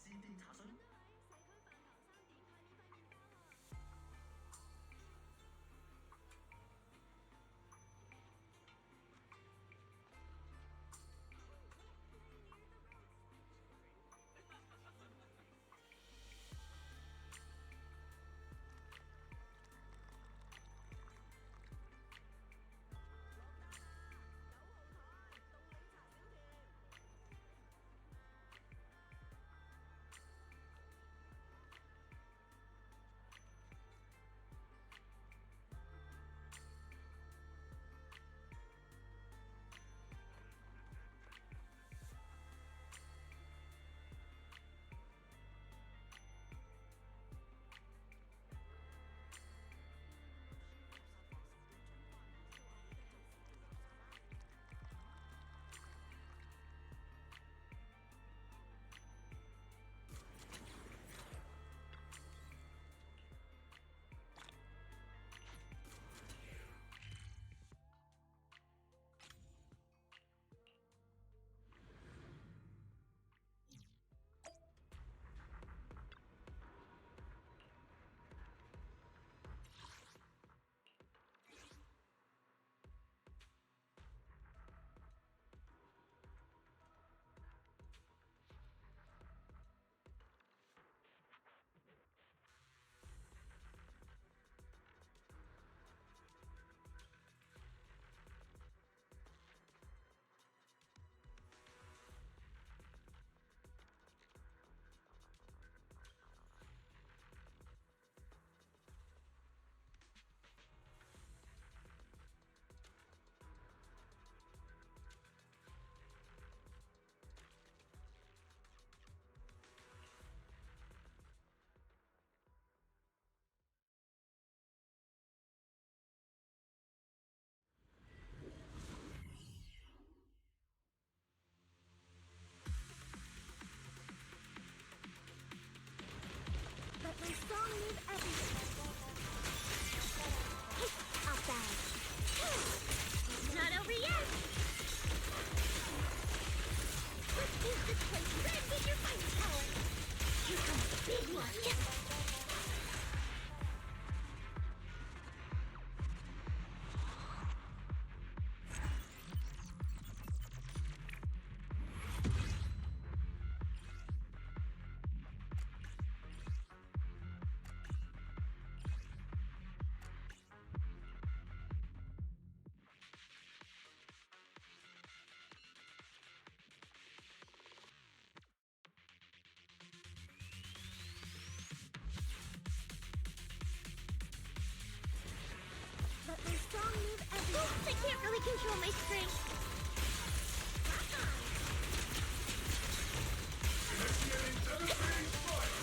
店查詢。Let my song move everywhere. I'll bow. It's not over yet. What is this place red with your fighting power? Here comes the big one. Let my song move everywhere. Oops, I can't really control my strength. Rock on. Initiating 7-phase fight!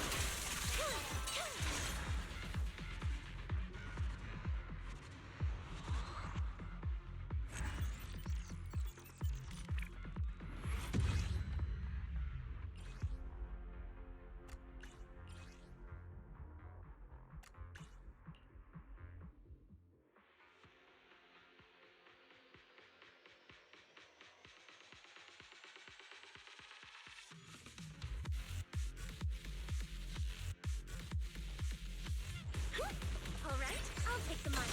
All right, I'll take the mic.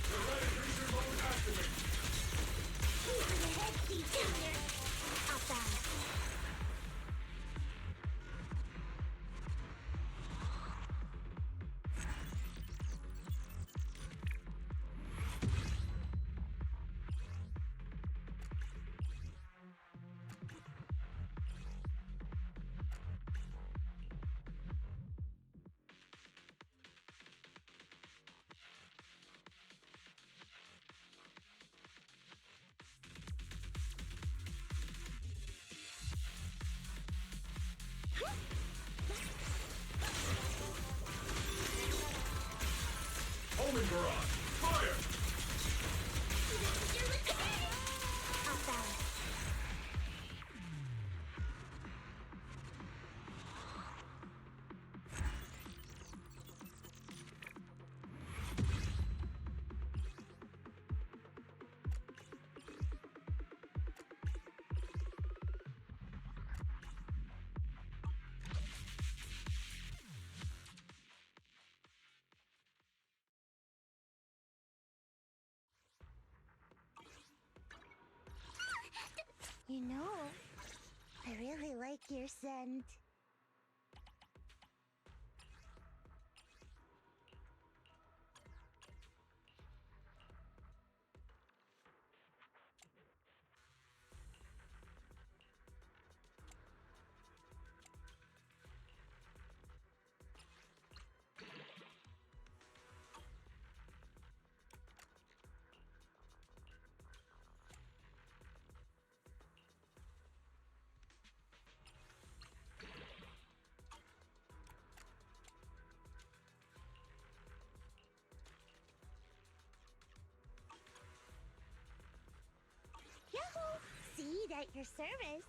Dramatic Ranger mode activated! Over your head, Steve Jr. I'll bow. Omen Barrage! Fire! I'll bow. You know, I really like your scent. Yahoo! Seed at your service.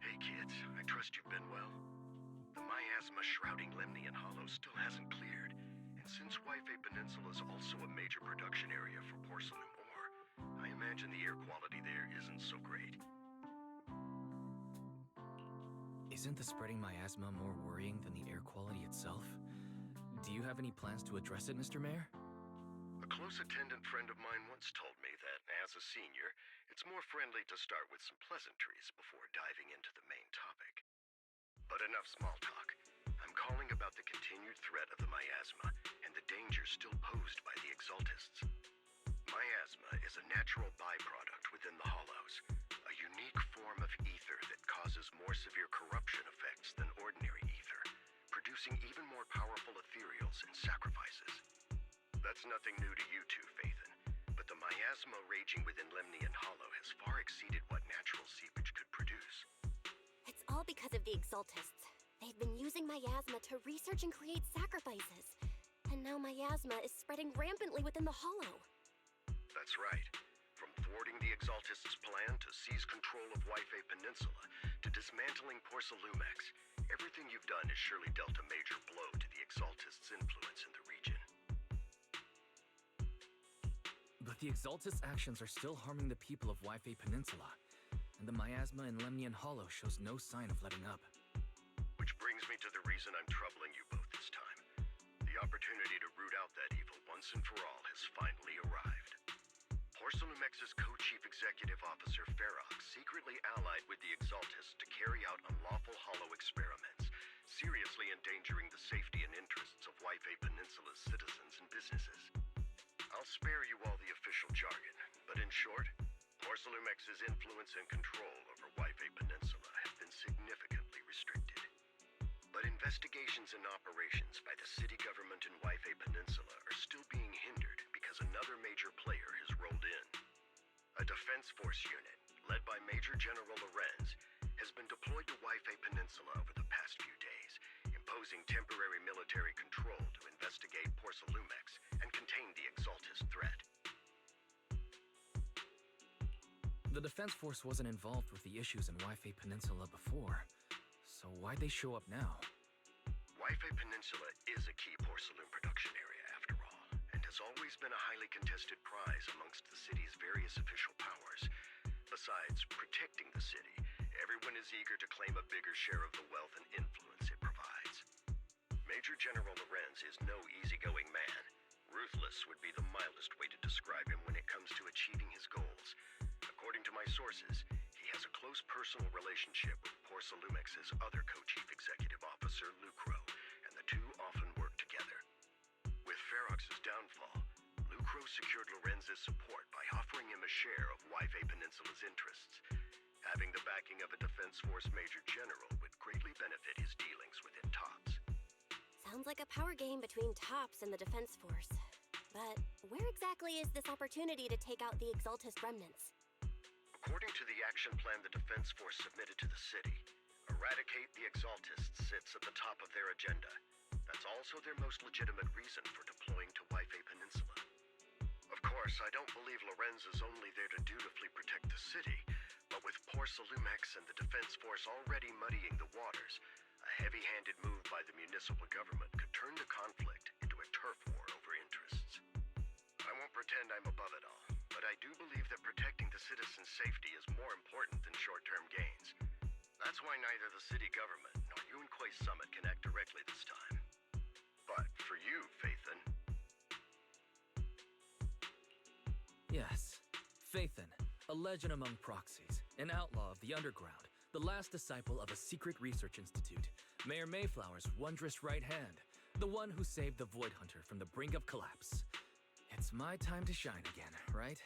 Hey kids, I trust you've been well. The miasma shrouding Lemnian Hollow still hasn't cleared, and since Wi-Fi Peninsula is also a major production area for porcelain ore, I imagine the air quality there isn't so great. Isn't the spreading miasma more worrying than the air quality itself? Do you have any plans to address it, Mr. Mayor? A close attendant friend of mine once told me that, as a senior, it's more friendly to start with some pleasantries before diving into the main topic. But enough small talk. I'm calling about the continued threat of the miasma and the danger still posed by the Exaltists. Miasma is a natural byproduct within the Hollows, a unique form of ether that causes more severe corruption effects than ordinary ether, producing even more powerful ethereals and sacrifices. That's nothing new to you two, Phaethon, but the miasma raging within Lemnian Hollow has far exceeded what natural seepage could produce. It's all because of the Exaltists. They've been using miasma to research and create sacrifices. And now miasma is spreading rampantly within the Hollow. That's right. From thwarting the Exaltists' plan to seize control of Wi-Fi Peninsula to dismantling Porcelumex, everything you've done has surely dealt a major blow to the Exaltists' influence in the region. But the Exaltist actions are still harming the people of Wi-Fi Peninsula, and the miasma in Lemnian Hollow shows no sign of letting up. Which brings me to the reason I'm troubling you both this time. The opportunity to root out that evil once and for all has finally arrived. Porcelumex's co-chief executive officer Ferox secretly allied with the Exaltists to carry out unlawful hollow experiments, seriously endangering the safety and interests of Wi-Fi Peninsula's citizens and businesses. I'll spare you all the official jargon, but in short, Porcelumex's influence and control over Wi-Fi Peninsula have been significantly restricted. But investigations and operations by the city government in Wi-Fi Peninsula are still being hindered because another major player has rolled in. A defense force unit, led by Major General Lorenz, has been deployed to Wi-Fi Peninsula over the past few days, imposing temporary military control to investigate Porcelumex and contain the Exaltist threat. The Defense Force wasn't involved with the issues in Wi-Fi Peninsula before, so why'd they show up now? Wi-Fi Peninsula is a key porcelain production area, after all, and has has always been a highly contested prize amongst the city's various official powers. Besides protecting the city, everyone is eager to claim a bigger share of the wealth and influence it provides. Major General Lorenz is no easygoing man. Ruthless would be the mildest way to describe him when it comes to achieving his goals. According to my sources, he has a close personal relationship with Porcelumex's other co-chief executive officer, Lucro, and the two often work together. With Ferox's downfall, Lucro secured Lorenz's support by offering him a share of Wife Peninsula's interests. Having the backing of a Defense Force Major General would greatly benefit his dealings within TOPS. Sounds like a power game between TOPS and the Defense Force. But where exactly is this opportunity to take out the Exaltist remnants? According to the action plan the Defense Force submitted to the city, eradicate the Exaltists sits at the top of their agenda. That's also their most legitimate reason for deploying to Wife Peninsula. Of course, I don't believe Lorenz is only there to dutifully protect the city, but with Porcelumex and the Defense Force already muddying the waters, a heavy-handed move by the municipal government could turn the conflict into a turf war over interests. I won't pretend I'm above it all, but I do believe that protecting the citizens' safety is more important than short-term gains. That's why neither the city government nor Yunquay Summit can act directly this time. But for you, Phaethon... Yes, Phaethon, a legend among proxies, an outlaw of the underground, the last disciple of a secret research institute, Mayor Mayflower's wondrous right hand, the one who saved the Void Hunter from the brink of collapse. It's my time to shine again, right?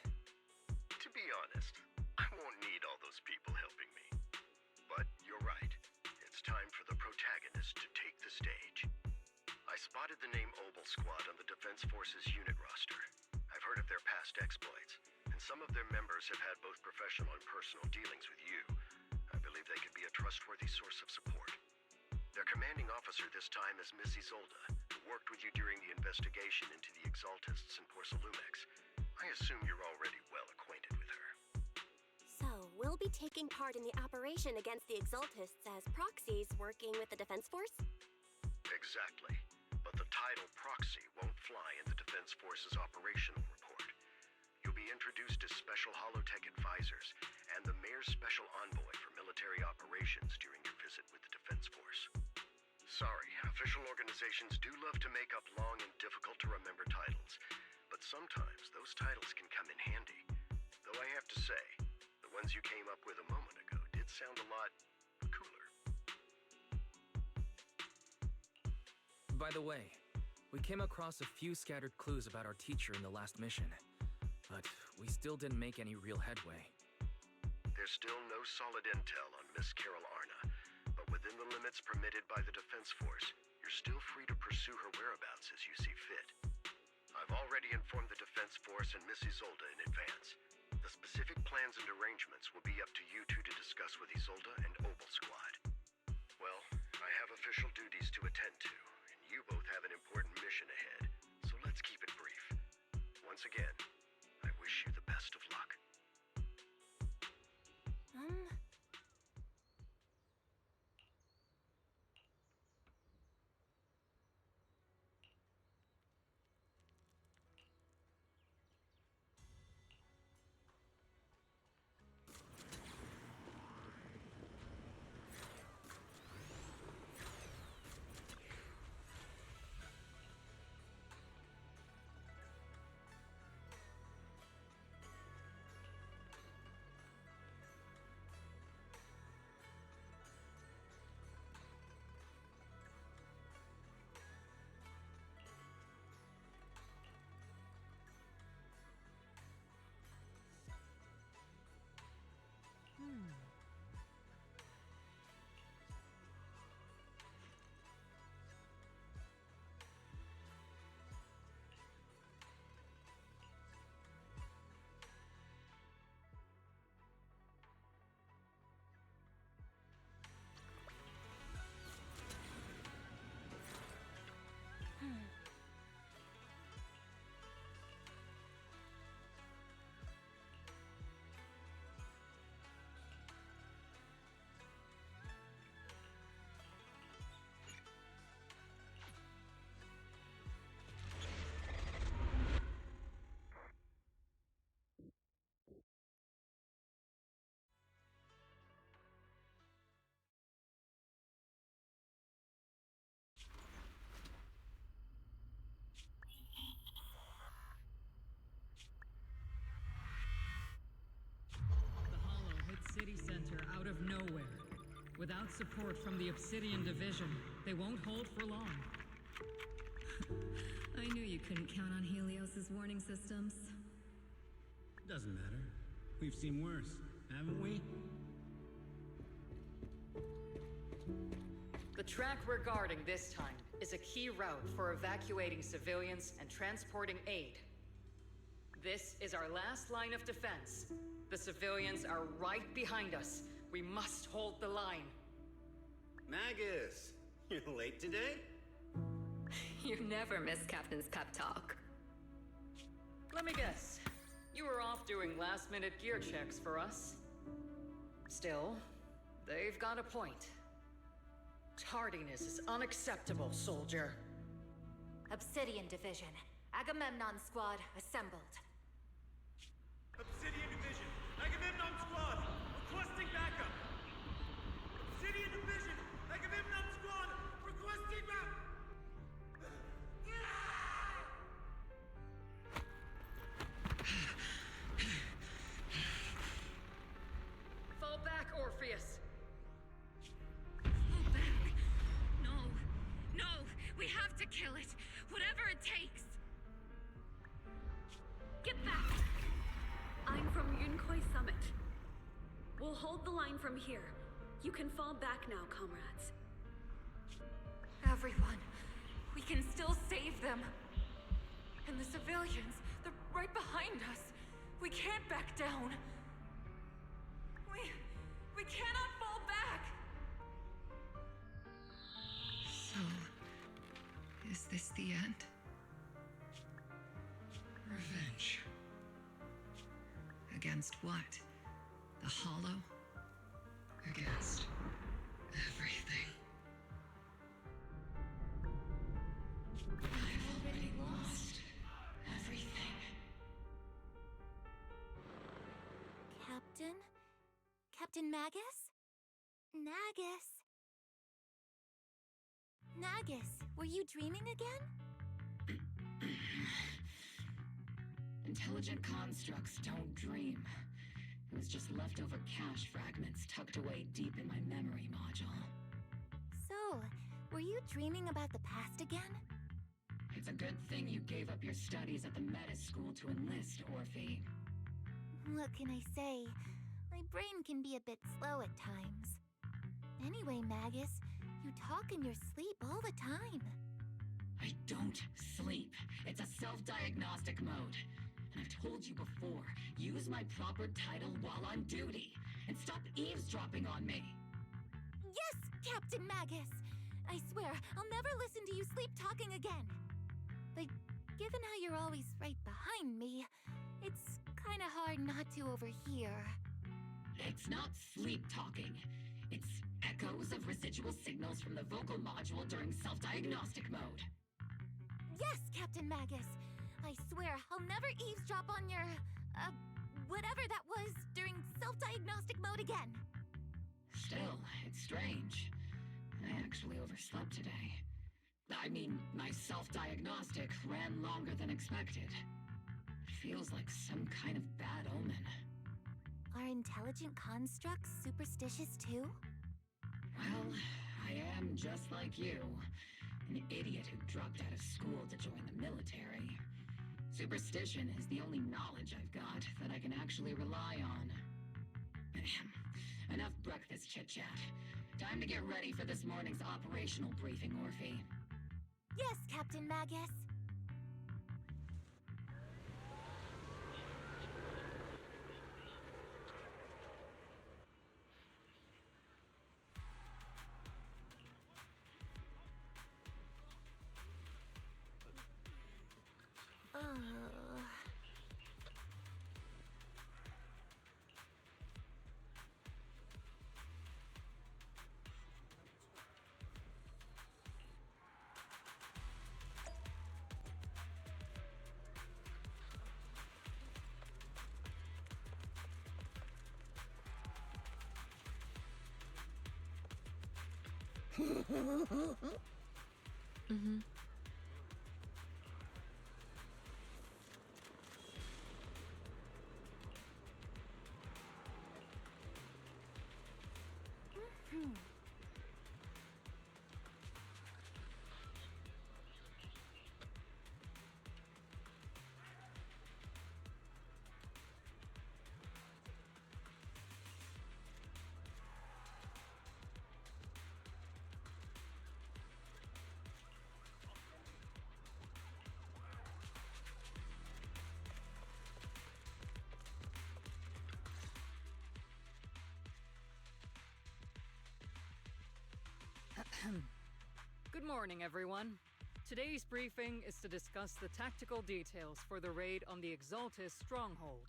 To be honest, I won't need all those people helping me. But you're right. It's time for the protagonist to take the stage. I spotted the name Obel Squad on the Defense Force's unit roster. I've heard of their past exploits, and some of their members have had both professional and personal dealings with you. I believe they could be a trustworthy source of support. Their commanding officer this time is Miss Isolda, who worked with you during the investigation into the Exaltists and Porcelumex. I assume you're already well acquainted with her. So, we'll be taking part in the operation against the Exaltists as proxies working with the Defense Force? Exactly. But the title proxy won't fly in the Defense Force's operational report. You'll be introduced as special holotech advisors and the Mayor's special envoy for military operations during your visit with the Defense Force. Sorry, official organizations do love to make up long and difficult-to-remember titles, but sometimes those titles can come in handy. Though I have to say, the ones you came up with a moment ago did sound a lot cooler. By the way, we came across a few scattered clues about our teacher in the last mission, but we still didn't make any real headway. There's still no solid intel on Miss Carol Arna, but within the limits permitted by the Defense Force, you're still free to pursue her whereabouts as you see fit. I've already informed the Defense Force and Miss Isolda in advance. The specific plans and arrangements will be up to you two to discuss with Isolda and Obel Squad. Well, I have official duties to attend to, and you both have an important mission ahead, so let's keep it brief. Once again, I wish you the best of luck. Without support from the Obsidian Division, they won't hold for long. I knew you couldn't count on Helios's warning systems. Doesn't matter. We've seen worse, haven't we? The track we're guarding this time is a key route for evacuating civilians and transporting aid. This is our last line of defense. The civilians are right behind us. We must hold the line. Magus, you're late today? You never miss Captain's pep talk. Let me guess. You were off doing last-minute gear checks for us. Still, they've got a point. Tardiness is unacceptable, soldier. Obsidian Division. Agamemnon Squad assembled. Obsidian Division, Agamemnon Squad, requesting backup. Obsidian Division, Agamemnon Squad, requesting backup. Fall back, Orpheus. Fall back. No. No. We have to kill it. Whatever it takes. Get back. I'm from Yunkoi Summit. We'll hold the line from here. You can fall back now, comrades. Everyone. We can still save them. And the civilians, they're right behind us. We can't back down. We cannot fall back! So, is this the end? Revenge. Against what? The Hollow? Against everything. I've already lost everything. Captain? Captain Magus? Nagus, were you dreaming again? Intelligent constructs don't dream. It was just leftover cache fragments tucked away deep in my memory module. So, were you dreaming about the past again? It's a good thing you gave up your studies at the Meta School to enlist, Orphe. What can I say? My brain can be a bit slow at times. Anyway, Magus, you talk in your sleep all the time. I don't sleep. It's a self-diagnostic mode. And I've told you before, use my proper title while on duty. And stop eavesdropping on me. Yes, Captain Magus! I swear, I'll never listen to you sleep talking again. But given how you're always right behind me, it's kinda hard not to overhear. It's not sleep talking. It's echoes of residual signals from the vocal module during self-diagnostic mode. Yes, Captain Magus! I swear, I'll never eavesdrop on your, whatever that was during self-diagnostic mode again. Still, it's strange. I actually overslept today. I mean, my self-diagnostic ran longer than expected. It feels like some kind of bad omen. Are intelligent constructs superstitious too? Well, I am just like you. An idiot who dropped out of school to join the military. Superstition is the only knowledge I've got that I can actually rely on. Enough breakfast chit-chat. Time to get ready for this morning's operational briefing, Orphe. Yes, Captain Magus. Mm-hmm. Good morning, everyone. Today's briefing is to discuss the tactical details for the raid on the Exaltis stronghold.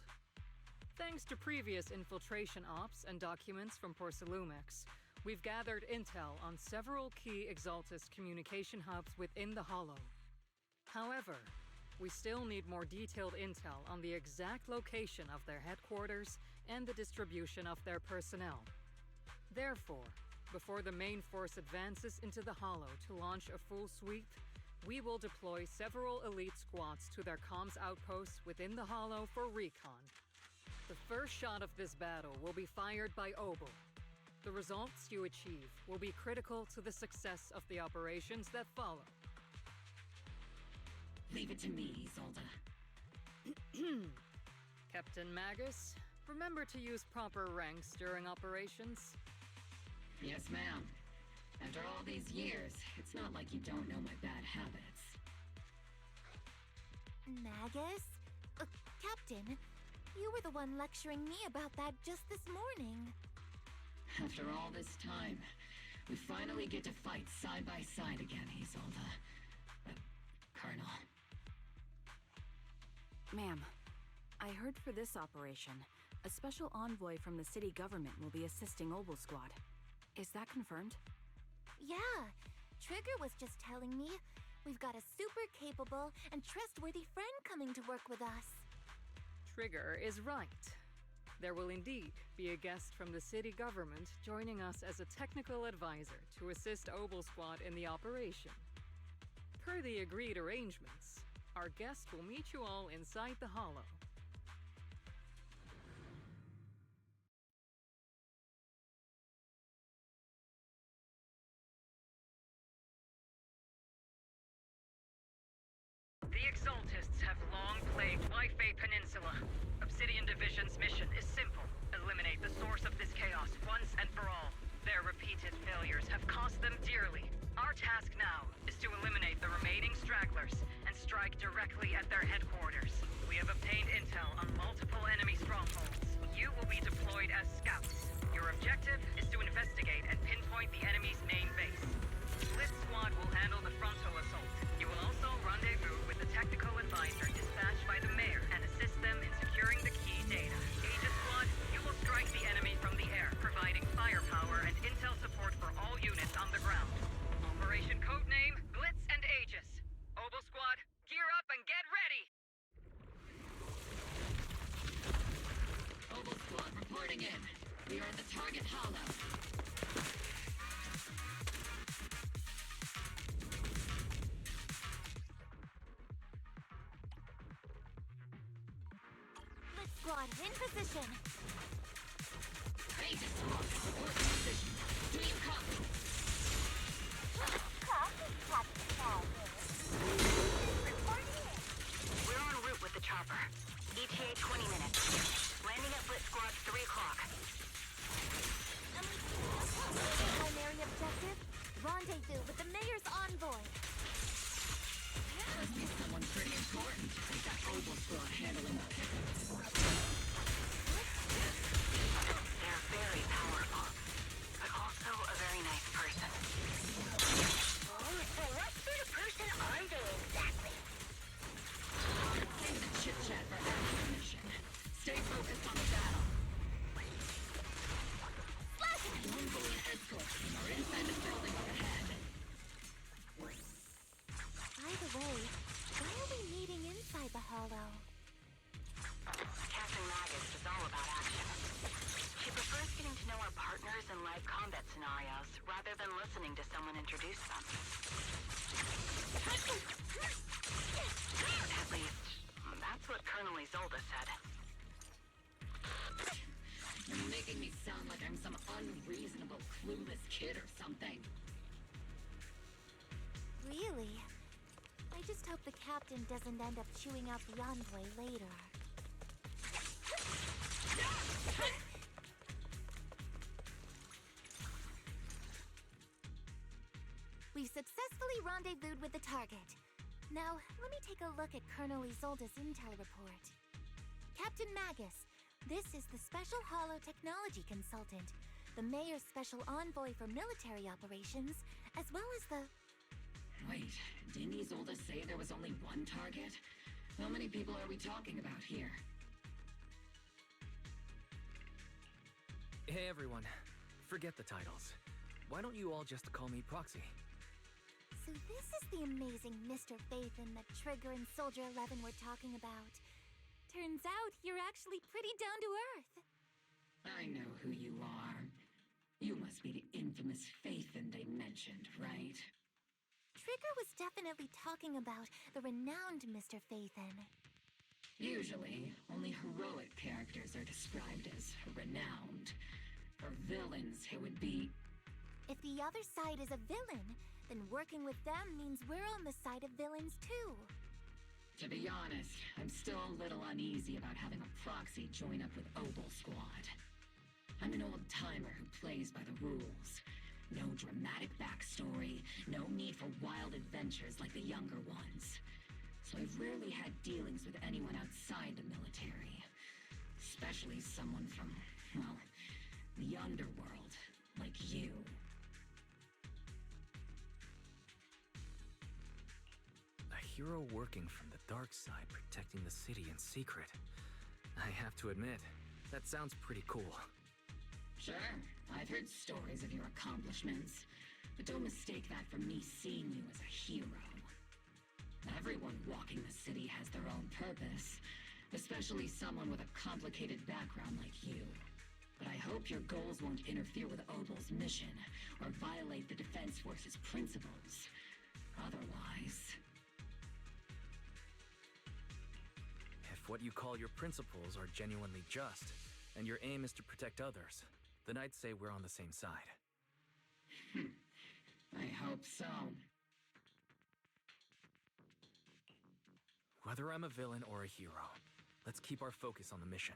Thanks to previous infiltration ops and documents from Porcelumex, we've gathered intel on several key Exaltis communication hubs within the Hollow. However, we still need more detailed intel on the exact location of their headquarters and the distribution of their personnel. Therefore, before the main force advances into the Hollow to launch a full sweep, we will deploy several elite squads to their comms outposts within the Hollow for recon. The first shot of this battle will be fired by Obel. The results you achieve will be critical to the success of the operations that follow. Leave it to me, Isolde. Captain Magus, remember to use proper ranks during operations. Yes, ma'am. After all these years, it's not like you don't know my bad habits. Magus? Captain, you were the one lecturing me about that just this morning. After all this time, we finally get to fight side by side again, Isolde. Colonel. Ma'am, I heard for this operation, a special envoy from the city government will be assisting Obel Squad. Is that confirmed? Yeah, Trigger was just telling me we've got a super capable and trustworthy friend coming to work with us. Trigger is right. There will indeed be a guest from the city government joining us as a technical advisor to assist Obel Squad in the operation. Per the agreed arrangements, our guest will meet you all inside the Hollow. The Exaltists have long plagued Wi-Fi Peninsula. Obsidian Division's mission is simple. Eliminate the source of this chaos once and for all. Their repeated failures have cost them dearly. Our task now is to eliminate the remaining stragglers and strike directly at their headquarters. We have obtained intel on multiple enemy strongholds. You will be deployed as scouts. Your objective is to investigate and pinpoint the enemy's main base. Blitz Squad will handle the frontal assault. You will also rendezvous with the technical advisor dispatched by the mayor and assist them in securing the key data. Aegis Squad, you will strike the enemy from the air, providing firepower and intel support for all units on the ground. Operation codename Blitz and Aegis. Obel Squad, gear up and get ready! Obel Squad reporting in. We are at the target hollow. Blitz Squad in position. Aegis Squad, report to position. Do you copy? Copy, Captain Magus. Reporting in. We're en route with the chopper. ETA 20 minutes. Landing at Blitz Squad 3 o'clock. Primary objective, rendezvous with the mayor's envoy. Must be someone pretty important. We got Obel Squad handling that. They're very powerful, but also a very nice person. Oh, so what sort of person are they exactly? Save the chit-chat for our mission. Stay focused on the battle. Envoy and escort team are inside the building up ahead. By the way, why are we meeting inside the Hollow? Captain Magus is all about action. She prefers getting to know our partners in live combat scenarios rather than listening to someone introduce them. At least, that's what Colonel Isolde said. You're making me sound like I'm some unreasonable, clueless kid or something. Really? I just hope the captain doesn't end up chewing out the envoy later. We've successfully rendezvoused with the target. Now, let me take a look at Colonel Isolde's intel report. Captain Magus, this is the Special Hollow Technology Consultant, the mayor's special envoy for military operations, as well as the... Wait, didn't Isolde say there was only one target? How many people are we talking about here? Hey everyone, forget the titles. Why don't you all just call me Proxy? So this is the amazing Mr. Phaethon that Trigger and Soldier 11 were talking about. Turns out you're actually pretty down to earth. I know who you are. You must be the infamous Phaethon they mentioned, right? Trigger was definitely talking about the renowned Mr. Phaethon. Usually, only heroic characters are described as renowned. For villains, it would be... If the other side is a villain, then working with them means we're on the side of villains too. To be honest, I'm still a little uneasy about having a proxy join up with Obel Squad. I'm an old-timer who plays by the rules. No dramatic backstory, no need for wild adventures like the younger ones. So I've rarely had dealings with anyone outside the military. Especially someone from, well, the underworld, like you. A hero working from the dark side, protecting the city in secret. I have to admit, that sounds pretty cool. Sure, I've heard stories of your accomplishments, but don't mistake that for me seeing you as a hero. Everyone walking the city has their own purpose, especially someone with a complicated background like you. But I hope your goals won't interfere with Obel's mission, or violate the Defense Force's principles. Otherwise... If what you call your principles are genuinely just, and your aim is to protect others, then I'd say we're on the same side. I hope so. Whether I'm a villain or a hero, let's keep our focus on the mission.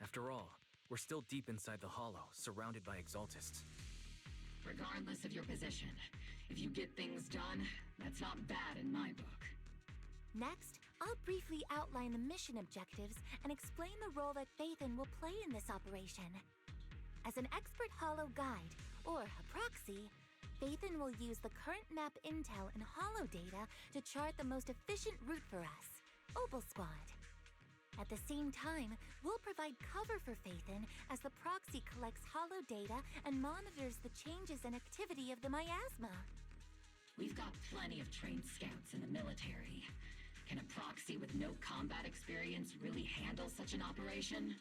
After all, we're still deep inside the Hollow, surrounded by Exaltists. Regardless of your position, if you get things done, that's not bad in my book. Next, I'll briefly outline the mission objectives and explain the role that Phaethon will play in this operation. As an expert Hollow guide, or a proxy, Phaethon will use the current map intel and Hollow data to chart the most efficient route for us, Obel Squad. At the same time, we'll provide cover for Phaethon as the proxy collects Hollow data and monitors the changes and activity of the miasma. We've got plenty of trained scouts in the military. Can a proxy with no combat experience really handle such an operation?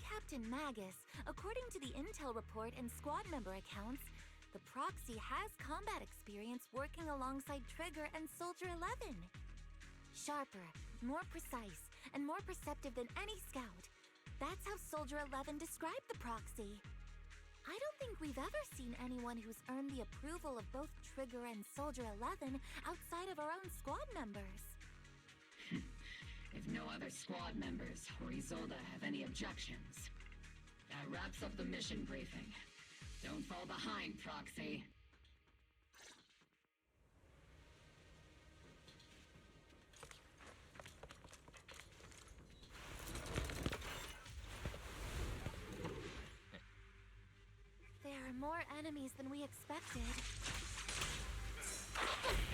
Captain Magus, according to the intel report and squad member accounts, the proxy has combat experience working alongside Trigger and Soldier 11. Sharper, more precise, and more perceptive than any scout. That's how Soldier 11 described the proxy. I don't think we've ever seen anyone who's earned the approval of both Trigger and Soldier 11 outside of our own squad members. If no other squad members or Isolde have any objections, that wraps up the mission briefing. Don't fall behind, Proxy. There are more enemies than we expected.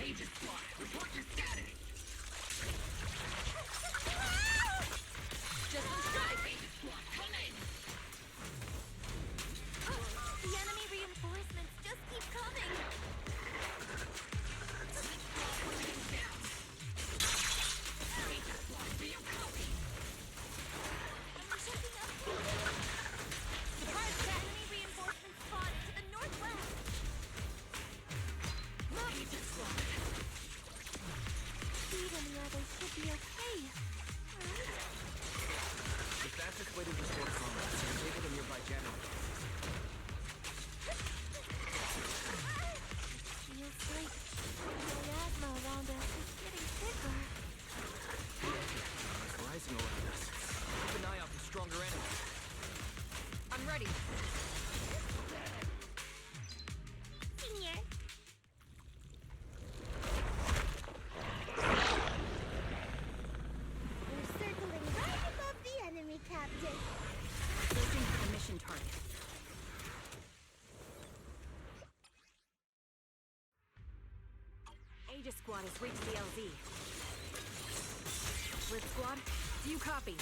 Aegis Squad, report your status! Just on strike! Aegis Squad, come in! The enemy reinforcements just keep coming! Aegis Squad, do you copy? I'm checking up. Surprise! Enemy reinforcements spotted to the northwest! Aegis Squad! Speed and the others should be okay, right? The fastest way to restore combat is to take it a nearby generator. Feels like the miasma around us is getting thicker. It's rising around us. Keep an eye out for stronger enemies. I'm ready. Senior. We're circling right above the enemy, Captain. Searching for the mission target. Aegis Squad has reached the LZ. Red Squad, do you copy?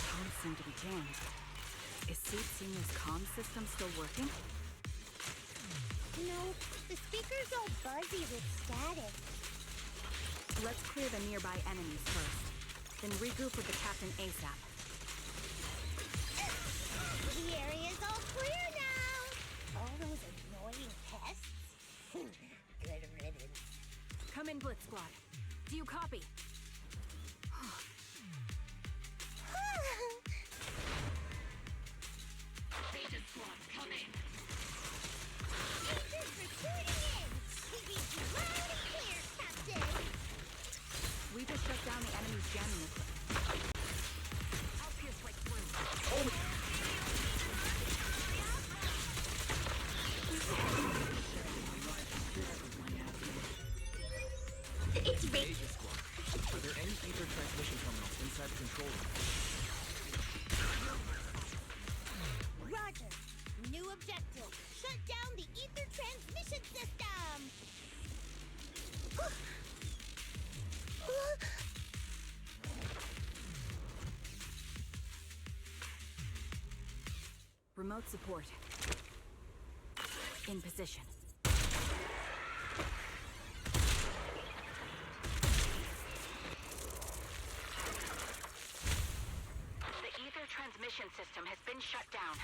Comms seem to be jammed. Is Seed Senior's comm system still working? No, the speaker's all buzzy with static. Let's clear the nearby enemies first, then regroup with the captain ASAP. The area's all clear now! All those annoying pests? Good riddance. Come in, Blitz Squad. Do you copy? Beta Squad, come in. Agents reporting in! We read you loud and clear, Captain! We just shut down the enemy's jamming equipment. I'll pierce right through. It's big. Aegis Squad, are there any ether transmission terminals inside the control room? Roger. New objective. Shut down the ether transmission system! Remote support. In position. The ether transmission system has been shut down.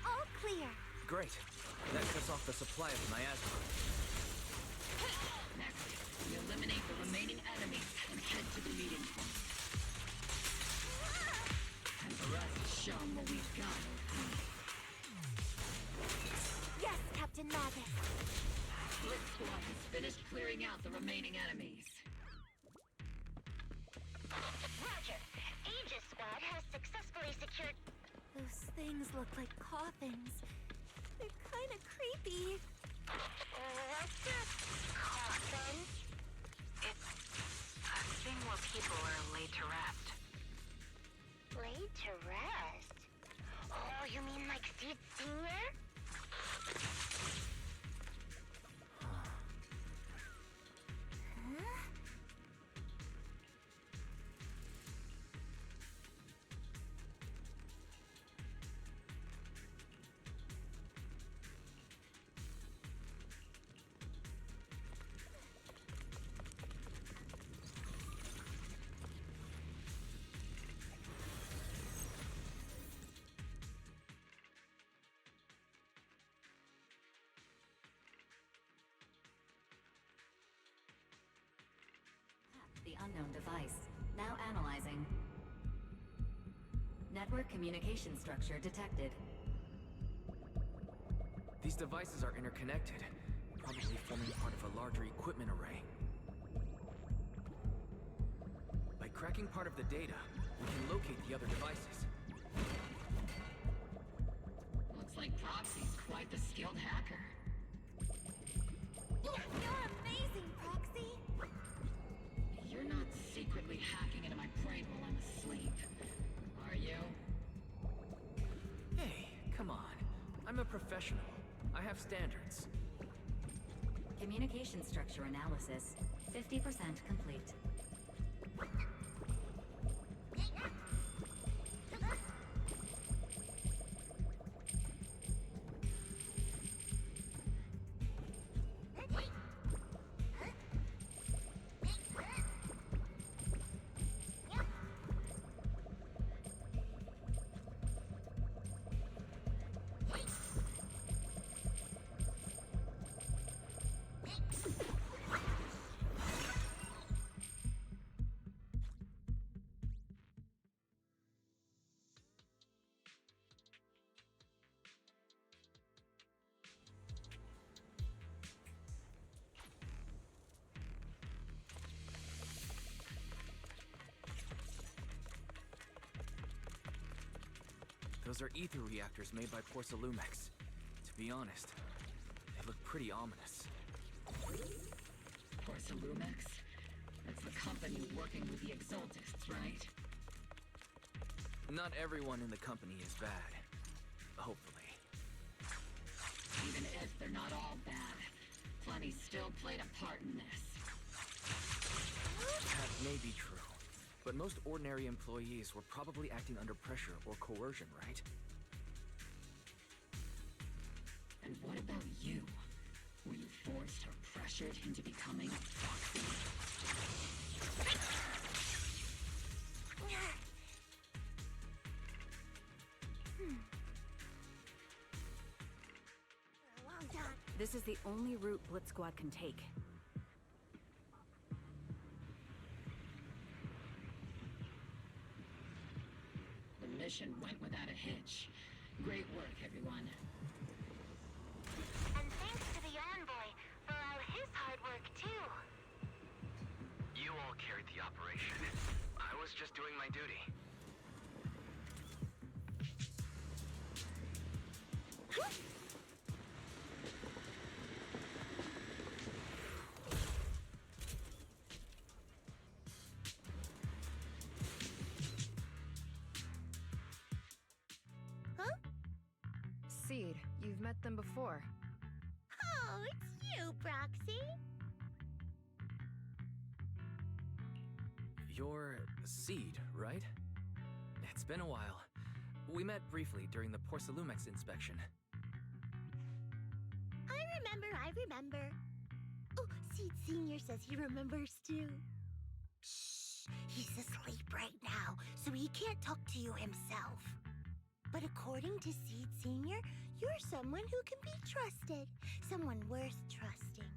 All clear. Great. That cuts off the supply of miasma. Next, we eliminate the remaining enemies and head to the meeting point. And the rest show 'em what we've got. Yes, Captain Magus. Blitz Squad has finished clearing out the remaining enemies. Roger. Aegis Squad has successfully secured... Those things look like coffins. They're kind of creepy. What's a coffin? It's a thing where people are laid to rest. Laid to rest? Oh, you mean like Seed Senior? Huh? The unknown device. Now analyzing. Network communication structure detected. These devices are interconnected, probably forming part of a larger equipment array. By cracking part of the data, we can locate the other devices. Looks like Proxy's quite the skilled hacker. You're amazing, Proxy. You're not secretly hacking into my brain while I'm asleep, are you? Hey, come on. I'm a professional. I have standards. Communication structure analysis. 50% complete. Those are ether reactors made by Porcelumex. To be honest, they look pretty ominous. Porcelumex? That's the company working with the Exaltists, right? Not everyone in the company is bad. Hopefully. guess they're not all bad. Plenty still played a part in this. That may be true. But most ordinary employees were probably acting under pressure or coercion, right? And what about you? Were you forced or pressured into becoming a proxy? This is the only route Blitz Squad can take. The mission went without a hitch. Great work, everyone. And thanks to the envoy for all his hard work, too. You all carried the operation. I was just doing my duty. Huh? Seed, you've met them before. Oh, it's you, Proxy. You're Seed, right? It's been a while. We met briefly during the Porcelumex inspection. I remember. Oh, Seed Sr. says he remembers too. Shh, he's asleep right now, so he can't talk to you himself. But according to Seed Sr., you're someone who can be trusted. Someone worth trusting.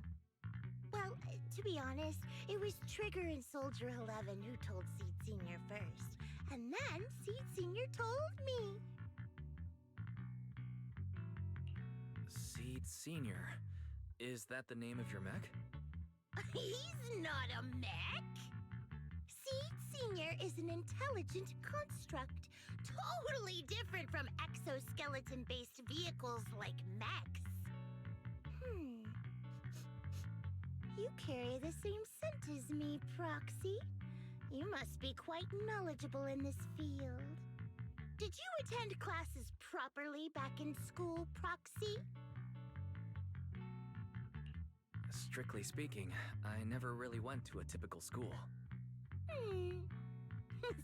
Well, to be honest, it was Trigger and Soldier 11 who told Seed Sr. first. And then Seed Sr. told me. Seed Sr. Is that the name of your mech? He's not a mech. Seed Sr. is an intelligent construct, totally different from exoskeleton-based vehicles like mechs. You carry the same scent as me, Proxy. You must be quite knowledgeable in this field. Did you attend classes properly back in school, Proxy? Strictly speaking, I never really went to a typical school.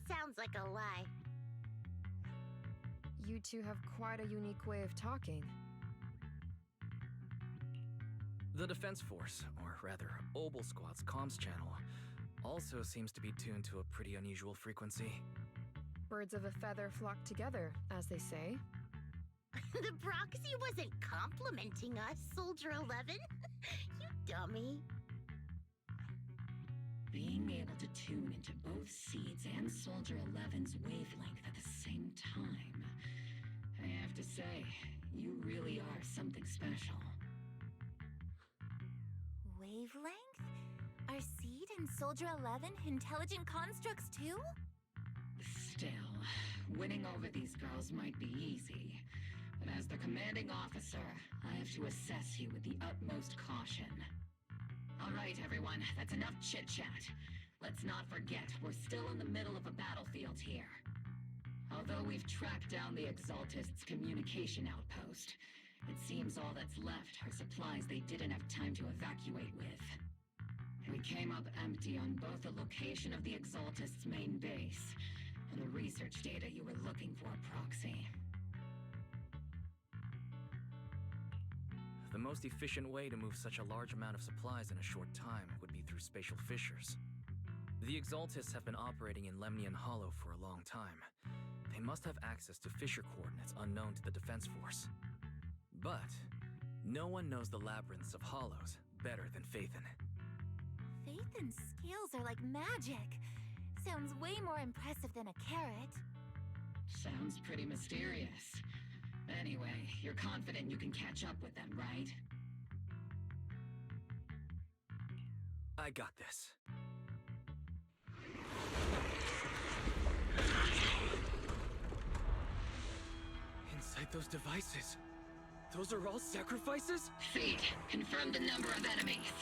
Sounds like a lie. You two have quite a unique way of talking. The Defense Force, or rather, Obel Squad's comms channel, also seems to be tuned to a pretty unusual frequency. Birds of a feather flock together, as they say. The Proxy wasn't complimenting us, Soldier 11. You dummy. Being able to tune into both Seeds and Soldier 11's wavelength at the same time. I have to say, you really are something special. Wavelength? Are Seed and Soldier 11 intelligent constructs too? Still, winning over these girls might be easy. But as their commanding officer, I have to assess you with the utmost caution. All right, everyone, that's enough chit-chat. Let's not forget, we're still in the middle of a battlefield here. Although we've tracked down the Exaltists' communication outpost, it seems all that's left are supplies they didn't have time to evacuate with. We came up empty on both the location of the Exaltists' main base and the research data you were looking for, Proxy. The most efficient way to move such a large amount of supplies in a short time would be through spatial fissures. The Exaltists have been operating in Lemnian Hollow for a long time. They must have access to fissure coordinates unknown to the Defense Force. But no one knows the labyrinths of hollows better than Phaethon. Phaethon's skills are like magic. Sounds way more impressive than a carrot. Sounds pretty mysterious. Anyway, you're confident you can catch up with them, right? I got this. Inside those devices, those are all sacrifices? Seed, confirm the number of enemies.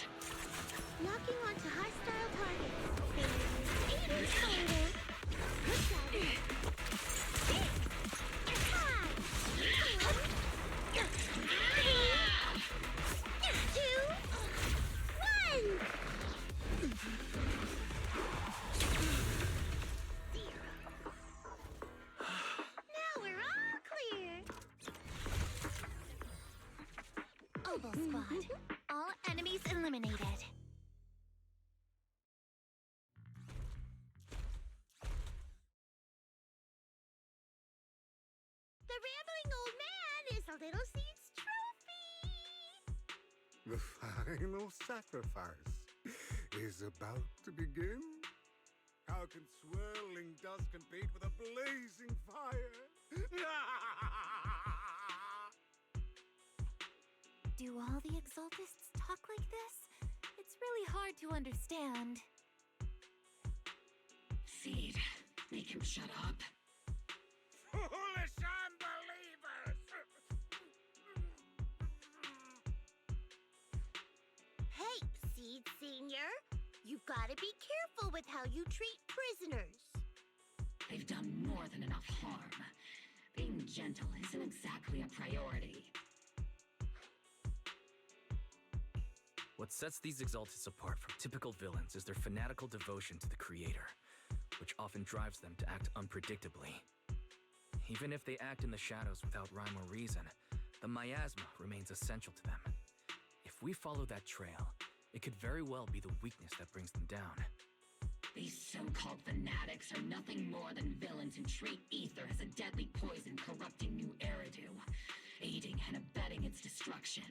Locking onto hostile targets. 8 in total. Good job. the rambling old man is a little seed's trophy. The final sacrifice is about to begin. How can swirling dust compete with a blazing fire? Do all the Exaltists talk like this? It's really hard to understand. Seed, make him shut up. Foolish unbelievers! Hey, Seed Senior, you've got to be careful with how you treat prisoners. They've done more than enough harm. Being gentle isn't exactly a priority. What sets these Exaltists apart from typical villains is their fanatical devotion to the Creator, which often drives them to act unpredictably. Even if they act in the shadows without rhyme or reason, the miasma remains essential to them. If we follow that trail, it could very well be the weakness that brings them down. These so-called fanatics are nothing more than villains who treat ether as a deadly poison corrupting New Eridu, aiding and abetting its destruction.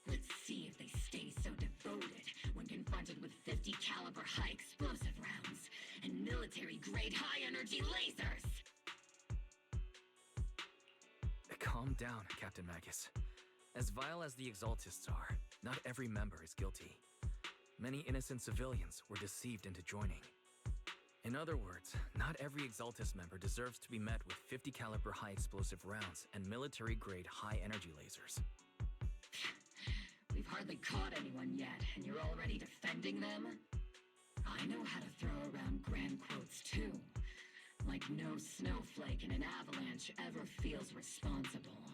Let's see if they stay so devoted when confronted with 50 caliber high explosive rounds and military-grade high-energy lasers! Calm down, Captain Magus. As vile as the Exaltists are, not every member is guilty. Many innocent civilians were deceived into joining. In other words, not every Exaltist member deserves to be met with 50 caliber high explosive rounds and military-grade high-energy lasers. We've hardly caught anyone yet, and you're already defending them? I know how to throw around grand quotes too. Like no snowflake in an avalanche ever feels responsible.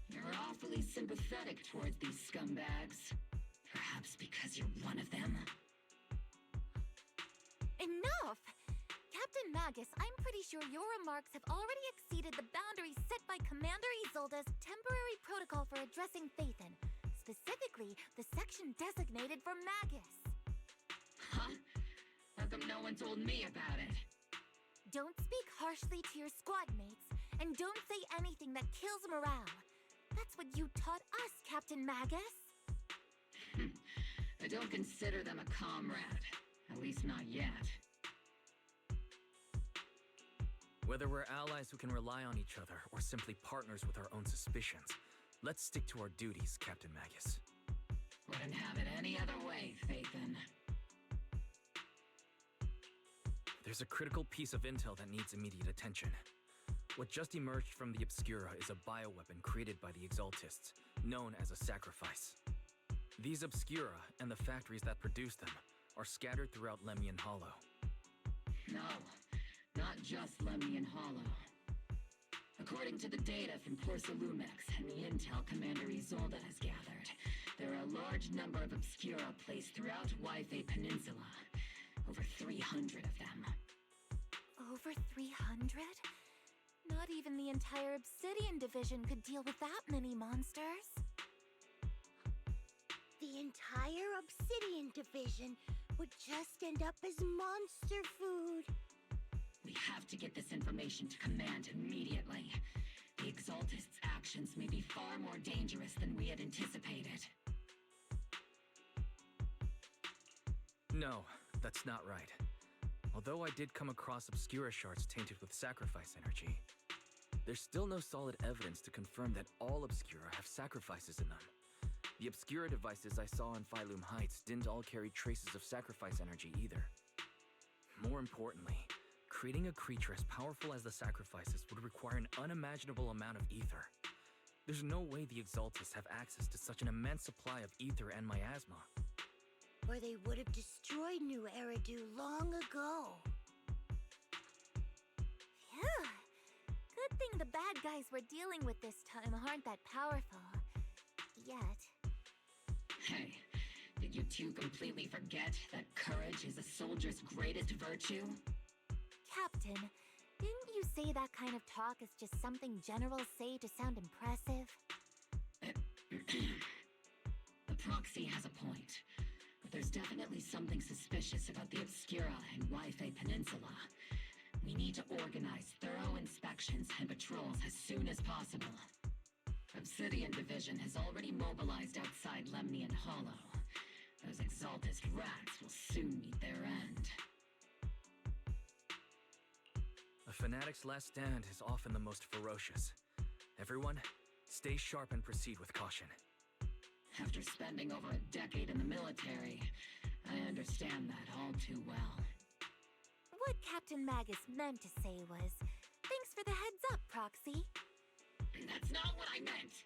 You're awfully sympathetic towards these scumbags. Perhaps because you're one of them? Enough! Captain Magus, I'm pretty sure your remarks have already exceeded the boundaries set by Commander Isolde's temporary protocol for addressing Phaethon. Specifically, the section designated for Magus. Huh? How come no one told me about it? Don't speak harshly to your squad mates, and don't say anything that kills morale. That's what you taught us, Captain Magus. I don't consider them a comrade. At least not yet. Whether we're allies who can rely on each other or simply partners with our own suspicions, let's stick to our duties, Captain Magus. Wouldn't have it any other way, Phaethon. There's a critical piece of intel that needs immediate attention. What just emerged from the Obscura is a bioweapon created by the Exaltists, known as a sacrifice. These Obscura and the factories that produce them are scattered throughout Lemnian Hollow. No, not just Lemnian Hollow. According to the data from Porcelumex and the intel Commander Isolde has gathered, there are a large number of Obscura placed throughout Yphae Peninsula. Over 300 of them. Over 300? Not even the entire Obsidian Division could deal with that many monsters. The entire Obsidian Division would just end up as monster food. We have to get this information to Command immediately. The Exaltists' actions may be far more dangerous than we had anticipated. No, that's not right. Although I did come across Obscura shards tainted with sacrifice energy, there's still no solid evidence to confirm that all Obscura have sacrifices in them. The Obscura devices I saw in Phylum Heights didn't all carry traces of sacrifice energy either. More importantly, creating a creature as powerful as the sacrifices would require an unimaginable amount of ether. There's no way the Exaltists have access to such an immense supply of ether and miasma. Or they would have destroyed New Eridu long ago. Phew. Good thing the bad guys we're dealing with this time aren't that powerful. Yet. Hey, did you two completely forget that courage is a soldier's greatest virtue? Captain, didn't you say that kind of talk is just something generals say to sound impressive? The proxy has a point. But there's definitely something suspicious about the Obscura and Yphae Peninsula. We need to organize thorough inspections and patrols as soon as possible. Obsidian Division has already mobilized outside Lemnian Hollow. Those Exaltist rats will soon meet their end. A fanatic's last stand is often the most ferocious. Everyone, stay sharp and proceed with caution. After spending over a decade in the military, I understand that all too well. What Captain Magus meant to say was, thanks for the heads up, Proxy. That's not what I meant!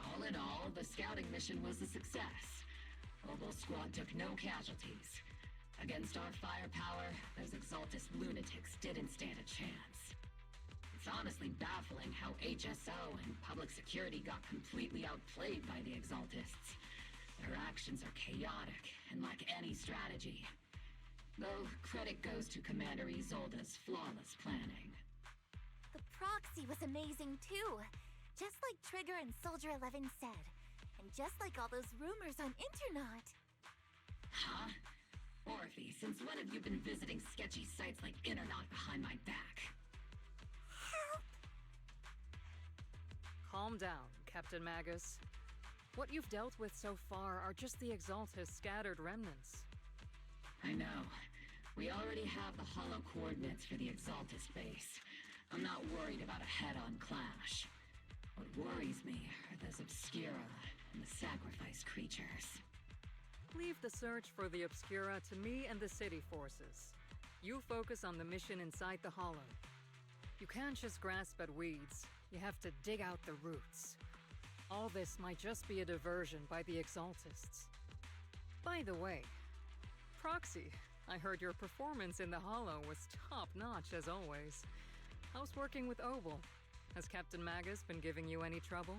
All in all, the scouting mission was a success. Obel Squad took no casualties. Against our firepower, those Exaltist lunatics didn't stand a chance. It's honestly baffling how HSO and public security got completely outplayed by the Exaltists. Their actions are chaotic and lack any strategy. Though credit goes to Commander Isolde's flawless planning. The proxy was amazing too. Just like Trigger and Soldier 11 said. And just like all those rumors on Internet. Huh? Orphe, since when have you been visiting sketchy sites like Internet behind my back? Help! Calm down, Captain Magus. What you've dealt with so far are just the Exaltist scattered remnants. I know. We already have the hollow coordinates for the Exaltist base. I'm not worried about a head-on clash. What worries me are those Obscura and the Sacrifice creatures. Leave the search for the Obscura to me and the city forces. You focus on the mission inside the Hollow. You can't just grasp at weeds. You have to dig out the roots. All this might just be a diversion by the Exaltists. By the way, Proxy, I heard your performance in the Hollow was top-notch as always. How's working with Obel? Has Captain Magus been giving you any trouble?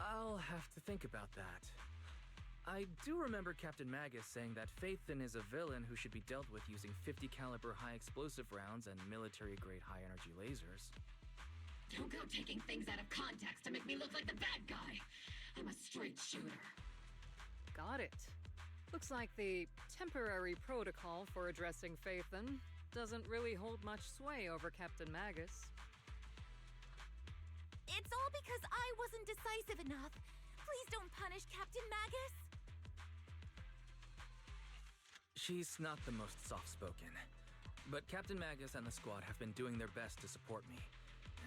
I'll have to think about that. I do remember Captain Magus saying that Phaethon is a villain who should be dealt with using 50 caliber high explosive rounds and military-grade high-energy lasers. Don't go taking things out of context to make me look like the bad guy. I'm a straight shooter. Got it. Looks like the temporary protocol for addressing Phaethon doesn't really hold much sway over Captain Magus. It's all because I wasn't decisive enough. Please don't punish Captain Magus. She's not the most soft-spoken, but Captain Magus and the squad have been doing their best to support me,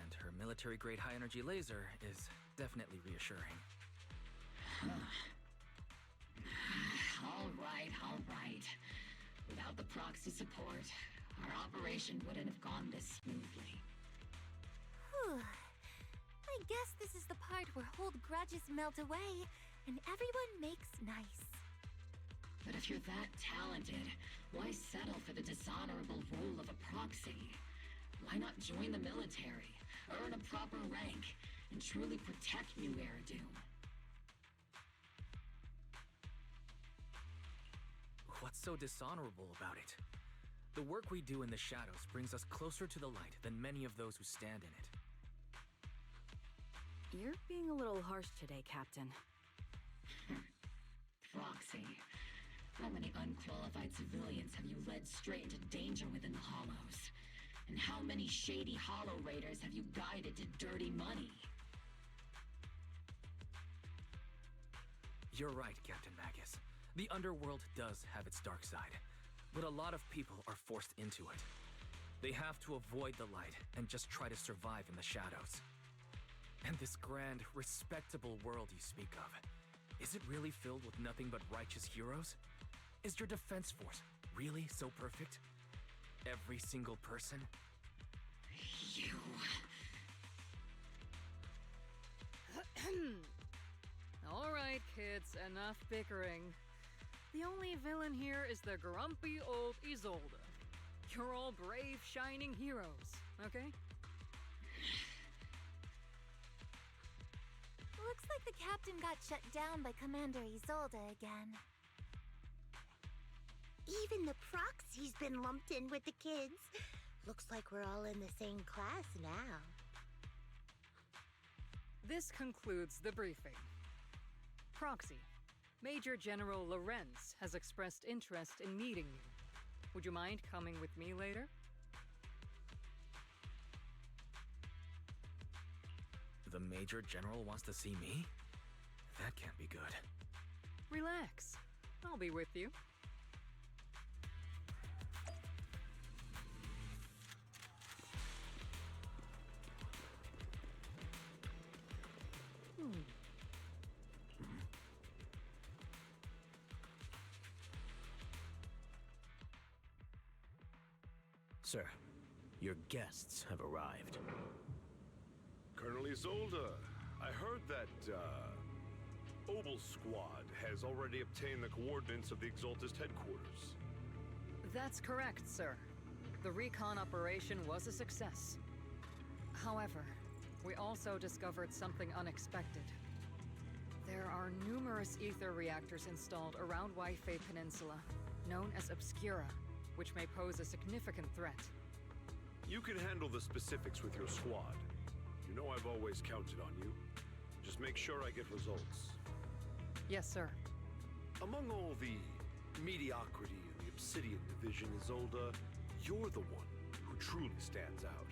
and her military-grade high-energy laser is definitely reassuring. All right. Without the proxy support, our operation wouldn't have gone this smoothly. Whew. I guess this is the part where old grudges melt away and everyone makes nice. But if you're that talented, why settle for the dishonorable role of a proxy? Why not join the military, earn a proper rank, and truly protect New Eridu? What's so dishonorable about it? The work we do in the shadows brings us closer to the light than many of those who stand in it. You're being a little harsh today, Captain. Proxy. How many unqualified civilians have you led straight into danger within the Hollows? And how many shady Hollow Raiders have you guided to dirty money? You're right, Captain Magus. The underworld does have its dark side, but a lot of people are forced into it. They have to avoid the light and just try to survive in the shadows. And this grand, respectable world you speak of, is it really filled with nothing but righteous heroes? Is your defense force really so perfect? Every single person? You... All right, kids, enough bickering. The only villain here is the grumpy old Isolde. You're all brave, shining heroes, okay? Looks like the captain got shut down by Commander Isolde again. Even the proxy's been lumped in with the kids. Looks like we're all in the same class now. This concludes the briefing. Proxy, Major General Lorenz has expressed interest in meeting you. Would you mind coming with me later? The Major General wants to see me? That can't be good. Relax. I'll be with you. Sir, your guests have arrived. Colonel Isolde, I heard that, Obel Squad has already obtained the coordinates of the Exaltist headquarters. That's correct, sir. The recon operation was a success. However, we also discovered something unexpected. There are numerous ether reactors installed around Waifei Peninsula, known as Obscura, which may pose a significant threat. You can handle the specifics with your squad. You know I've always counted on you. Just make sure I get results. Yes, sir. Among all the mediocrity in the Obsidian Division, Isolde, you're the one who truly stands out.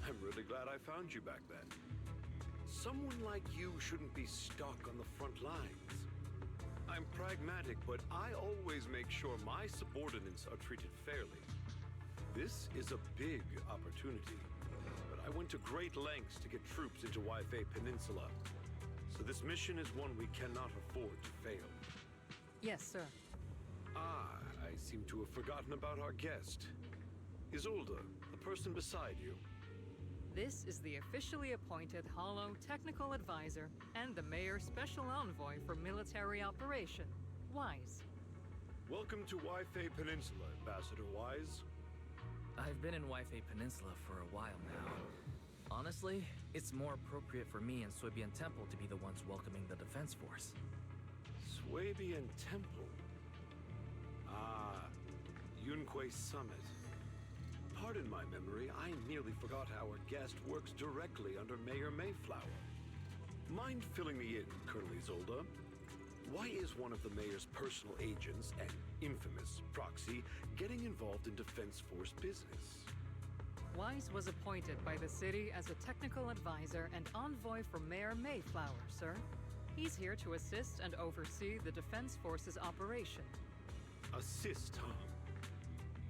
I'm really glad I found you back then. Someone like you shouldn't be stuck on the front lines. I'm pragmatic, but I always make sure my subordinates are treated fairly. This is a big opportunity, but I went to great lengths to get troops into Waifei Peninsula. So this mission is one we cannot afford to fail. Yes, sir. Ah, I seem to have forgotten about our guest. Isolde, the person beside you. This is the officially appointed Hollow Technical Advisor and the Mayor's Special Envoy for Military Operation, Wise. Welcome to Waifei Peninsula, Ambassador Wise. I've been in Waifei Peninsula for a while now. Honestly, it's more appropriate for me and Suebian Temple to be the ones welcoming the Defense Force. Suebian Temple? Ah, Yunquei Summit. Pardon my memory, I nearly forgot our guest works directly under Mayor Mayflower. Mind filling me in, Colonel Isolde? Why is one of the mayor's personal agents, an infamous proxy, getting involved in Defense Force business? Wise was appointed by the city as a technical advisor and envoy for Mayor Mayflower, sir. He's here to assist and oversee the Defense Force's operation. Assist, huh?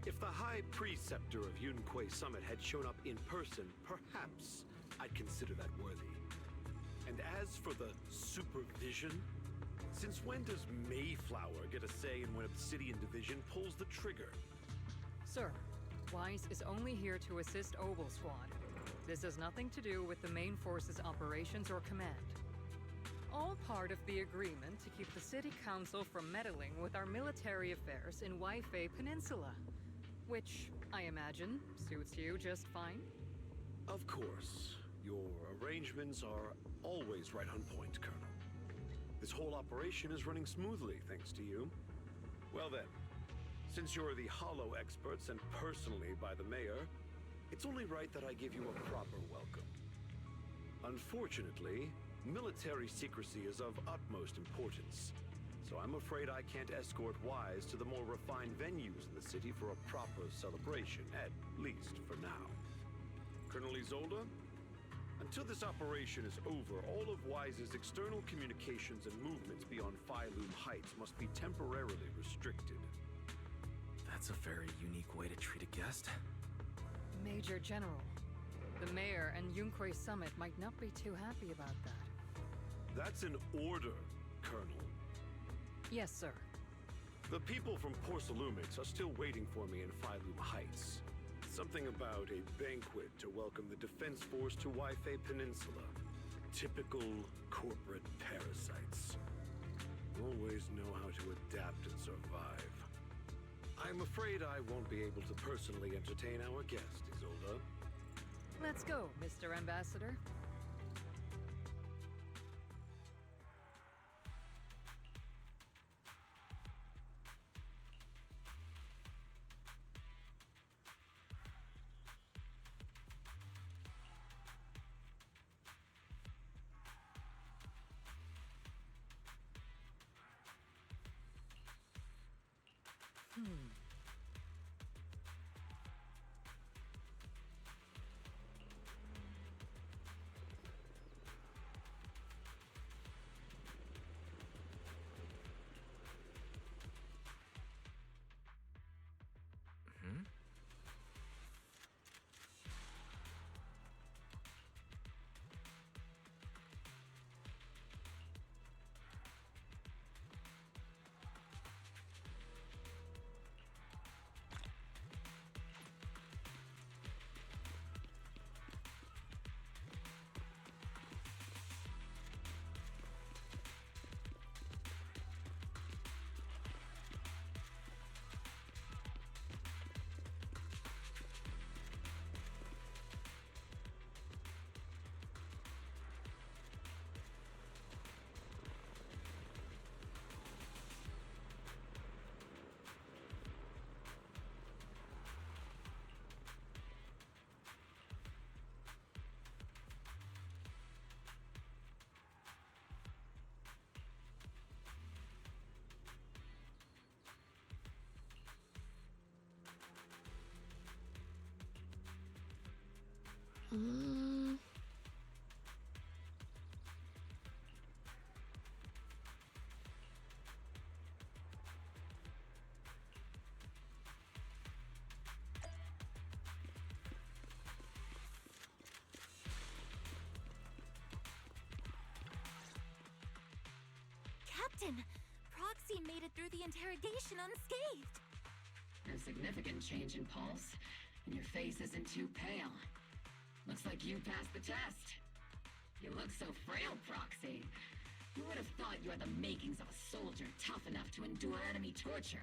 If the High Preceptor of Yunquei Summit had shown up in person, perhaps I'd consider that worthy. And as for the supervision, since when does Mayflower get a say in when Obsidian Division pulls the trigger? Sir, Weiss is only here to assist Obel Squad. This has nothing to do with the main force's operations or command. All part of the agreement to keep the City Council from meddling with our military affairs in Waifei Peninsula. Which, I imagine, suits you just fine? Of course. Your arrangements are always right on point, Colonel. This whole operation is running smoothly, thanks to you. Well then, since you're the Hollow experts and personally by the mayor, it's only right that I give you a proper welcome. Unfortunately, military secrecy is of utmost importance, so I'm afraid I can't escort Wise to the more refined venues in the city for a proper celebration, at least for now. Colonel Isolde? Until this operation is over, all of Wise's external communications and movements beyond Phylum Heights must be temporarily restricted. That's a very unique way to treat a guest. Major General, the mayor and Yunquei Summit might not be too happy about that. That's an order, Colonel. Yes, sir. The people from Porcelumix are still waiting for me in Phylum Heights. Something about a banquet to welcome the Defense Force to Waifei Peninsula. Typical corporate parasites. Always know how to adapt and survive. I'm afraid I won't be able to personally entertain our guest, Isolde. Let's go, Mr. Ambassador. Captain, Proxy made it through the interrogation unscathed. No significant change in pulse, and your face isn't too pale. Looks like you passed the test. You look so frail, Proxy. Who would have thought you had the makings of a soldier tough enough to endure enemy torture?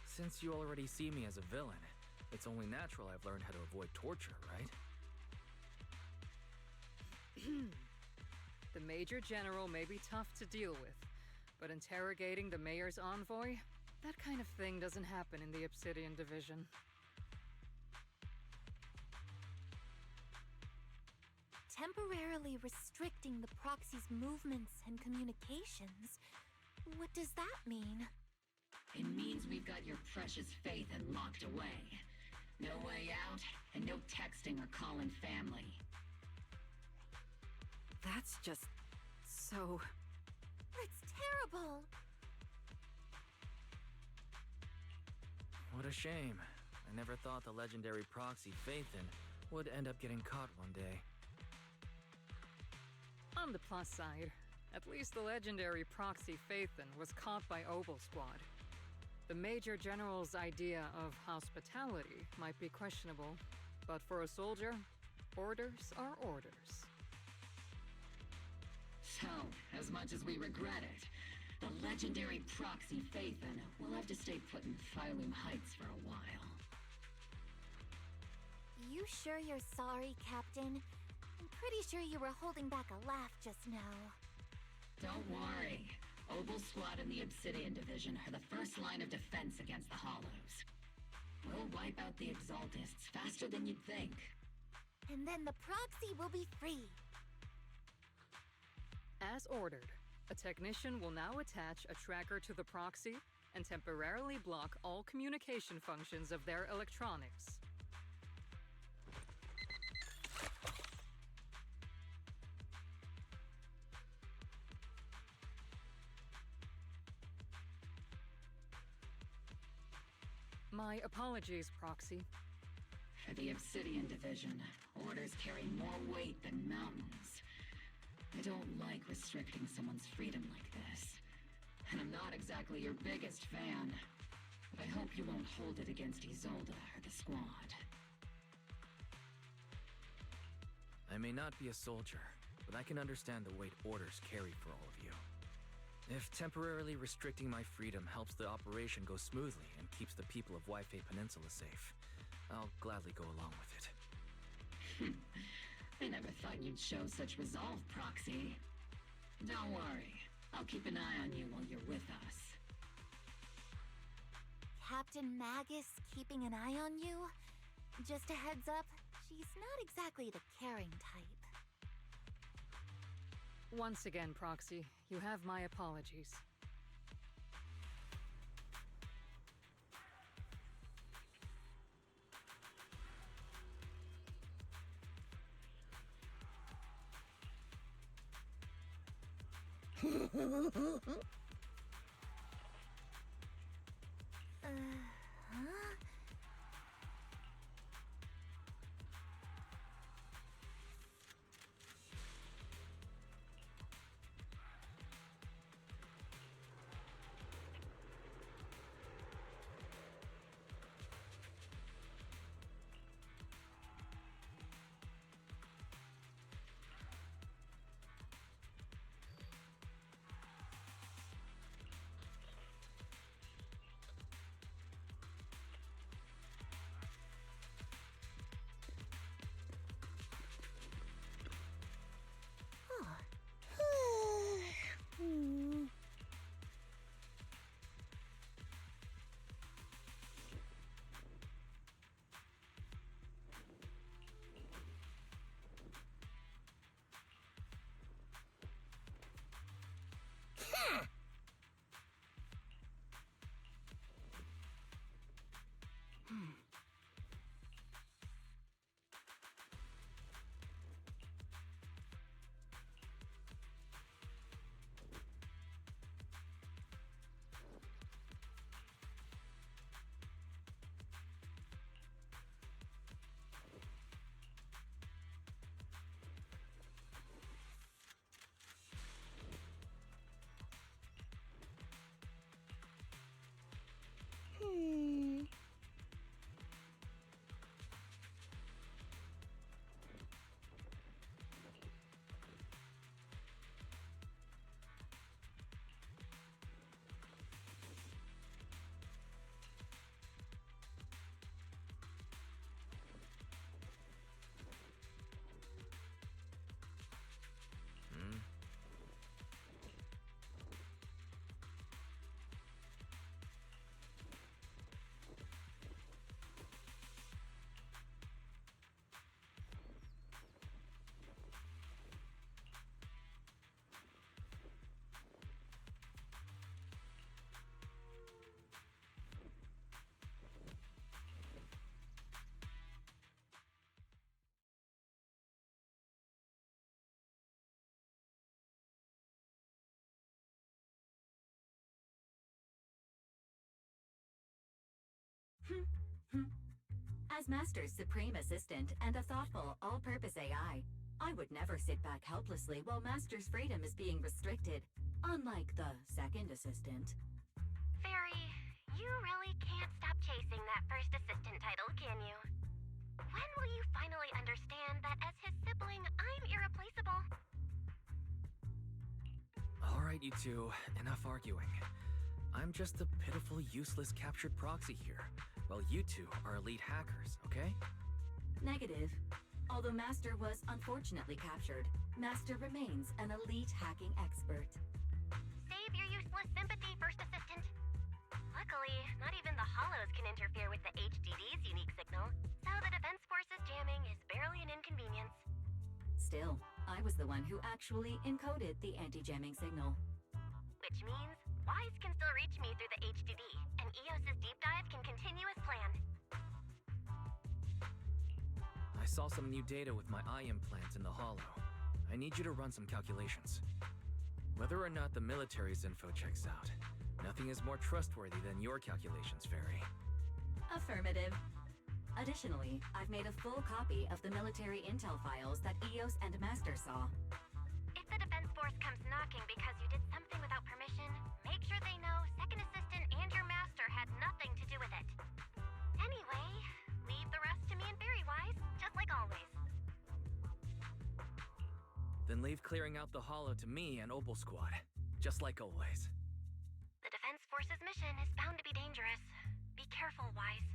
Since you already see me as a villain, it's only natural I've learned how to avoid torture, right? The Major General may be tough to deal with, but interrogating the Mayor's envoy? That kind of thing doesn't happen in the Obsidian Division. Temporarily restricting the Proxy's movements and communications? What does that mean? It means we've got your precious Phaethon locked away. No way out, and no texting or calling family. That's just so... That's terrible! What a shame. I never thought the legendary proxy Phaethon would end up getting caught one day. On the plus side, At least the legendary proxy Phaethon was caught by Obel Squad. The Major General's idea of hospitality might be questionable, but for a soldier, orders are orders. So, as much as we regret it, the legendary proxy Phaethon will have to stay put in Phylum Heights for a while. You sure you're sorry, Captain? I'm pretty sure you were holding back a laugh just now. Don't worry. Obel Squad and the Obsidian Division are the first line of defense against the Hollows. We'll wipe out the Exaltists faster than you'd think. And then the proxy will be free. As ordered, a technician will now attach a tracker to the proxy and temporarily block all communication functions of their electronics. My apologies, Proxy. For the Obsidian Division, orders carry more weight than mountains. I don't like restricting someone's freedom like this. And I'm not exactly your biggest fan. But I hope you won't hold it against Isolde or the Squad. I may not be a soldier, but I can understand the weight orders carry for all of you. If temporarily restricting my freedom helps the operation go smoothly and keeps the people of Waifei Peninsula safe, I'll gladly go along with it. I never thought you'd show such resolve, Proxy. Don't worry. I'll keep an eye on you while you're with us. Captain Magus keeping an eye on you? Just a heads up, she's not exactly the caring type. Once again, Proxy, you have my apologies. Huh? As Master's supreme assistant and a thoughtful, all-purpose AI, I would never sit back helplessly while Master's freedom is being restricted, unlike the second assistant. Fairy, you really can't stop chasing that first assistant title, can you? When will you finally understand that as his sibling, I'm irreplaceable? Alright, you two, enough arguing. I'm just a pitiful, useless captured proxy here, while you two are elite hackers, okay? Negative. Although Master was unfortunately captured, Master remains an elite hacking expert. Save your useless sympathy, first assistant. Luckily, not even the Hollows can interfere with the HDD's unique signal, so the Defense Force's jamming is barely an inconvenience. Still, I was the one who actually encoded the anti-jamming signal. Which means Wise can still reach me through the HDD, and EOS's deep dive can continue as planned. I saw some new data with my eye implant in the Hollow. I need you to run some calculations. Whether or not the military's info checks out, nothing is more trustworthy than your calculations, Fairy. Affirmative. Additionally, I've made a full copy of the military intel files that EOS and Master saw. If the Defense Force comes knocking because you did something without permission, make sure they know Second Assistant and your Master had nothing to do with it. Anyway, leave the rest to me and Fairy Wise, just like always. Then leave clearing out the Hollow to me and Opal Squad, just like always. The Defense Force's mission is bound to be dangerous. Be careful, Wise.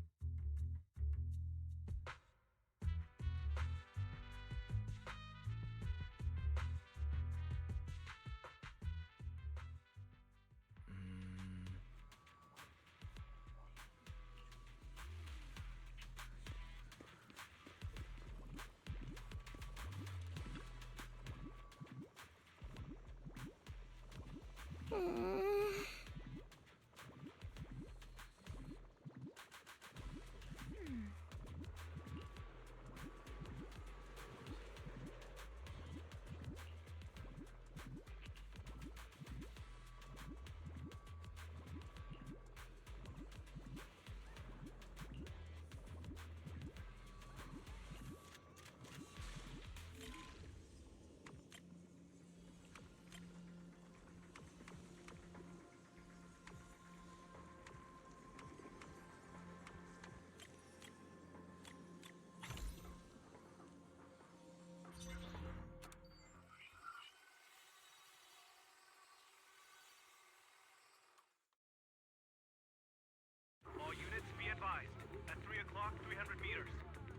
All units be advised. At 3 o'clock, 300 meters.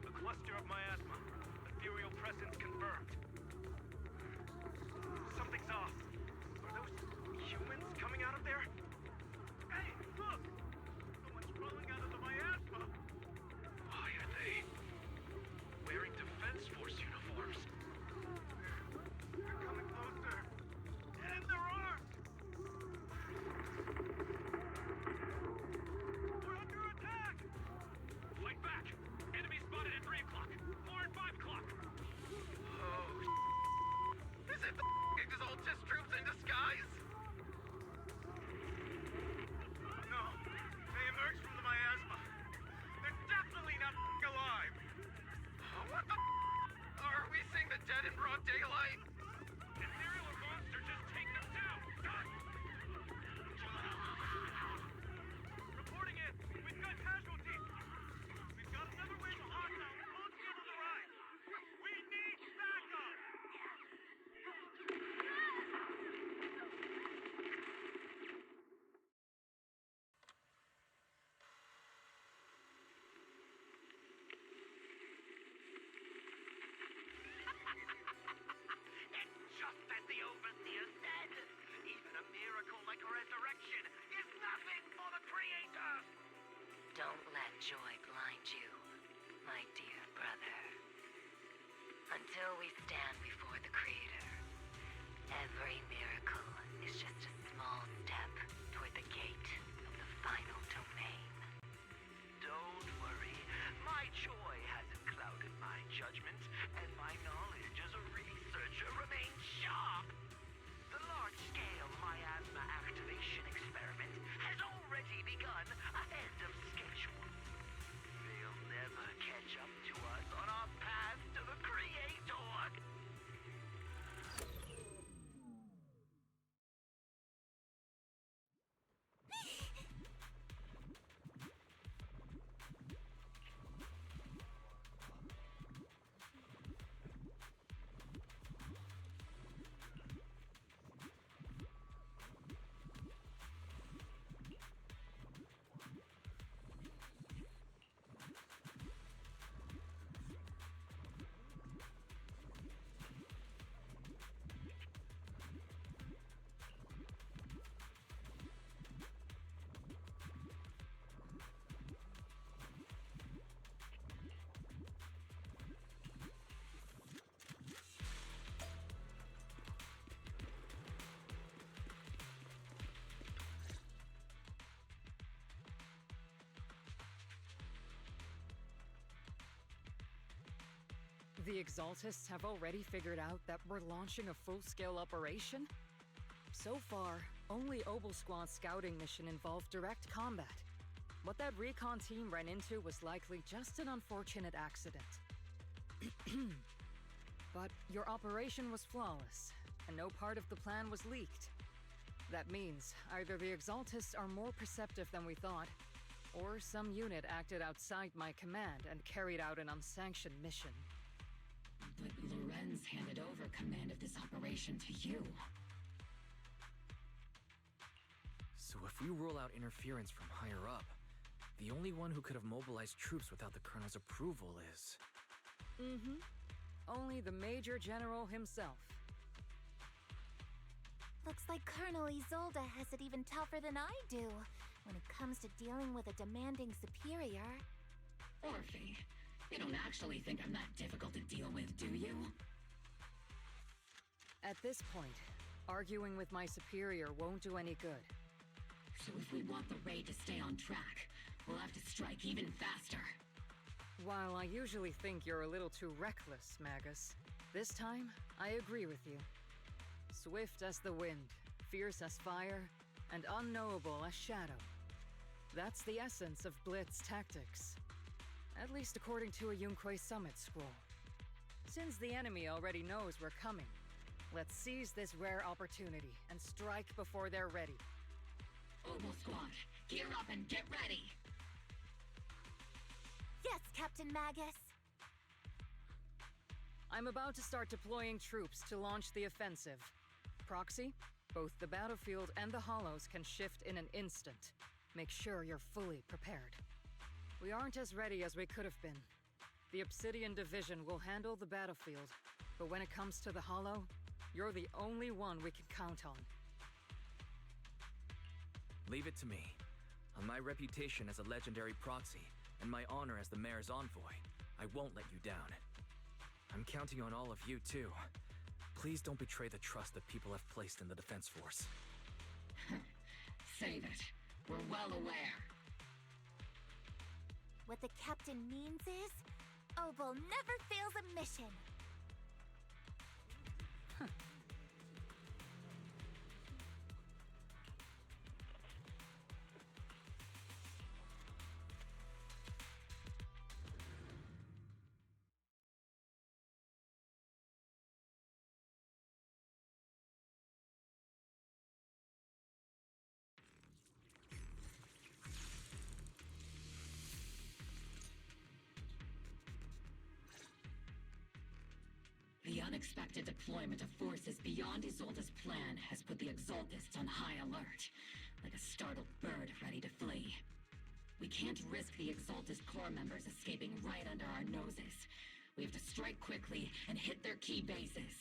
A cluster of miasma. Ethereal presence confirmed. Something's off. Are those humans coming out of there? Hey, look! Someone's crawling out of the miasma! Why are they wearing Defense Force uniforms? They're coming closer. And they're armed! We're under attack! Fight back! Enemy spotted at 3 o'clock! 4 and 5 o'clock! Oh, is it the Exaltis troops in disguise? No. They emerged from the miasma. They're definitely not alive! What the Are we seeing the dead in broad daylight? Ethereal or monster, just take them down! Reporting in! We've got casualties! We've got another wave of hostiles launching into the ride! We need backup! And just as the Overseer said, even a miracle like resurrection is nothing for the Creator! Don't let joy blind you, my dear brother. Until we stand before the Creator, every miracle is just a small step toward the gate of the final domain. Don't worry, my joy hasn't clouded my judgment, and my knowledge as a researcher remains sharp. The large-scale miasma activation experiment has already begun ahead of schedule. They'll never catch up to us on our path to the Creator. The Exaltists have already figured out that we're launching a full-scale operation? So far, only Obel Squad's scouting mission involved direct combat. What that recon team ran into was likely just an unfortunate accident. But your operation was flawless, and no part of the plan was leaked. That means either the Exaltists are more perceptive than we thought, or some unit acted outside my command and carried out an unsanctioned mission. But Lorenz handed over command of this operation to you. So if we rule out interference from higher up, the only one who could have mobilized troops without the Colonel's approval is... Only the Major General himself. Looks like Colonel Isolde has it even tougher than I do when it comes to dealing with a demanding superior. Orphe, you don't actually think I'm that difficult to deal with, do you? At this point, arguing with my superior won't do any good. So if we want the raid to stay on track, we'll have to strike even faster. While I usually think you're a little too reckless, Magus, this time, I agree with you. Swift as the wind, fierce as fire, and unknowable as shadow. That's the essence of Blitz tactics. At least according to a Yunque Summit scroll. Since the enemy already knows we're coming, let's seize this rare opportunity and strike before they're ready. Obel Squad, gear up and get ready! Yes, Captain Magus! I'm about to start deploying troops to launch the offensive. Proxy, both the battlefield and the hollows can shift in an instant. Make sure you're fully prepared. We aren't as ready as we could have been. The Obsidian Division will handle the battlefield, but when it comes to the hollow, you're the only one we can count on. Leave it to me. On my reputation as a legendary proxy, and my honor as the mayor's envoy, I won't let you down. I'm counting on all of you, too. Please don't betray the trust that people have placed in the Defense Force. Save it. We're well aware. What the captain means is, Obel never fails a mission. The unexpected deployment of forces beyond Isolde's plan has put the Exaltists on high alert, like a startled bird ready to flee. We can't risk the Exaltist Corps members escaping right under our noses. We have to strike quickly and hit their key bases.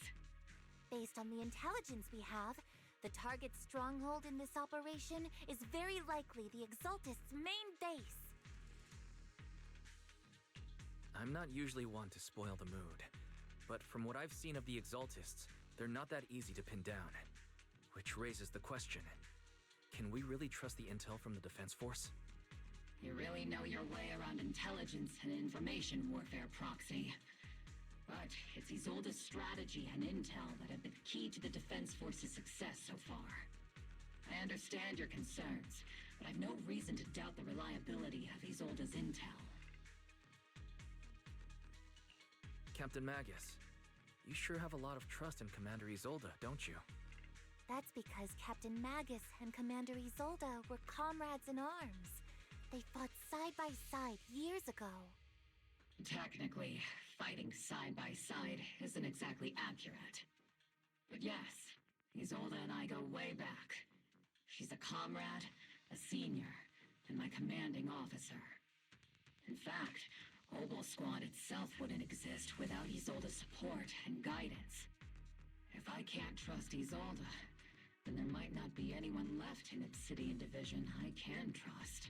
Based on the intelligence we have, the target's stronghold in this operation is very likely the Exaltists' main base. I'm not usually one to spoil the mood, but from what I've seen of the Exaltists, they're not that easy to pin down. Which raises the question, can we really trust the intel from the Defense Force? You really know your way around intelligence and information warfare, Proxy. But it's Isolde's strategy and intel that have been key to the Defense Force's success so far. I understand your concerns, but I've no reason to doubt the reliability of Isolde's intel. Captain Magus, you sure have a lot of trust in Commander Isolde, don't you? That's because Captain Magus and Commander Isolde were comrades in arms. They fought side by side years ago. Technically, fighting side by side isn't exactly accurate. But yes, Isolde and I go way back. She's a comrade, a senior, and my commanding officer. In fact, Obel Squad itself wouldn't exist without Isolde's support and guidance. If I can't trust Isolde, then there might not be anyone left in Obsidian Division I can trust.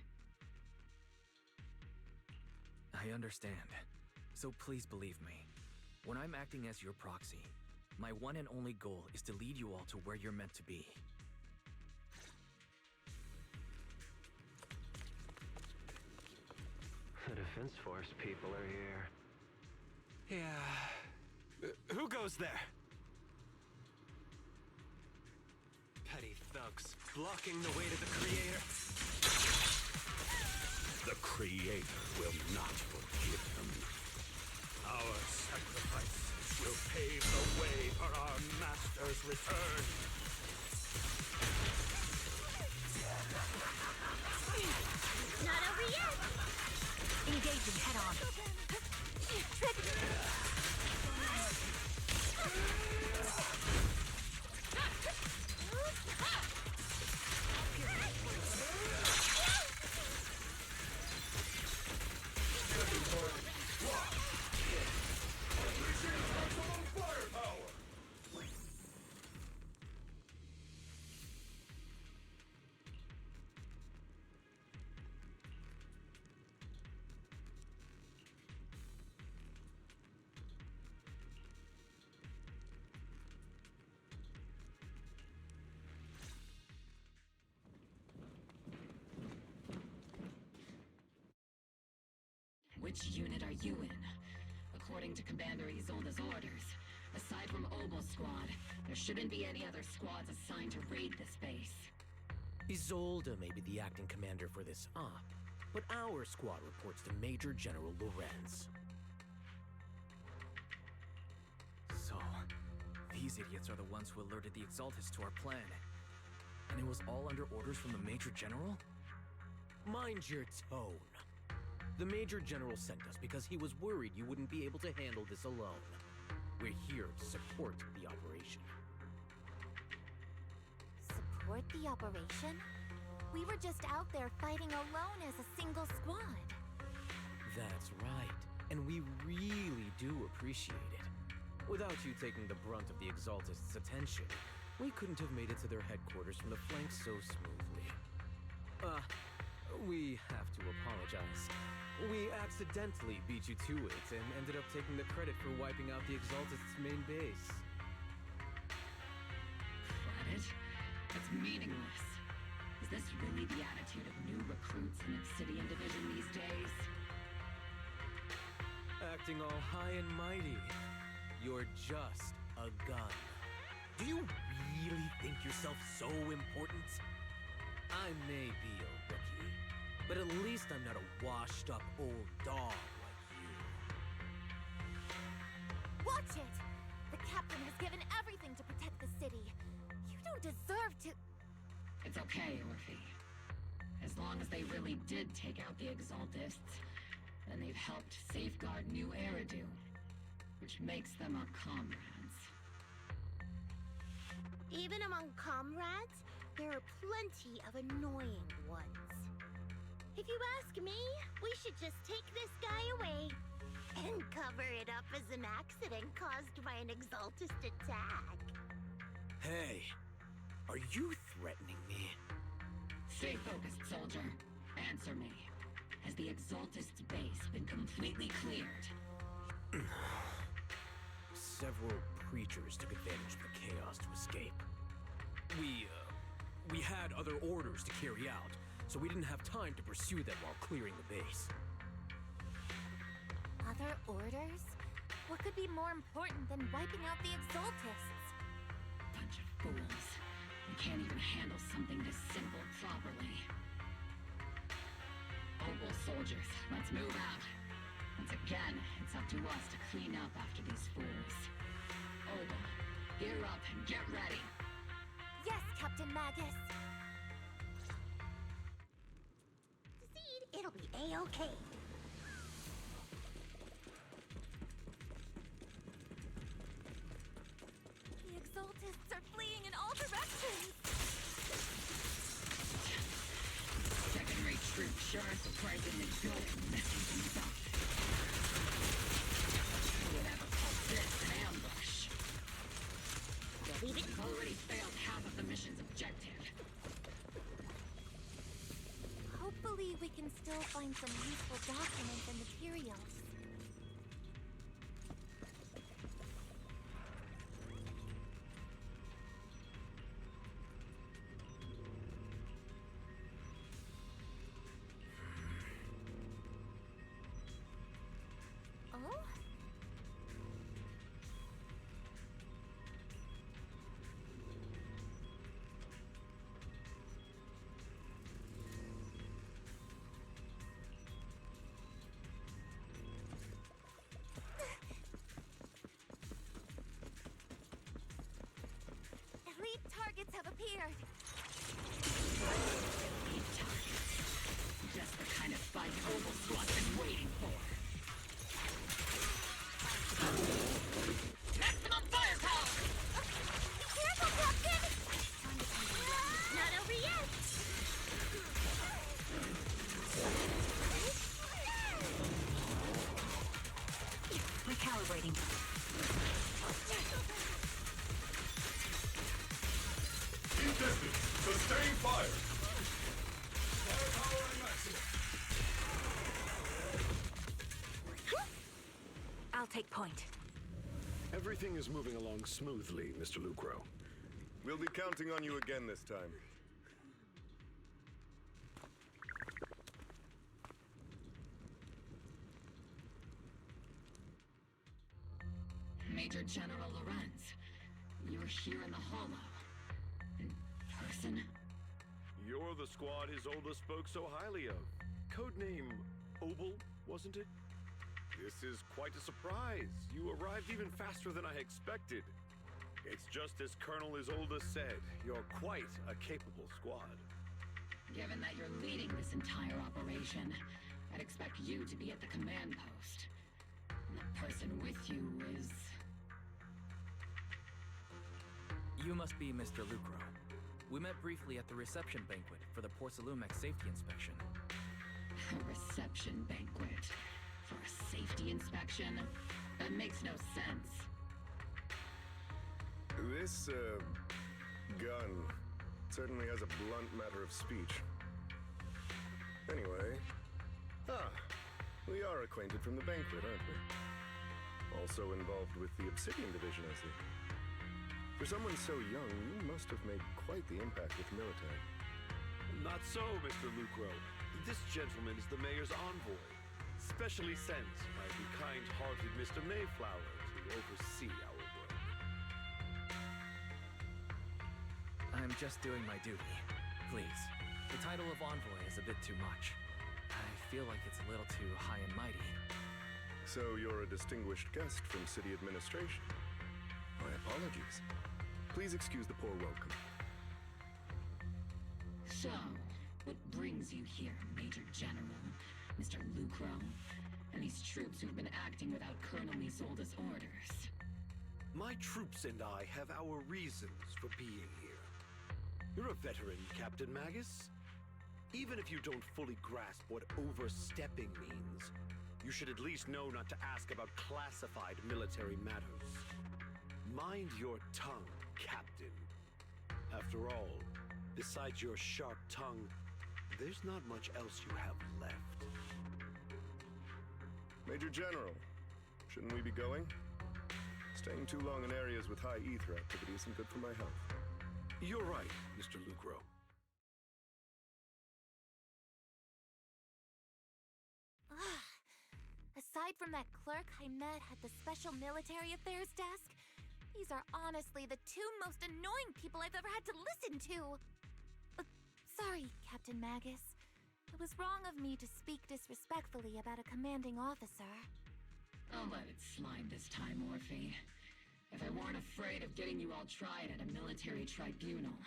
I understand. So please believe me. When I'm acting as your proxy, my one and only goal is to lead you all to where you're meant to be. The Defense Force people are here. Yeah, Who goes there? Petty thugs, blocking the way to the Creator. The Creator will not forgive them. Our sacrifice will pave the way for our Master's return. Not over yet! Engaging head on. Which unit are you in? According to Commander Isolde's orders, aside from Obel Squad, there shouldn't be any other squads assigned to raid this base. Isolde may be the acting commander for this op, but our squad reports to Major General Lorenz. So, these idiots are the ones who alerted the Exaltus to our plan. And it was all under orders from the Major General? Mind your tone. The Major General sent us because he was worried you wouldn't be able to handle this alone. We're here to support the operation. Support the operation? We were just out there fighting alone as a single squad. That's right, and we really do appreciate it. Without you taking the brunt of the Exaltists' attention, we couldn't have made it to their headquarters from the flank so smoothly. We have to apologize. We accidentally beat you to it and ended up taking the credit for wiping out the Exaltists' main base. Credit? That's meaningless. Is this really the attitude of new recruits in Obsidian Division these days? Acting all high and mighty. You're just a gun. Do you really think yourself so important? I may be a rookie, but at least I'm not a washed-up old dog like you. Watch it! The captain has given everything to protect the city. You don't deserve to... It's okay, Orphe. As long as they really did take out the Exaltists, then they've helped safeguard New Eridu, which makes them our comrades. Even among comrades, there are plenty of annoying ones. If you ask me, we should just take this guy away and cover it up as an accident caused by an Exaltist attack. Hey, are you threatening me? Stay focused, soldier. Answer me. Has the Exaltist's base been completely cleared? Several creatures took advantage of the chaos to escape. We had other orders to carry out, so we didn't have time to pursue them while clearing the base. Other orders? What could be more important than wiping out the Exaltists? Bunch of fools. They can't even handle something this simple properly. Obel soldiers, let's move out. Once again, it's up to us to clean up after these fools. Obel, gear up and get ready. Yes, Captain Magus. Seed, it'll be A-okay. The Exaltists are fleeing in all directions. Second-rate troops sure are surprisingly good at messing things up. Who would ever call this an ambush? We've already failed half of the mission's objective. Hopefully we can still find some useful documents and materials. targets have appeared. Elite targets. Just the kind of fight Opal Squad's been waiting for. Maximum firepower! Careful, Captain! Not over yet! Recalibrating. Keep distance. Sustain fire. Firepower and maximum. I'll take point. Everything is moving along smoothly, Mr. Lucro. We'll be counting on you again this time. Major General Lorenz, you're here in the Hollow. In person? You're the squad Isolde spoke so highly of. Codename Obel, wasn't it? This is quite a surprise. You arrived even faster than I expected. It's just as Colonel Isolde said, you're quite a capable squad. Given that you're leading this entire operation, I'd expect you to be at the command post. And the person with you is... You must be Mr. Lucro. We met briefly at the reception banquet for the Porcelumex safety inspection. A reception banquet? For a safety inspection? That makes no sense. This, gun certainly has a blunt matter of speech. Anyway... we are acquainted from the banquet, aren't we? Also involved with the Obsidian Division, I see. For someone so young, you must have made quite the impact with the military. Not so, Mr. Lucro. This gentleman is the mayor's envoy, specially sent by the kind-hearted Mr. Mayflower to oversee our work. I'm just doing my duty. Please. The title of envoy is a bit too much. I feel like it's a little too high and mighty. So you're a distinguished guest from city administration. My apologies. Please excuse the poor welcome. So, what brings you here, Major General, Mr. Lucro, and these troops who've been acting without Colonel Isolde's orders? My troops and I have our reasons for being here. You're a veteran, Captain Magus. Even if you don't fully grasp what overstepping means, you should at least know not to ask about classified military matters. Mind your tongue, Captain. After all, besides your sharp tongue, there's not much else you have left. Major General, shouldn't we be going? Staying too long in areas with high ether activity isn't good for my health. You're right, Mr. Lucro. Aside from that clerk I met at the Special Military Affairs desk, these are honestly the two most annoying people I've ever had to listen to. Sorry, Captain Magus. It was wrong of me to speak disrespectfully about a commanding officer. I'll let it slide this time, Orphe. If I weren't afraid of getting you all tried at a military tribunal,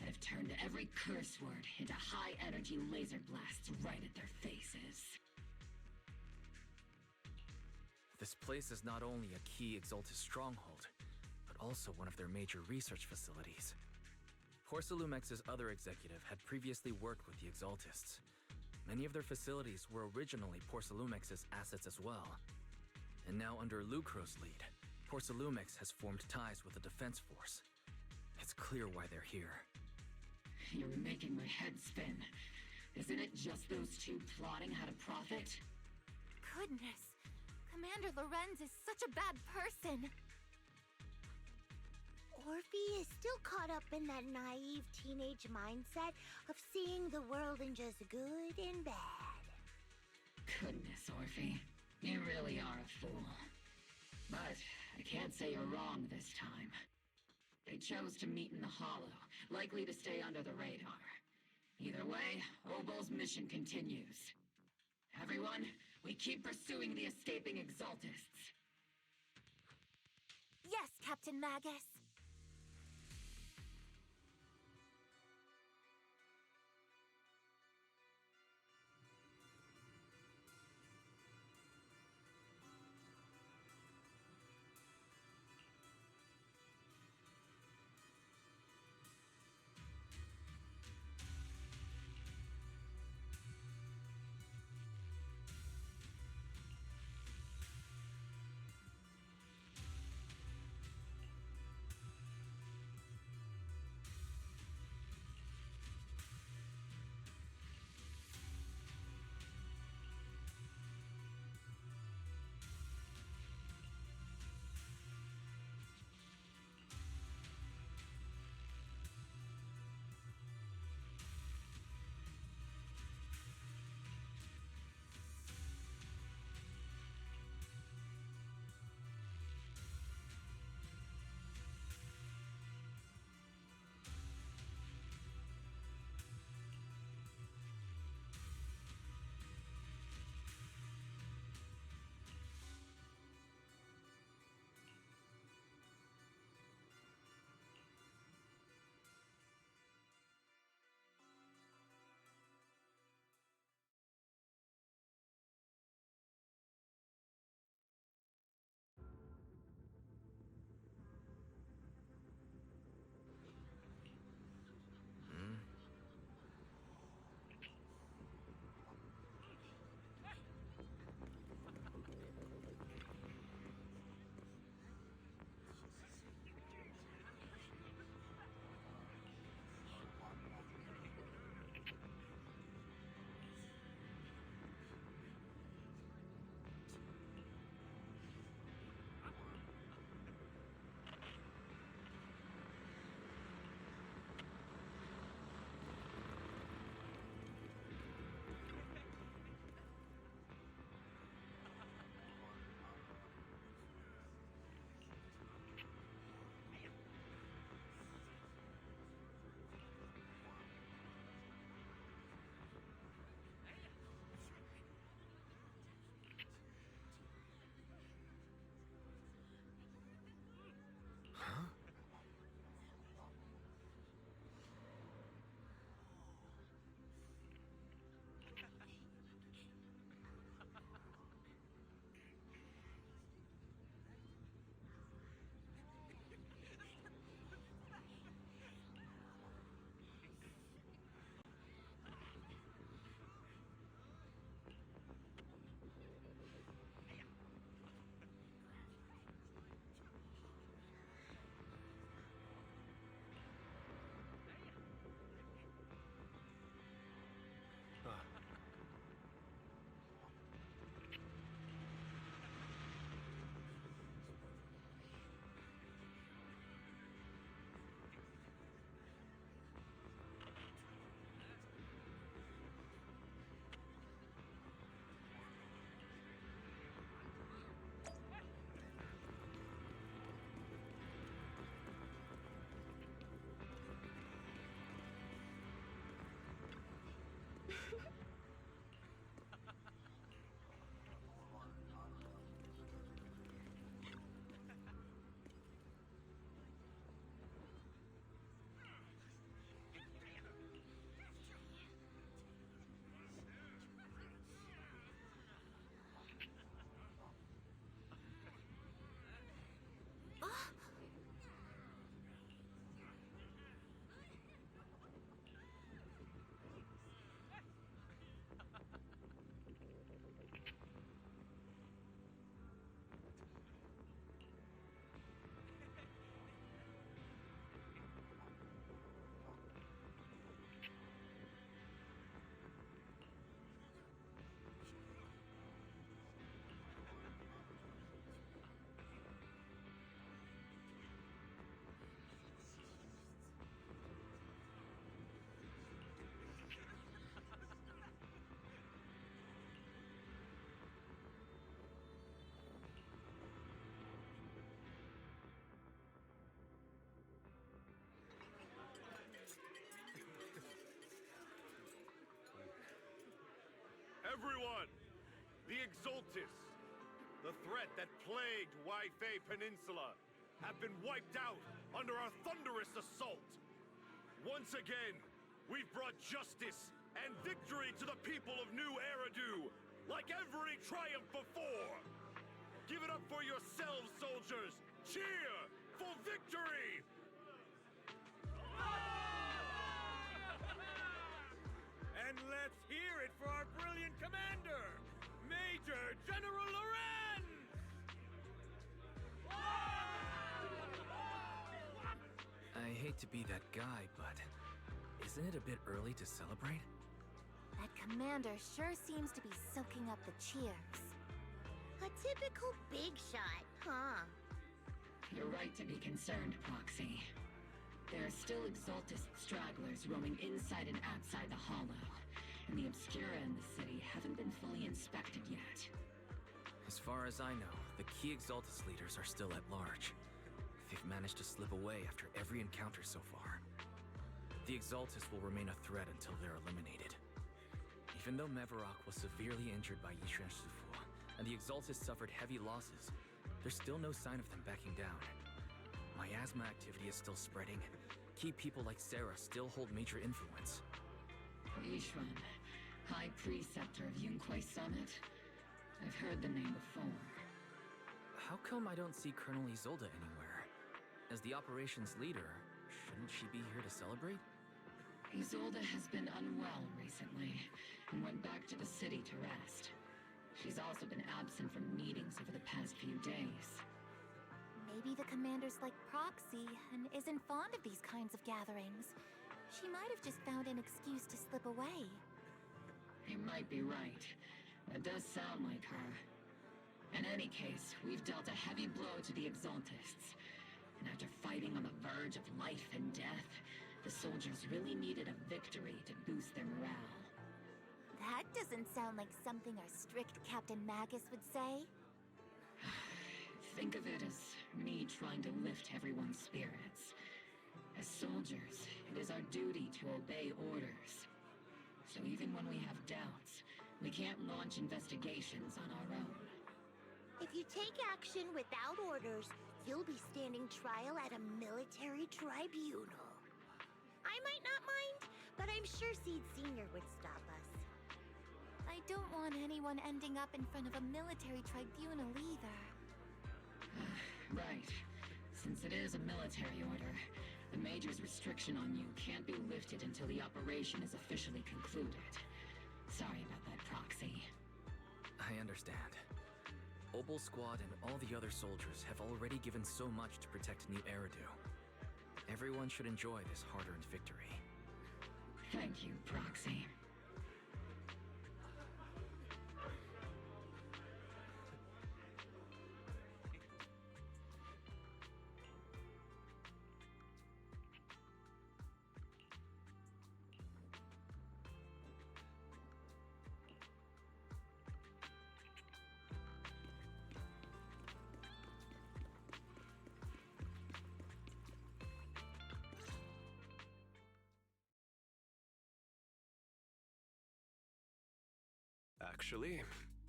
I'd have turned every curse word into high-energy laser blasts right at their faces. This place is not only a key Exaltus stronghold, but also one of their major research facilities. Porcelumex's other executive had previously worked with the Exaltists. Many of their facilities were originally Porcelumex's assets as well. And now under Lucro's lead, Porcelumex has formed ties with the defense force. It's clear why they're here. You're making my head spin. Isn't it just those two plotting how to profit? Goodness, Commander Lorenz is such a bad person. Orphe is still caught up in that naive teenage mindset of seeing the world in just good and bad. Goodness, Orphe. You really are a fool. But I can't say you're wrong this time. They chose to meet in the Hollow, likely to stay under the radar. Either way, Obel's mission continues. Everyone, we keep pursuing the escaping Exaltists. Yes, Captain Magus. Everyone! The Exaltis, the threat that plagued Waifei Peninsula, have been wiped out under our thunderous assault. Once again, we've brought justice and victory to the people of New Eridu, like every triumph before. Give it up for yourselves, soldiers! Cheer for victory! And let's hear it for our brilliant commander, Major General Lorenz! I hate to be that guy, but isn't it a bit early to celebrate? That commander sure seems to be soaking up the cheers. A typical big shot, huh? You're right to be concerned, Proxy. There are still Exaltis stragglers roaming inside and outside the Hollow, and the Obscura in the city haven't been fully inspected yet. As far as I know, the key Exaltis leaders are still at large. They've managed to slip away after every encounter so far. The Exaltis will remain a threat until they're eliminated. Even though Mevarok was severely injured by Yishan Shifu, and the Exaltis suffered heavy losses, there's still no sign of them backing down. Miasma activity is still spreading. Key people like Sarah still hold major influence. Yishuan, High Preceptor of Yunquai Summit? I've heard the name before. How come I don't see Colonel Isolde anywhere? As the operations leader, shouldn't she be here to celebrate? Isolde has been unwell recently, and went back to the city to rest. She's also been absent from meetings over the past few days. Maybe the commander's like Proxy and isn't fond of these kinds of gatherings. She might have just found an excuse to slip away. You might be right. That does sound like her. In any case, we've dealt a heavy blow to the Exaltists. And after fighting on the verge of life and death, the soldiers really needed a victory to boost their morale. That doesn't sound like something our strict Captain Magus would say. Think of it as me trying to lift everyone's spirits. As soldiers, it is our duty to obey orders. So even when we have doubts, we can't launch investigations on our own. If you take action without orders, you'll be standing trial at a military tribunal. I might not mind, but I'm sure Seed Sr. would stop us. I don't want anyone ending up in front of a military tribunal either. Right. Since it is a military order, the Major's restriction on you can't be lifted until the operation is officially concluded. Sorry about that, Proxy. I understand. Obol Squad and all the other soldiers have already given so much to protect New Eridu. Everyone should enjoy this hard-earned victory. Thank you, Proxy. Actually,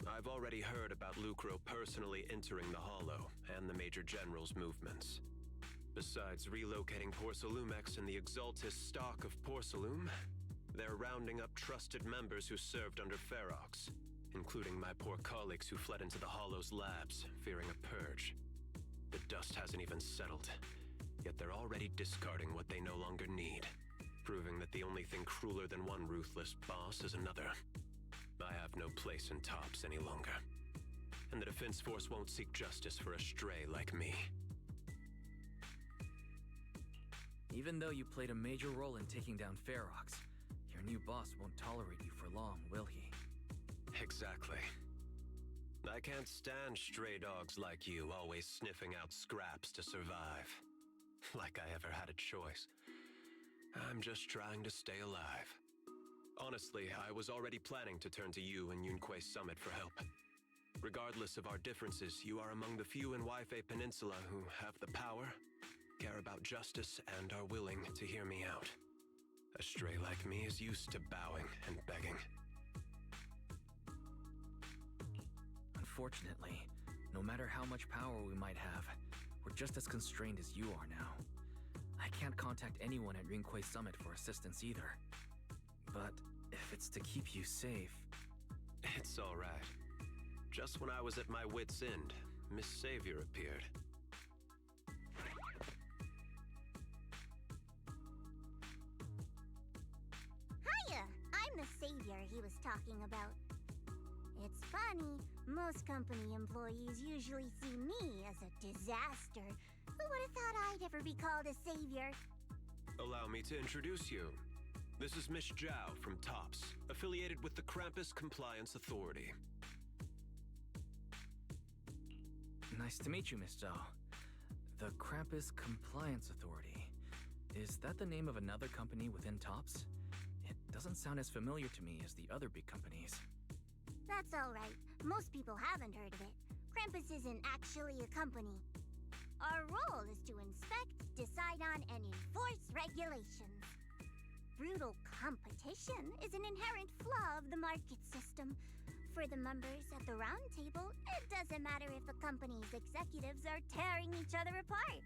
I've already heard about Lucro personally entering the Hollow and the Major General's movements. Besides relocating Porcelumex and the Exaltis stock of Porcelume, they're rounding up trusted members who served under Ferox, including my poor colleagues who fled into the Hollow's labs, fearing a purge. The dust hasn't even settled, yet they're already discarding what they no longer need, proving that the only thing crueler than one ruthless boss is another. I have no place in Tops any longer. And the Defense Force won't seek justice for a stray like me. Even though you played a major role in taking down Ferox, your new boss won't tolerate you for long, will he? Exactly. I can't stand stray dogs like you always sniffing out scraps to survive. Like I ever had a choice. I'm just trying to stay alive. Honestly, I was already planning to turn to you and Yunquai Summit for help. Regardless of our differences, you are among the few in Waifei Peninsula who have the power, care about justice, and are willing to hear me out. A stray like me is used to bowing and begging. Unfortunately, no matter how much power we might have, we're just as constrained as you are now. I can't contact anyone at Rinkwei Summit for assistance either. But if it's to keep you safe... It's all right. Just when I was at my wit's end, Miss Savior appeared. Hiya! I'm the savior he was talking about. It's funny, most company employees usually see me as a disaster. Who would have thought I'd ever be called a savior? Allow me to introduce you. This is Miss Zhao from TOPS, affiliated with the Krampus Compliance Authority. Nice to meet you, Miss Zhao. The Krampus Compliance Authority. Is that the name of another company within TOPS? It doesn't sound as familiar to me as the other big companies. That's alright. Most people haven't heard of it. Krampus isn't actually a company. Our role is to inspect, decide on, and enforce regulations. Brutal competition is an inherent flaw of the market system. For the members at the round table, it doesn't matter if the company's executives are tearing each other apart.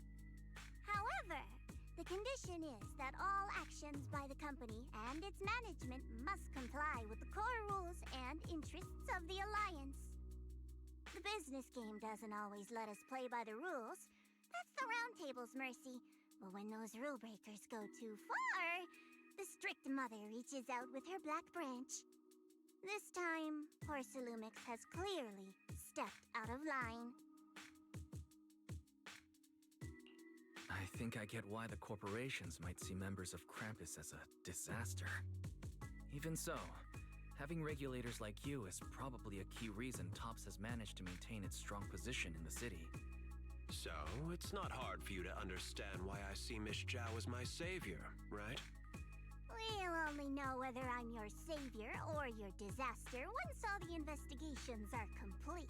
However, the condition is that all actions by the company and its management must comply with the core rules and interests of the Alliance. The business game doesn't always let us play by the rules. That's the round table's mercy. But when those rule breakers go too far, the strict mother reaches out with her black branch. This time, Porcelumix has clearly stepped out of line. I think I get why the corporations might see members of Krampus as a disaster. Even so, having regulators like you is probably a key reason TOPS has managed to maintain its strong position in the city. So, it's not hard for you to understand why I see Miss Zhao as my savior, right? We'll only know whether I'm your savior or your disaster once all the investigations are complete.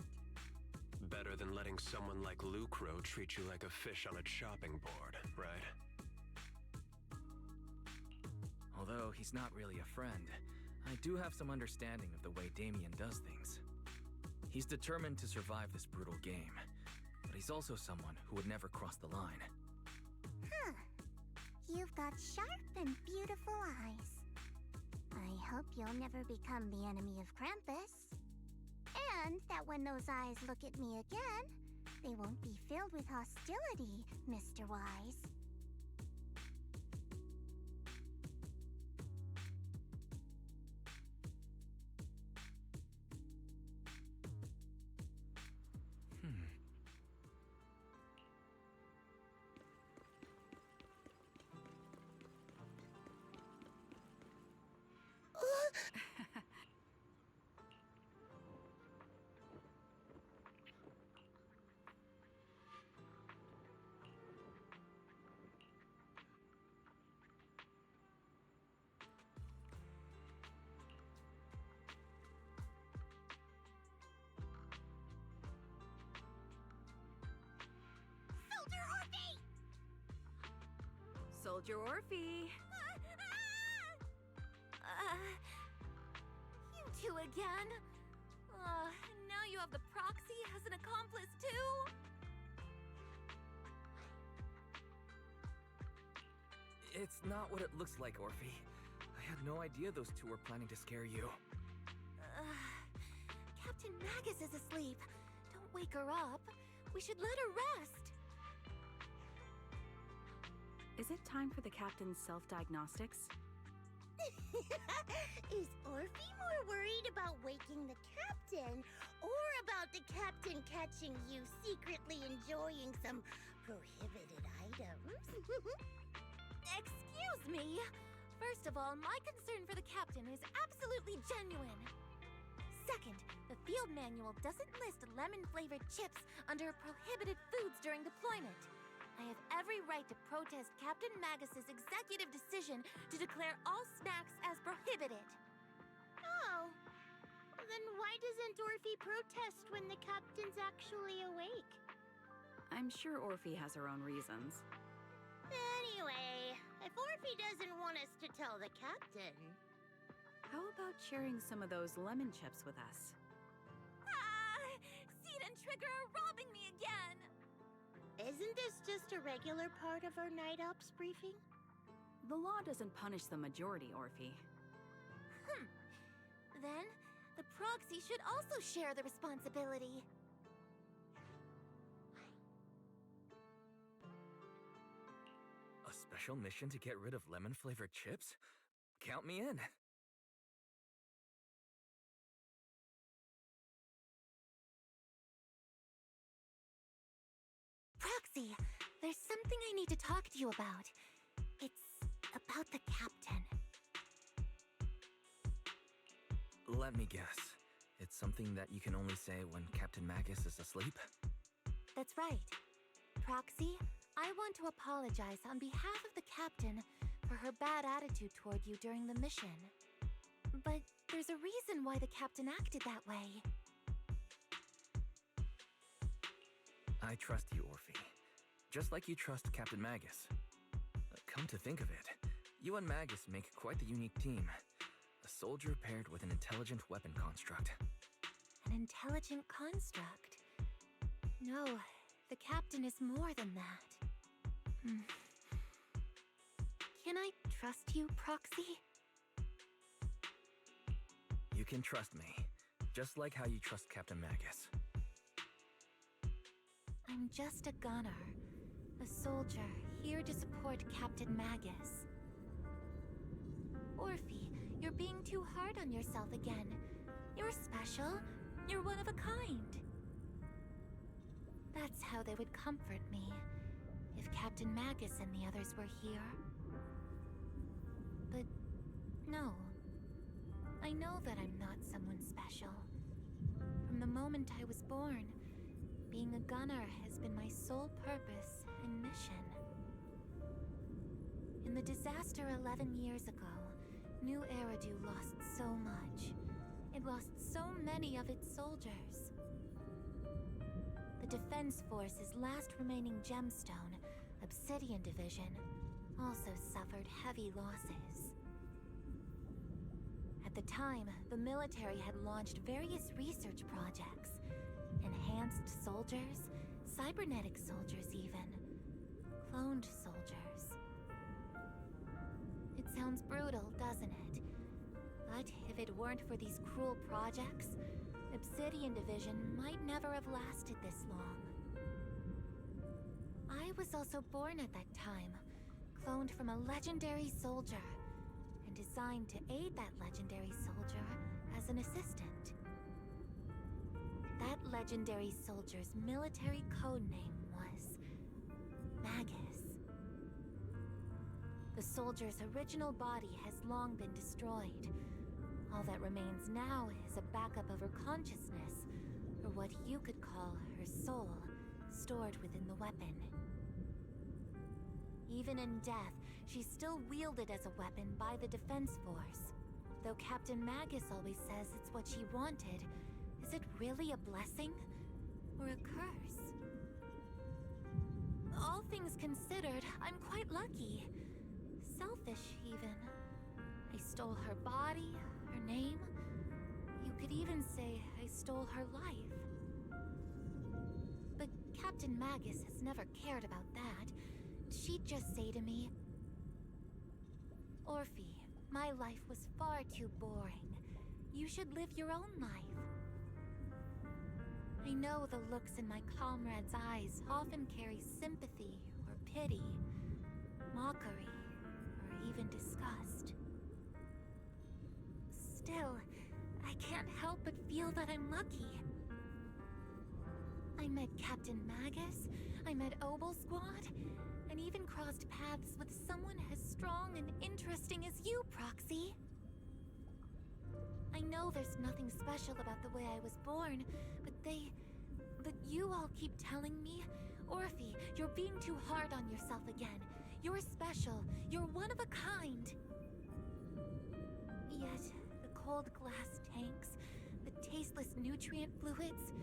Better than letting someone like Lucro treat you like a fish on a chopping board, right? Although he's not really a friend, I do have some understanding of the way Damien does things. He's determined to survive this brutal game, but he's also someone who would never cross the line. Huh. You've got sharp and beautiful eyes. I hope you'll never become the enemy of Krampus. And that when those eyes look at me again, they won't be filled with hostility, Mr. Wise. Soldier Orphe! You two again? Now you have the proxy as an accomplice too? It's not what it looks like, Orphe. I had no idea those two were planning to scare you. Captain Magus is asleep. Don't wake her up. We should let her rest. Is it time for the captain's self-diagnostics? Is Orphe more worried about waking the captain or about the captain catching you secretly enjoying some prohibited items? Excuse me. First of all, my concern for the captain is absolutely genuine. Second, the field manual doesn't list lemon-flavored chips under prohibited foods during deployment. I have every right to protest Captain Magus's executive decision to declare all snacks as prohibited. Oh. Then why doesn't Orphe protest when the captain's actually awake? I'm sure Orphe has her own reasons. Anyway, if Orphe doesn't want us to tell the captain... How about sharing some of those lemon chips with us? Vinegar are robbing me again! Isn't this just a regular part of our night ops briefing? The law doesn't punish the majority, Orphe. Then, the proxy should also share the responsibility. A special mission to get rid of lemon-flavored chips? Count me in. Proxy, there's something I need to talk to you about. It's about the captain. Let me guess. It's something that you can only say when Captain Magus is asleep? That's right. Proxy, I want to apologize on behalf of the captain for her bad attitude toward you during the mission. But there's a reason why the captain acted that way. I trust you, Orphe. Just like you trust Captain Magus. Come to think of it, you and Magus make quite the unique team. A soldier paired with an intelligent weapon construct. An intelligent construct? No, the captain is more than that. Can I trust you, Proxy? You can trust me, just like how you trust Captain Magus. I'm just a gunner. A soldier, here to support Captain Magus. Orphe, you're being too hard on yourself again. You're special. You're one of a kind. That's how they would comfort me, if Captain Magus and the others were here. But no. I know that I'm not someone special. From the moment I was born, being a gunner has been my sole purpose and mission. In the disaster 11 years ago, New Eridu lost so much. It lost so many of its soldiers. The Defense Force's last remaining gemstone, Obsidian Division, also suffered heavy losses. At the time, the military had launched various research projects. Enhanced soldiers, cybernetic soldiers even. Cloned soldiers. It sounds brutal, doesn't it? But if it weren't for these cruel projects, Obsidian Division might never have lasted this long. I was also born at that time, cloned from a legendary soldier, and designed to aid that legendary soldier as an assistant. That legendary soldier's military codename was Magus. The soldier's original body has long been destroyed. All that remains now is a backup of her consciousness, or what you could call her soul, stored within the weapon. Even in death, she's still wielded as a weapon by the Defense Force. Though Captain Magus always says it's what she wanted, is it really a blessing or a curse? All things considered, I'm quite lucky. Selfish, even. I stole her body, her name. You could even say I stole her life. But Captain Magus has never cared about that. She'd just say to me, Orphe, my life was far too boring. You should live your own life. I know the looks in my comrades' eyes often carry sympathy or pity, mockery, or even disgust. Still, I can't help but feel that I'm lucky. I met Captain Magus, I met Obel Squad, and even crossed paths with someone as strong and interesting as you, Proxy. I know there's nothing special about the way I was born, but you all keep telling me, Orphe, you're being too hard on yourself again. You're special. You're one of a kind. Yet, the cold glass tanks, the tasteless nutrient fluids,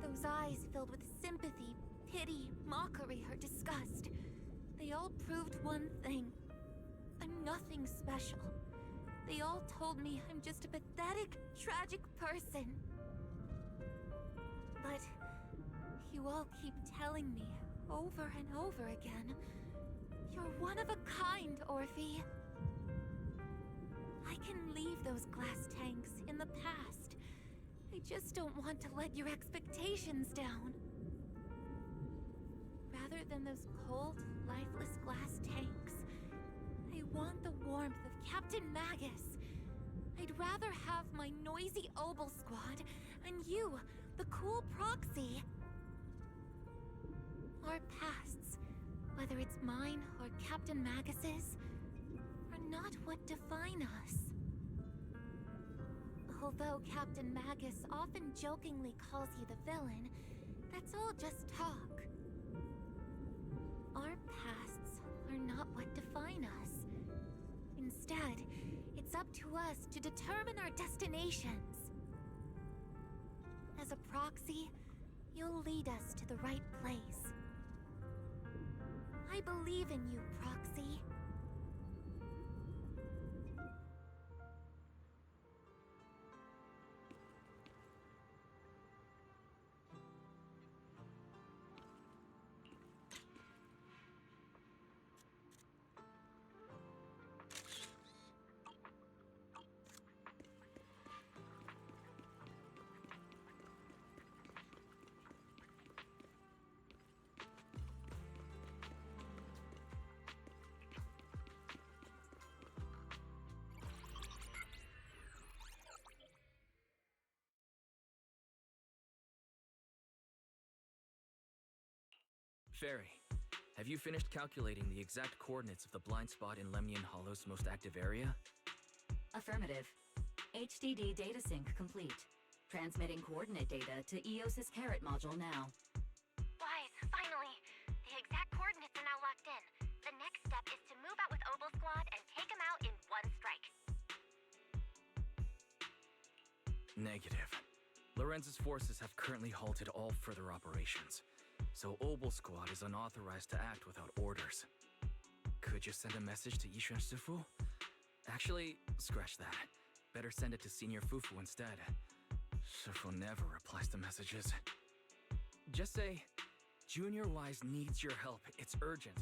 those eyes filled with sympathy, pity, mockery, or disgust, they all proved one thing. I'm nothing special. They all told me I'm just a pathetic, tragic person. But You all keep telling me over and over again, you're one of a kind, Orphe. I can leave those glass tanks in the past. I just don't want to let your expectations down. Rather than those cold, lifeless glass tanks, I want the warmth of Captain Magus. I'd rather have my noisy Obel squad and you, the cool proxy. Our pasts, whether it's mine or Captain Magus's, are not what define us. Although Captain Magus often jokingly calls you the villain, that's all just talk. Our pasts are not what define us. Instead, it's up to us to determine our destinations. As a proxy, you'll lead us to the right place. I believe in you, Proxy. Fairy, have you finished calculating the exact coordinates of the blind spot in Lemnian Hollow's most active area? Affirmative. HDD data sync complete. Transmitting coordinate data to EOS's Carrot module now. Wise, finally! The exact coordinates are now locked in. The next step is to move out with Obel Squad and take them out in one strike. Negative. Lorenz's forces have currently halted all further operations, so Obel Squad is unauthorized to act without orders. Could you send a message to Yishuan Sifu? Actually, scratch that. Better send it to Senior Fufu instead. Sifu never replies to messages. Just say, Junior Wise needs your help. It's urgent.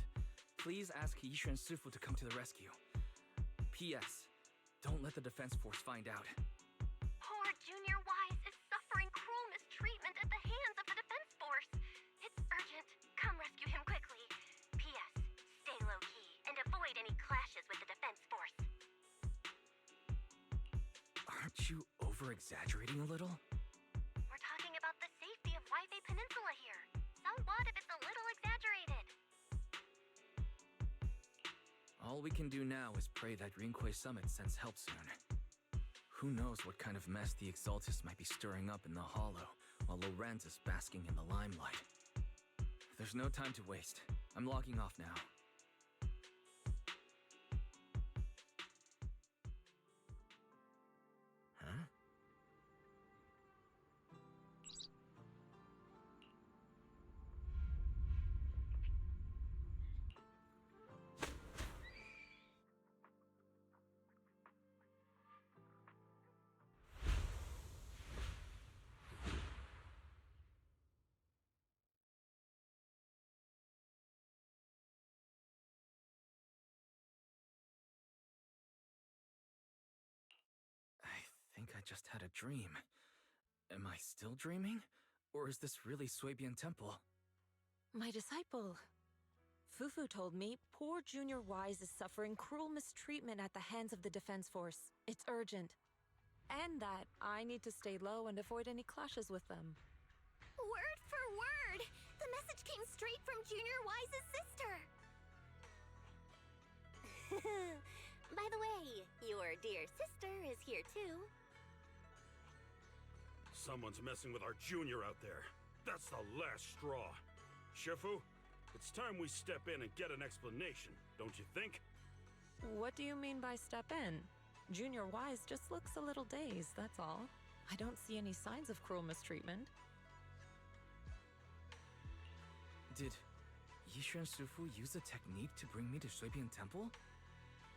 Please ask Yishuan Sifu to come to the rescue. P.S. Don't let the defense force find out. Poor Junior Wise is suffering cruel mistreatment at the hands of the defense force. It's urgent. Come rescue him quickly. P.S. Stay low-key and avoid any clashes with the defense force. Aren't you over-exaggerating a little? We're talking about the safety of Waifei Peninsula here. So what if it's a little exaggerated? All we can do now is pray that Rinquei Summit sends help soon. Who knows what kind of mess the Exaltis might be stirring up in the Hollow, while Lorenz is basking in the limelight. There's no time to waste. I'm logging off now. Huh? I think I just had a dream. Am I still dreaming? Or is this really Swabian Temple? My disciple. Fufu told me poor Junior Wise is suffering cruel mistreatment at the hands of the defense force. It's urgent. And that I need to stay low and avoid any clashes with them. Word for word! The message came straight from Junior Wise's sister! By the way, your dear sister is here too. Someone's messing with our junior out there. That's the last straw. Shifu, it's time we step in and get an explanation, don't you think? What do you mean by step in? Junior Wise just looks a little dazed, that's all. I don't see any signs of cruel mistreatment. Did Yishuan Sifu use a technique to bring me to Swabian Temple?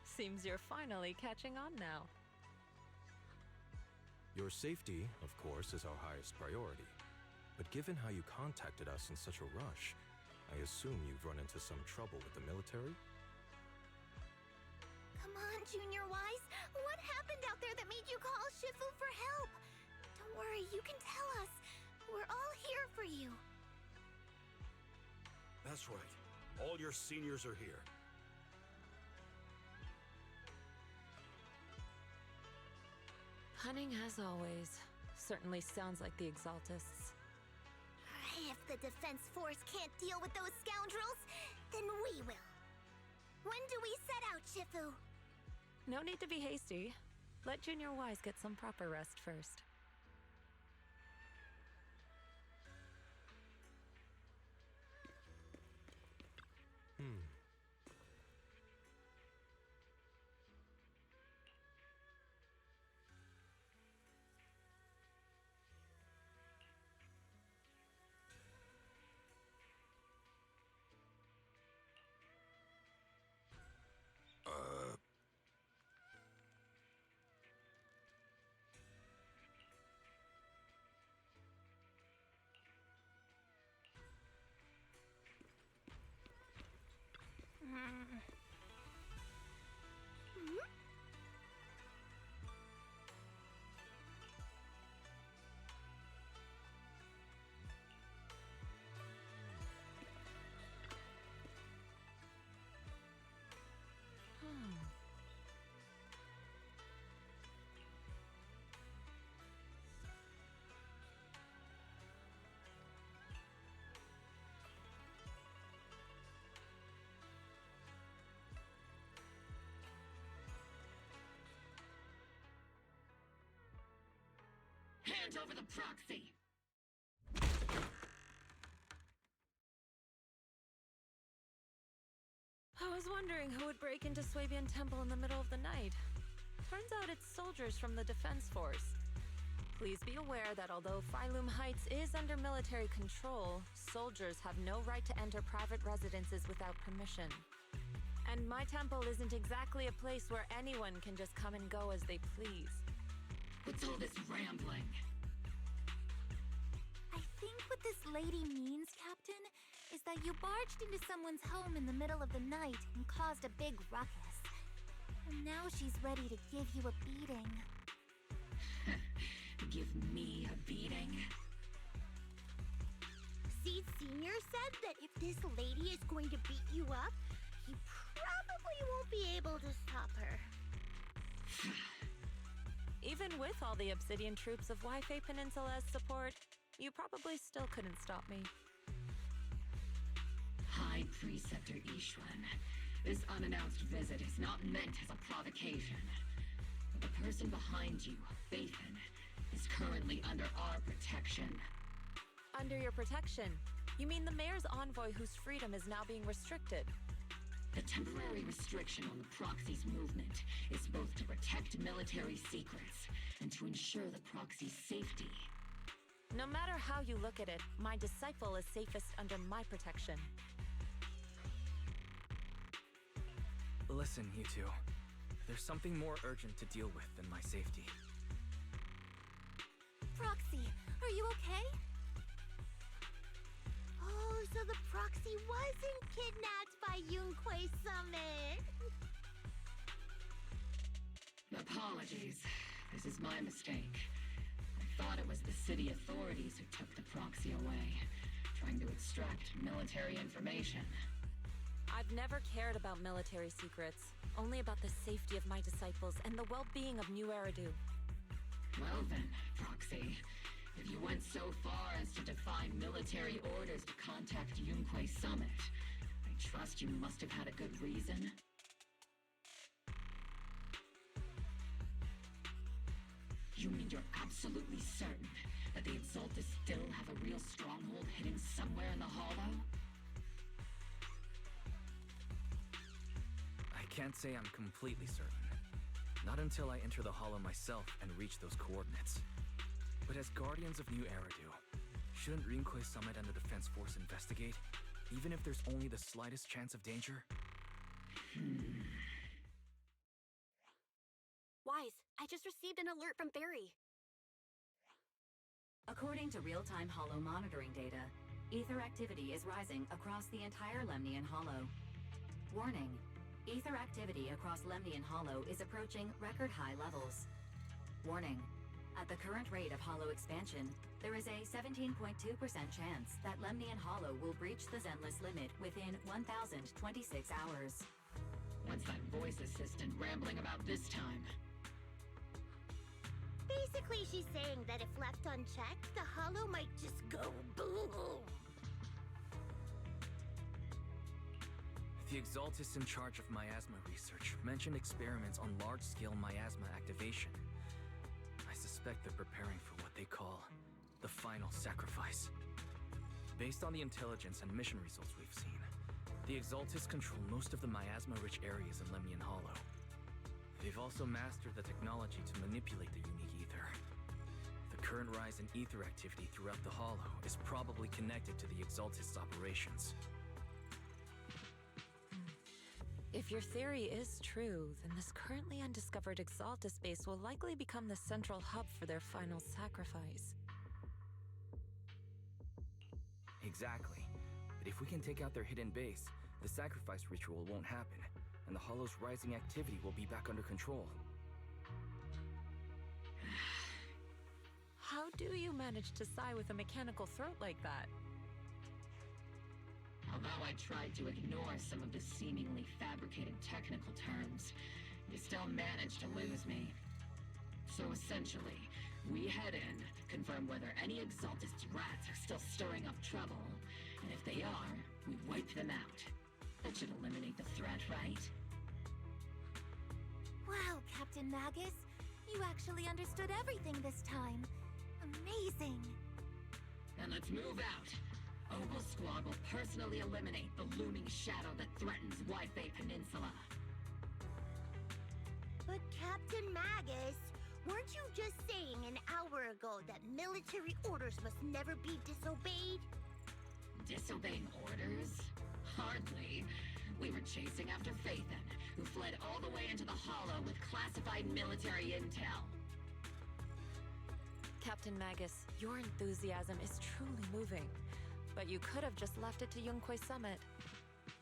Seems you're finally catching on now. Your safety, of course, is our highest priority. But given how you contacted us in such a rush, I assume you've run into some trouble with the military? Come on, Junior Wise. What happened out there that made you call Shifu for help? Don't worry, you can tell us. We're all here for you. That's right. All your seniors are here. Cunning as always. Certainly sounds like the Exaltists. If the Defense Force can't deal with those scoundrels, then we will. When do we set out, Shifu? No need to be hasty. Let Junior Wise get some proper rest first. Hand over the proxy! I was wondering who would break into Swabian Temple in the middle of the night. Turns out it's soldiers from the Defense Force. Please be aware that although Phylum Heights is under military control, soldiers have no right to enter private residences without permission. And my temple isn't exactly a place where anyone can just come and go as they please. What's all this rambling? I think what this lady means, Captain, is that you barged into someone's home in the middle of the night and caused a big ruckus. And now she's ready to give you a beating. Give me a beating? Seed Senior said that if this lady is going to beat you up, he probably won't be able to stop her. Even with all the Obsidian troops of Waifei Peninsula's support, you probably still couldn't stop me. High Preceptor Ishwan, this unannounced visit is not meant as a provocation. But the person behind you, Phaethon, is currently under our protection. Under your protection? You mean the mayor's envoy whose freedom is now being restricted? The temporary restriction on the proxy's movement is both to protect military secrets and to ensure the proxy's safety. No matter how you look at it, my disciple is safest under my protection. Listen, you two. There's something more urgent to deal with than my safety. Proxy, are you okay? Oh, so the proxy wasn't kidnapped by Yunquei Summit. Apologies. This is my mistake. I thought it was the city authorities who took the proxy away, trying to extract military information. I've never cared about military secrets, only about the safety of my disciples and the well-being of New Eridu. Well then, Proxy, if you went so far as to defy military orders to contact Yunquei Summit, I trust you must have had a good reason. You mean you're absolutely certain that the Exaltists still have a real stronghold hidden somewhere in the Hollow? I can't say I'm completely certain. Not until I enter the Hollow myself and reach those coordinates. But as Guardians of New Eridu, shouldn't Rinquei Summit and the Defense Force investigate, even if there's only the slightest chance of danger? Wise, I just received an alert from Barry. According to real-time Hollow monitoring data, ether activity is rising across the entire Lemnian Hollow. Warning, ether activity across Lemnian Hollow is approaching record-high levels. Warning, at the current rate of Hollow expansion, there is a 17.2% chance that Lemnian Hollow will breach the Zenless limit within 1,026 hours. What's that voice assistant rambling about this time? Basically, she's saying that if left unchecked, the Hollow might just go boom. The Exaltis in charge of miasma research mentioned experiments on large-scale miasma activation. I suspect they're preparing for what they call the final sacrifice. Based on the intelligence and mission results we've seen, the Exaltis control most of the miasma-rich areas in Lemnian Hollow. They've also mastered the technology to manipulate the unique ether. The current rise in ether activity throughout the Hollow is probably connected to the Exaltis operations. If your theory is true, then this currently undiscovered Exaltis base will likely become the central hub for their final sacrifice. Exactly. But if we can take out their hidden base, the sacrifice ritual won't happen, and the Hollow's rising activity will be back under control. How do you manage to sigh with a mechanical throat like that? Although I tried to ignore some of the seemingly fabricated technical terms, you still managed to lose me. So essentially, we head in, confirm whether any Exaltist rats are still stirring up trouble, and if they are, we wipe them out. That should eliminate the threat, right? Wow, Captain Magus. You actually understood everything this time. Amazing. Then let's move out. Ogle Squad will personally eliminate the looming shadow that threatens Wi-Fi Peninsula. But Captain Magus, weren't you just saying an hour ago that military orders must never be disobeyed? Disobeying orders? Hardly. We were chasing after Phaethon, who fled all the way into the Hollow with classified military intel. Captain Magus, your enthusiasm is truly moving. But you could have just left it to Yunquay Summit.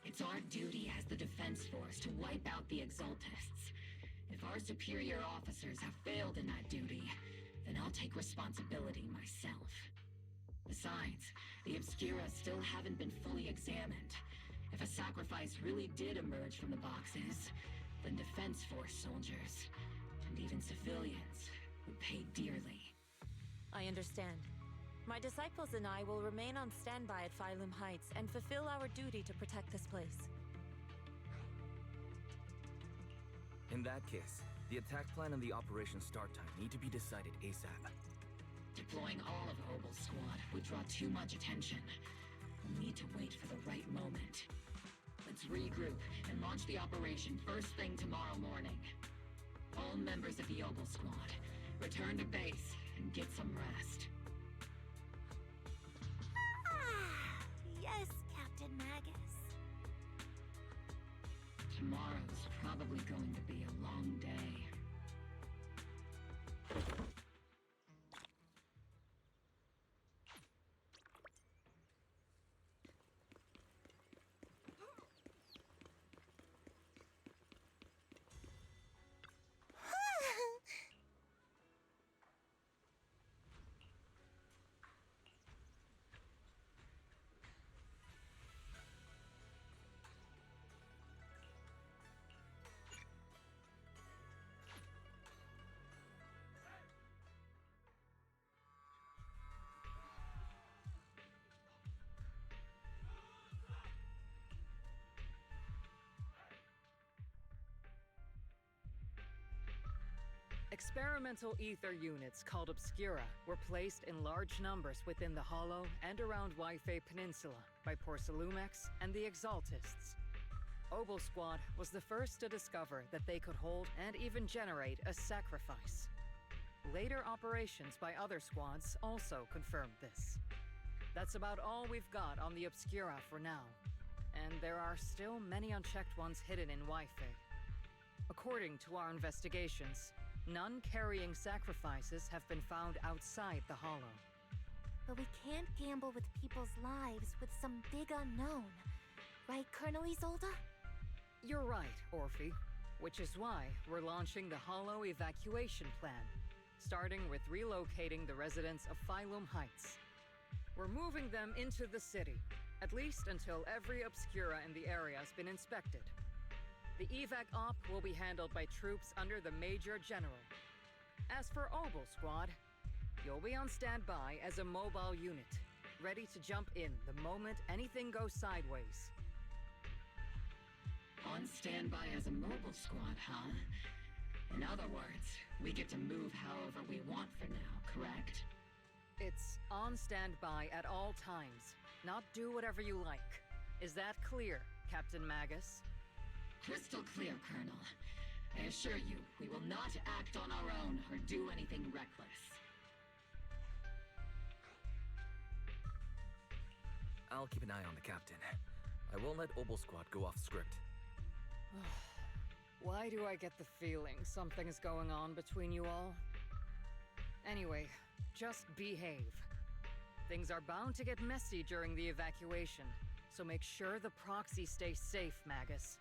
It's our duty as the Defense Force to wipe out the Exaltists. If our superior officers have failed in that duty, then I'll take responsibility myself. Besides, the Obscura still haven't been fully examined. If a sacrifice really did emerge from the boxes, then Defense Force soldiers, and even civilians, would pay dearly. I understand. My disciples and I will remain on standby at Phylum Heights and fulfill our duty to protect this place. In that case, the attack plan and the operation start time need to be decided ASAP. Deploying all of Ogle's squad would draw too much attention. We'll need to wait for the right moment. Let's regroup and launch the operation first thing tomorrow morning. All members of the Ogle squad, return to base and get some rest. Yes, Captain Magus. Tomorrow's probably going to be a long day. Experimental ether units called Obscura were placed in large numbers within the Hollow and around Wi-Fi Peninsula by Porcelumex and the Exaltists. Ogle Squad was the first to discover that they could hold and even generate a sacrifice. Later operations by other squads also confirmed this. That's about all we've got on the Obscura for now, and there are still many unchecked ones hidden in Wi-Fi. According to our investigations, none carrying sacrifices have been found outside the Hollow. But we can't gamble with people's lives with some big unknown. Right, Colonel Isolde? You're right, Orphe. Which is why we're launching the Hollow evacuation plan, starting with relocating the residents of Phylum Heights. We're moving them into the city, at least until every Obscura in the area has been inspected. The evac op will be handled by troops under the Major General. As for Obel Squad, you'll be on standby as a mobile unit, ready to jump in the moment anything goes sideways. On standby as a mobile squad, huh? In other words, we get to move however we want for now, correct? It's on standby at all times, not do whatever you like. Is that clear, Captain Magus? Crystal clear, Colonel. I assure you, we will not act on our own or do anything reckless. I'll keep an eye on the captain. I won't let Obel Squad go off script. Why do I get the feeling something's going on between you all? Anyway, just behave. Things are bound to get messy during the evacuation, so make sure the proxy stays safe, Magus.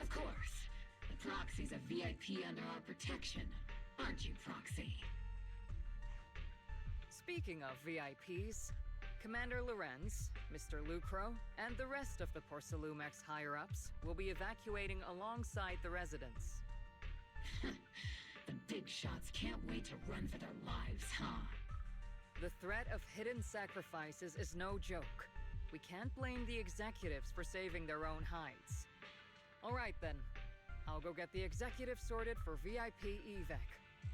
Of course. The proxy's a VIP under our protection, aren't you, Proxy? Speaking of VIPs, Commander Lorenz, Mr. Lucro, and the rest of the Porcelumex higher-ups will be evacuating alongside the residents. The big shots can't wait to run for their lives, huh? The threat of hidden sacrifices is no joke. We can't blame the executives for saving their own hides. All right then, I'll go get the executives sorted for VIP evac.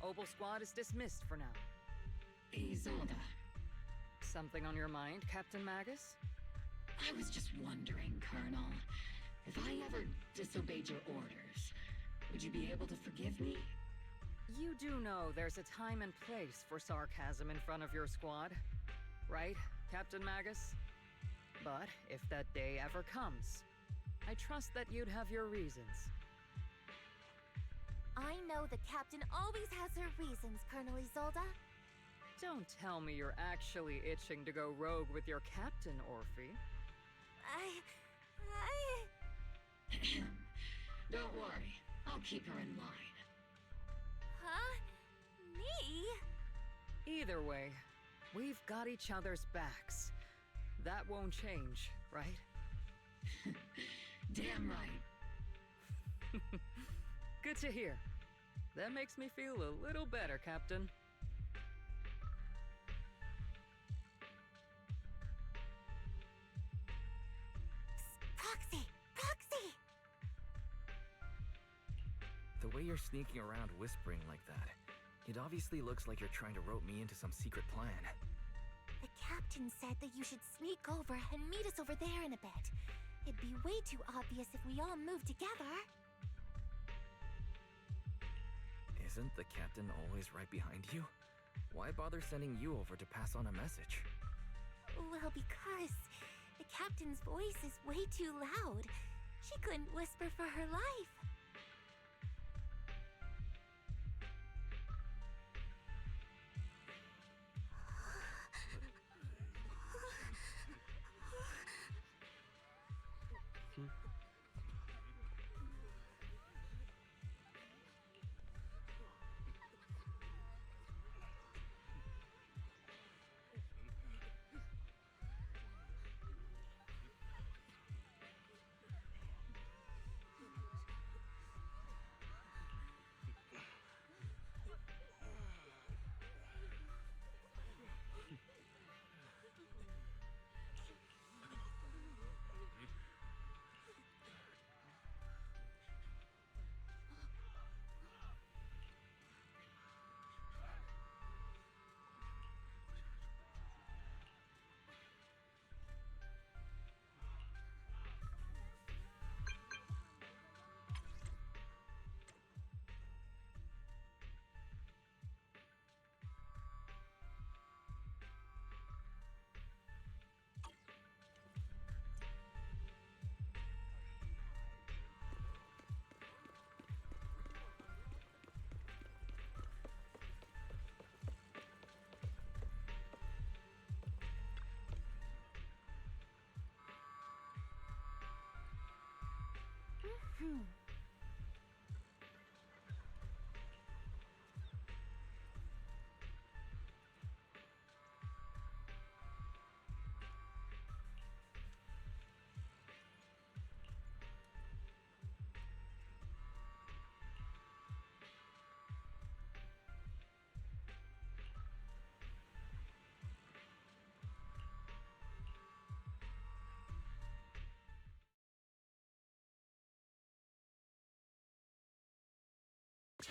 Obel Squad is dismissed for now. Isolde. Something on your mind, Captain Magus? I was just wondering, Colonel, if I ever disobeyed your orders, would you be able to forgive me? You do know there's a time and place for sarcasm in front of your squad, right, Captain Magus? But if that day ever comes, I trust that you'd have your reasons. I know the captain always has her reasons, Colonel Isolde. Don't tell me you're actually itching to go rogue with your captain, Orphe. Don't worry, I'll keep her in line. Huh? Me? Either way, we've got each other's backs. That won't change, right? Damn right. Good to hear. That makes me feel a little better, Captain. Proxy! Proxy! The way you're sneaking around whispering like that, it obviously looks like you're trying to rope me into some secret plan. The captain said that you should sneak over and meet us over there in a bit. It'd be way too obvious if we all moved together. Isn't the captain always right behind you? Why bother sending you over to pass on a message? Well, because the captain's voice is way too loud. She couldn't whisper for her life.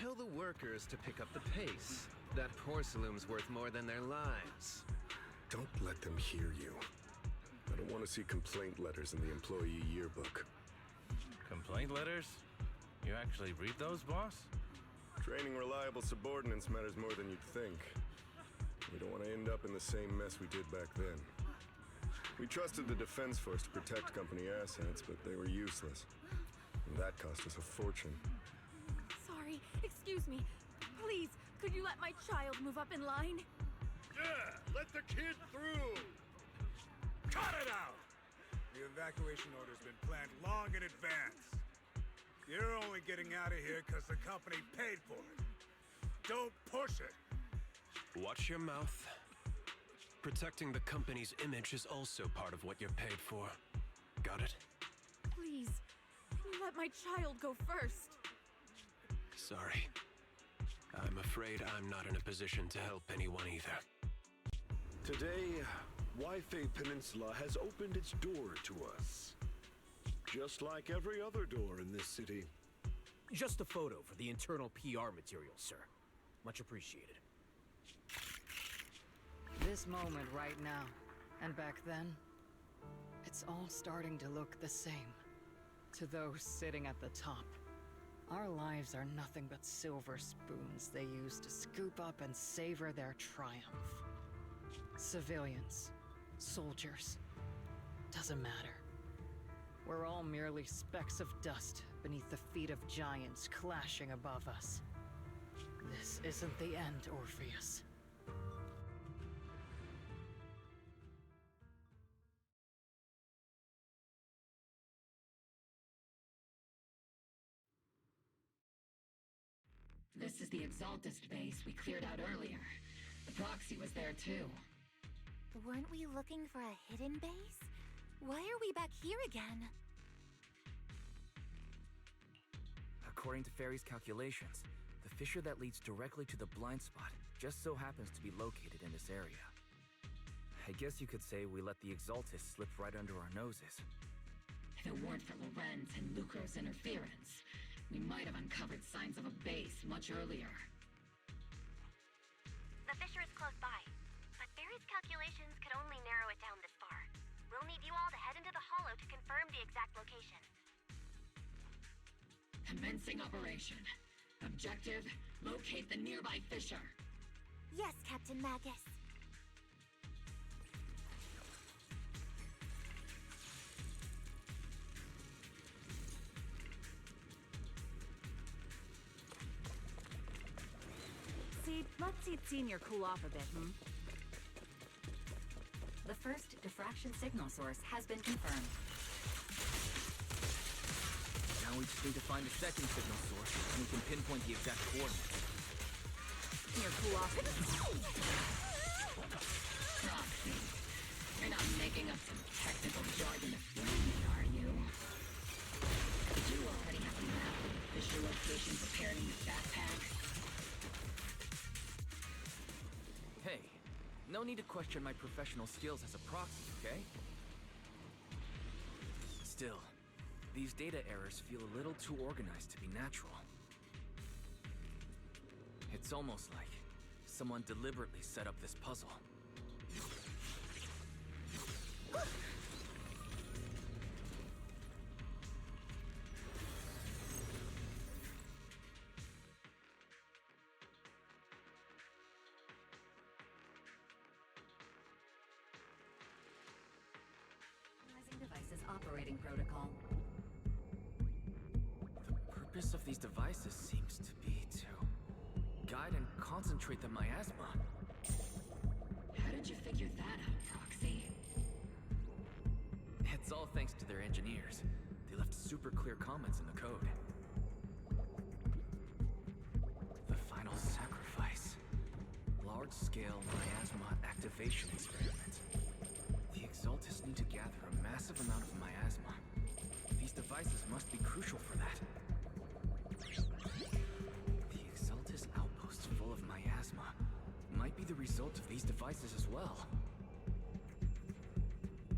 Tell the workers to pick up the pace. That porcelain's worth more than their lives. Don't let them hear you. I don't want to see complaint letters in the employee yearbook. Complaint letters? You actually read those, boss? Training reliable subordinates matters more than you'd think. We don't want to end up in the same mess we did back then. We trusted the Defense Force to protect company assets, but they were useless. And that cost us a fortune. Sorry, excuse me. Please, could you let my child move up in line? Yeah, let the kid through! Cut it out! The evacuation order's been planned long in advance. You're only getting out of here because the company paid for it. Don't push it! Watch your mouth. Protecting the company's image is also part of what you're paid for. Got it? Please, can you let my child go first? Sorry. I'm afraid I'm not in a position to help anyone either. Today, Wi-Fi Peninsula has opened its door to us. Just like every other door in this city. Just a photo for the internal PR material, sir. Much appreciated. This moment right now, and back then, it's all starting to look the same. To those sitting at the top, our lives are nothing but silver spoons they use to scoop up and savor their triumph. Civilians, soldiers, doesn't matter. We're all merely specks of dust beneath the feet of giants clashing above us. This isn't the end, Orpheus. This is the Exaltist base we cleared out earlier. The proxy was there too. Weren't we looking for a hidden base? Why are we back here again? According to Fairy's calculations, the fissure that leads directly to the blind spot just so happens to be located in this area. I guess you could say we let the Exaltist slip right under our noses. If it weren't for Lorenz and Lucro's interference, we might have uncovered signs of a base much earlier. The fissure is close by, but Barry's calculations could only narrow it down this far. We'll need you all to head into the hollow to confirm the exact location. Commencing operation. Objective, locate the nearby fissure. Yes, Captain Magus. See, let's see Senior cool off a bit, The first diffraction signal source has been confirmed. Now we just need to find a second signal source, and we can pinpoint the exact coordinates. Senior cool off. Proxy. You're not making up some technical jargon to frame me, are you? Did you already have a map of the fissure location prepared in your backpack? Hey, no need to question my professional skills as a proxy, okay? Still, these data errors feel a little too organized to be natural. It's almost like someone deliberately set up this puzzle. Devices operating protocol. The purpose of these devices seems to be to guide and concentrate the miasma. How did you figure that out, Proxy? It's all thanks to their engineers. They left super unclear comments in the code. The final sacrifice. Large-scale miasma activation experiment. The Exaltis need to gather a massive amount of miasma. These devices must be crucial for that. The Exaltis outpost full of miasma might be the result of these devices as well.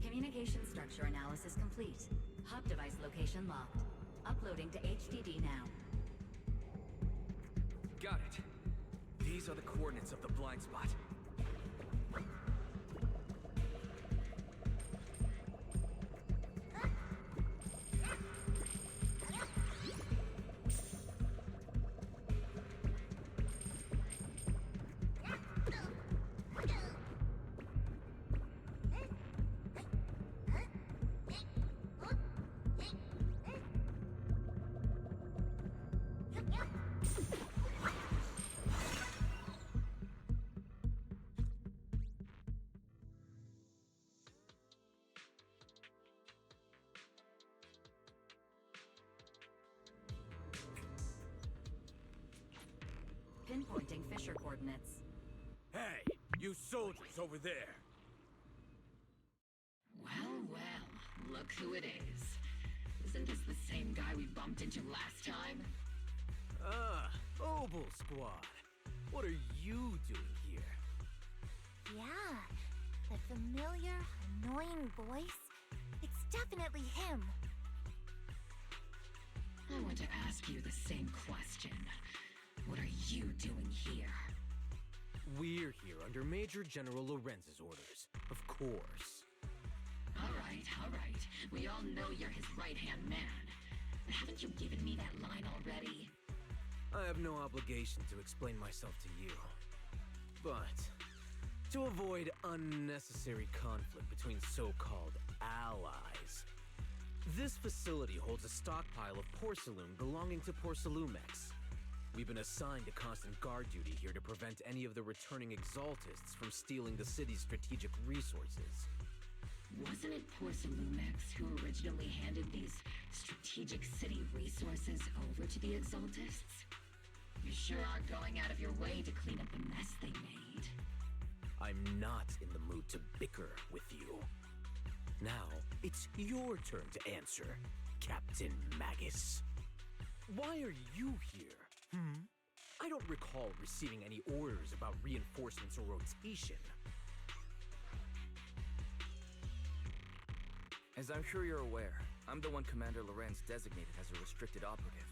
Communication structure analysis complete. Hub device location locked. Uploading to HDD now. Got it. These are the coordinates of the blind spot. Pinpointing Fisher coordinates. Hey, you soldiers over there! Well, well, look who it is. Isn't this the same guy we bumped into last time? Ah, Obel Squad. What are you doing here? Yeah, that familiar, annoying voice. It's definitely him. I want to ask you the same question. What are you doing here? We're here under Major General Lorenz's orders, of course. All right. We all know you're his right-hand man. But haven't you given me that line already? I have no obligation to explain myself to you. But to avoid unnecessary conflict between so-called allies, this facility holds a stockpile of porcelain belonging to Porcelumex. We've been assigned to constant guard duty here to prevent any of the returning Exaltists from stealing the city's strategic resources. Wasn't it Porcelumex who originally handed these strategic city resources over to the Exaltists? You sure are going out of your way to clean up the mess they made. I'm not in the mood to bicker with you. Now, it's your turn to answer, Captain Magus. Why are you here? I don't recall receiving any orders about reinforcements or rotation. As I'm sure you're aware, I'm the one Commander Lorenz designated as a restricted operative.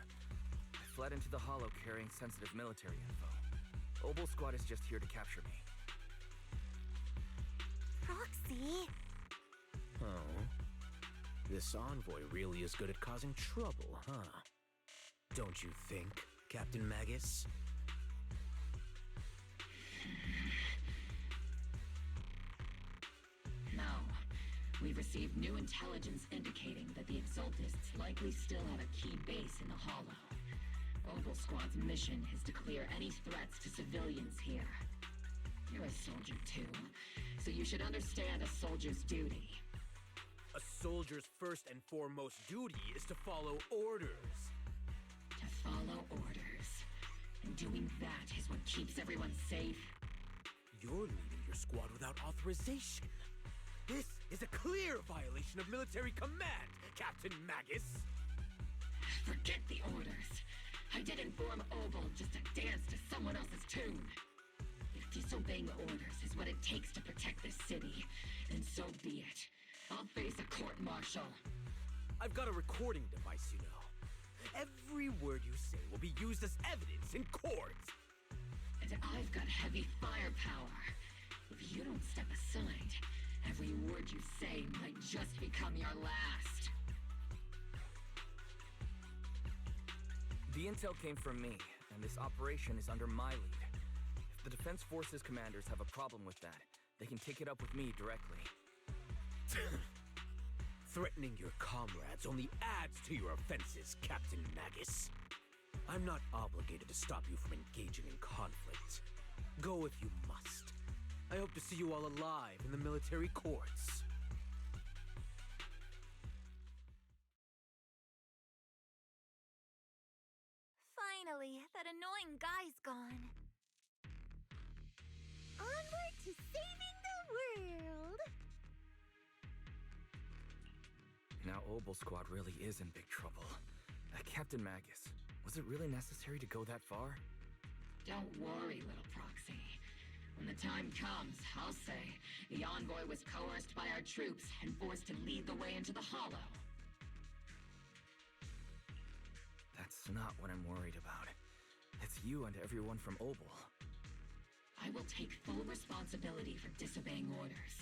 I fled into the Hollow carrying sensitive military info. Obel Squad is just here to capture me. Proxy? Oh. This envoy really is good at causing trouble, huh? Don't you think, Captain Magus? No. We've received new intelligence indicating that the Exaltists likely still have a key base in the Hollow. Obel Squad's mission is to clear any threats to civilians here. You're a soldier too, so you should understand a soldier's duty. A soldier's first and foremost duty is to follow orders. To follow orders. And doing that is what keeps everyone safe. You're leading your squad without authorization. This is a clear violation of military command, Captain Magus! Forget the orders. I didn't form Obel just to dance to someone else's tune. If disobeying orders is what it takes to protect this city, then so be it. I'll face a court-martial. I've got a recording device, you know. Every word you say will be used as evidence in court. And I've got heavy firepower. If you don't step aside, every word you say might just become your last. The intel came from me, and this operation is under my lead. If the Defense Forces commanders have a problem with that, they can take it up with me directly. Threatening your comrades only adds to your offenses, Captain Magus. I'm not obligated to stop you from engaging in conflict. Go if you must. I hope to see you all alive in the military courts. annoying guy's gone. Onward to saving the world! Now Obel Squad really is in big trouble. Captain Magus, was it really necessary to go that far? Don't worry, little proxy. When the time comes, I'll say the envoy was coerced by our troops and forced to lead the way into the Hollow. That's not what I'm worried about. It's you and everyone from Obel. I will take full responsibility for disobeying orders.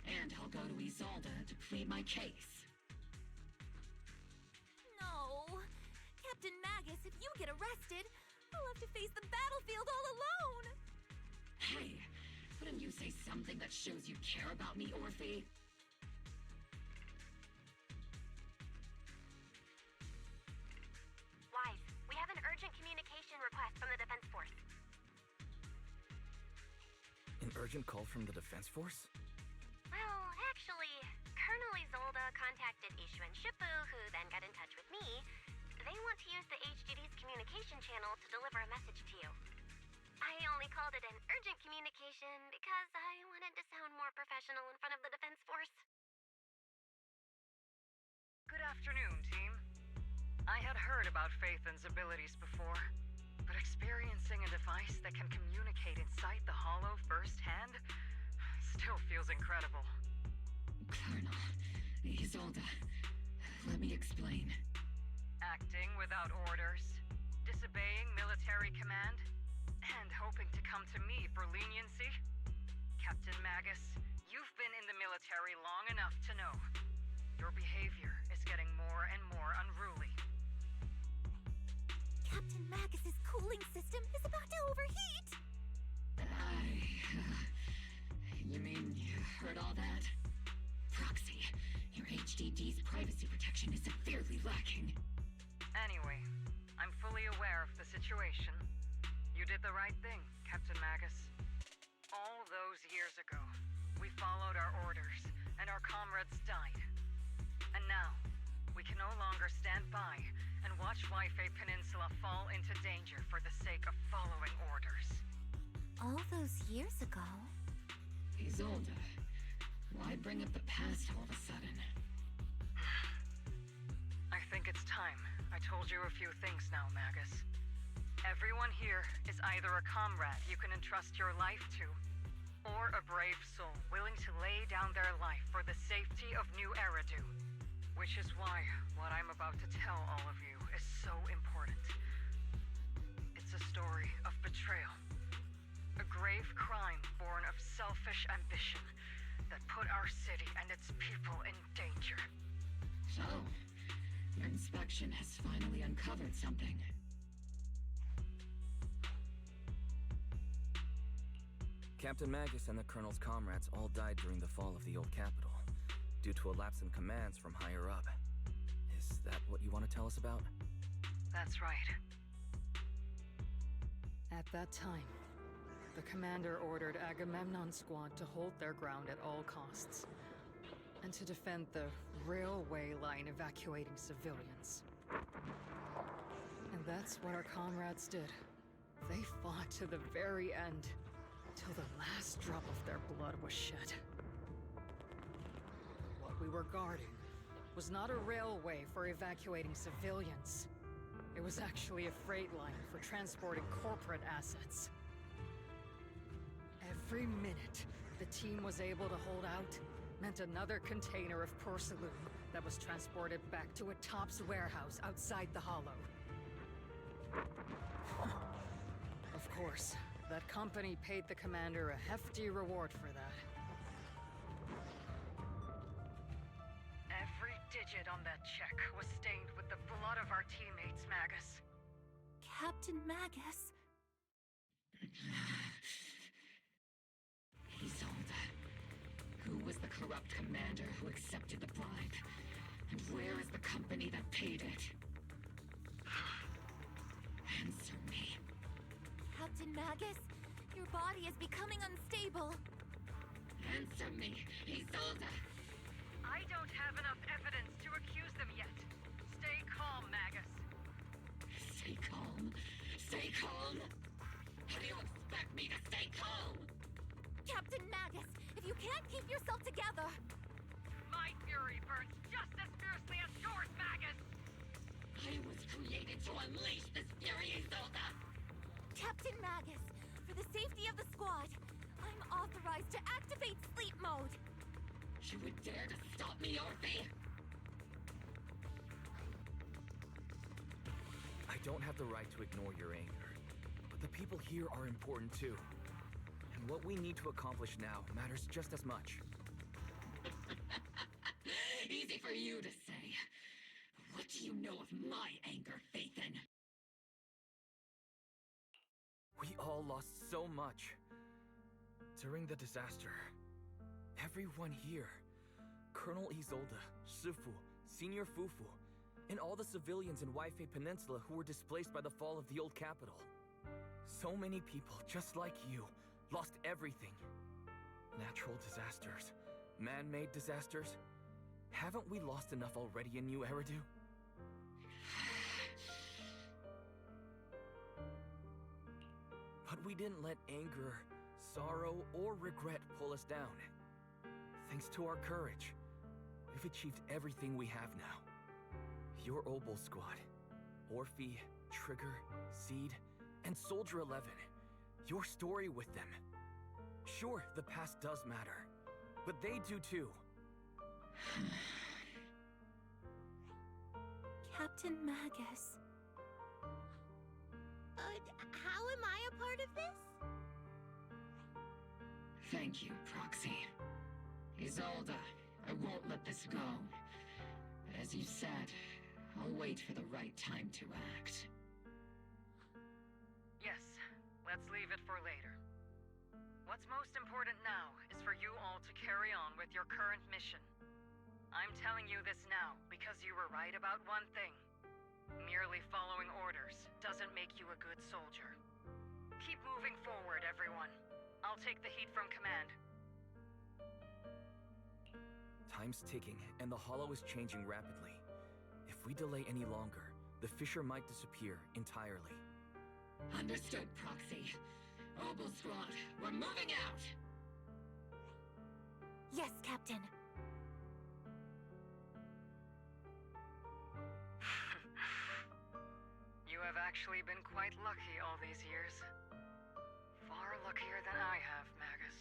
And I'll go to Isolde to plead my case. No! Captain Magus, if you get arrested, I'll have to face the battlefield all alone! Hey, wouldn't you say something that shows you care about me, Orphe? Wise, we have an urgent communication request from the Defense Force. An urgent call from the Defense Force? Well, actually, Colonel Isolde contacted Ishu and Shippu, who then got in touch with me. They want to use the HGD's communication channel to deliver a message to you. I only called it an urgent communication because I wanted to sound more professional in front of the Defense Force. Good afternoon, team. I had heard about Phaethon's abilities before, but experiencing a device that can communicate inside the Hollow firsthand still feels incredible. Colonel, Isolde, let me explain. Acting without orders, disobeying military command, and hoping to come to me for leniency? Captain Magus, you've been in the military long enough to know. Your behavior is getting more and more unruly. Captain Magus's cooling system is about to overheat! You mean you heard all that? Proxy, your HDD's privacy protection is severely lacking. Anyway, I'm fully aware of the situation. You did the right thing, Captain Magus. All those years ago, we followed our orders, and our comrades died. And now, we can no longer stand by and watch Waifei Peninsula fall into danger for the sake of following orders. All those years ago? Isolde, why bring up the past all of a sudden? I think it's time I told you a few things now, Magus. Everyone here is either a comrade you can entrust your life to, or a brave soul willing to lay down their life for the safety of New Eridu. Which is why what I'm about to tell all of you is so important. It's a story of betrayal. A grave crime born of selfish ambition that put our city and its people in danger. So, your inspection has finally uncovered something. Captain Magus and the Colonel's comrades all died during the fall of the old capital, due to a lapse in commands from higher up. Is that what you want to tell us about? That's right. At that time, the commander ordered Agamemnon's squad to hold their ground at all costs, and to defend the railway line evacuating civilians. And that's what our comrades did. They fought to the very end, till the last drop of their blood was shed. What we were guarding was not a railway for evacuating civilians. It was actually a freight line for transporting corporate assets. Every minute the team was able to hold out meant another container of porcelain that was transported back to a Topps warehouse outside the Hollow. Of course, that company paid the commander a hefty reward for that. Every digit on that check was stained with the blood of our teammates, Magus. Captain Magus? Isolde, who was the corrupt commander who accepted the bribe? And where is the company that paid it? Answer me. Captain Magus, your body is becoming unstable. Answer me, Isolde! I don't have enough evidence to accuse them yet. Stay calm, Magus. Stay calm? Stay calm? How do you expect me to stay calm? Captain Magus, if you can't keep yourself together... My fury burns just as fiercely as yours, Magus! I was created to unleash this fury, Isolde! Captain Magus, for the safety of the squad, I'm authorized to activate sleep mode. You would dare to stop me, Orphe? I don't have the right to ignore your anger, but the people here are important too. And what we need to accomplish now matters just as much. Easy for you to say. What do you know of my anger, Phaethon? We all lost so much. During the disaster, everyone here, Colonel Isolde, Shifu, Senior Fufu, and all the civilians in Waifei Peninsula who were displaced by the fall of the old capital. So many people, just like you, lost everything. Natural disasters, man-made disasters. Haven't we lost enough already in New Eridu? But we didn't let anger, sorrow, or regret pull us down. Thanks to our courage, we've achieved everything we have now. Your Obol Squad, Orphe, Trigger, Seed, and Soldier 11. Your story with them. Sure, the past does matter, but they do too. Captain Magus. How am I a part of this? Thank you, Proxy. Isolde, I won't let this go. As you said, I'll wait for the right time to act. Yes, let's leave it for later. What's most important now is for you all to carry on with your current mission. I'm telling you this now because you were right about one thing. Merely following orders doesn't make you a good soldier. Keep moving forward, everyone. I'll take the heat from command. Time's ticking, and the Hollow is changing rapidly. If we delay any longer, the fissure might disappear entirely. Understood, Proxy. Obol Squad, we're moving out! Yes, Captain. You have actually been quite lucky all these years. Far luckier than I have, Magus.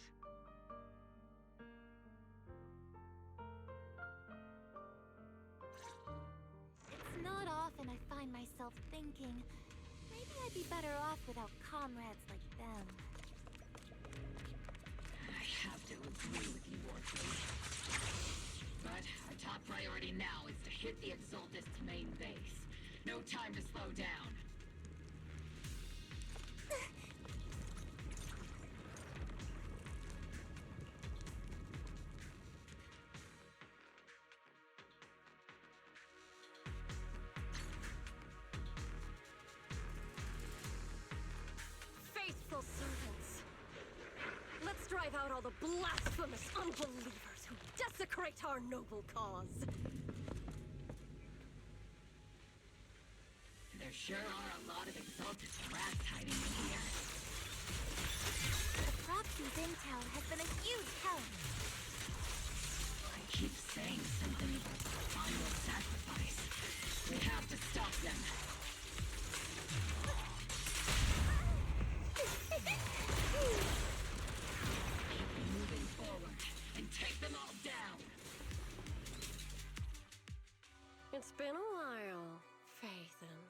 It's not often I find myself thinking, maybe I'd be better off without comrades like them. I have to agree with you, Orphe. But our top priority now is to hit the Exaltist's main base. No time to slow down. Faithful servants. Let's drive out all the blasphemous unbelievers who desecrate our noble cause. There sure are a lot of Exaltist rats hiding in here. The Proxy's intel has been a huge help. I keep saying something about the final sacrifice. We have to stop them. Keep moving forward and take them all down. It's been a while, Phaethon.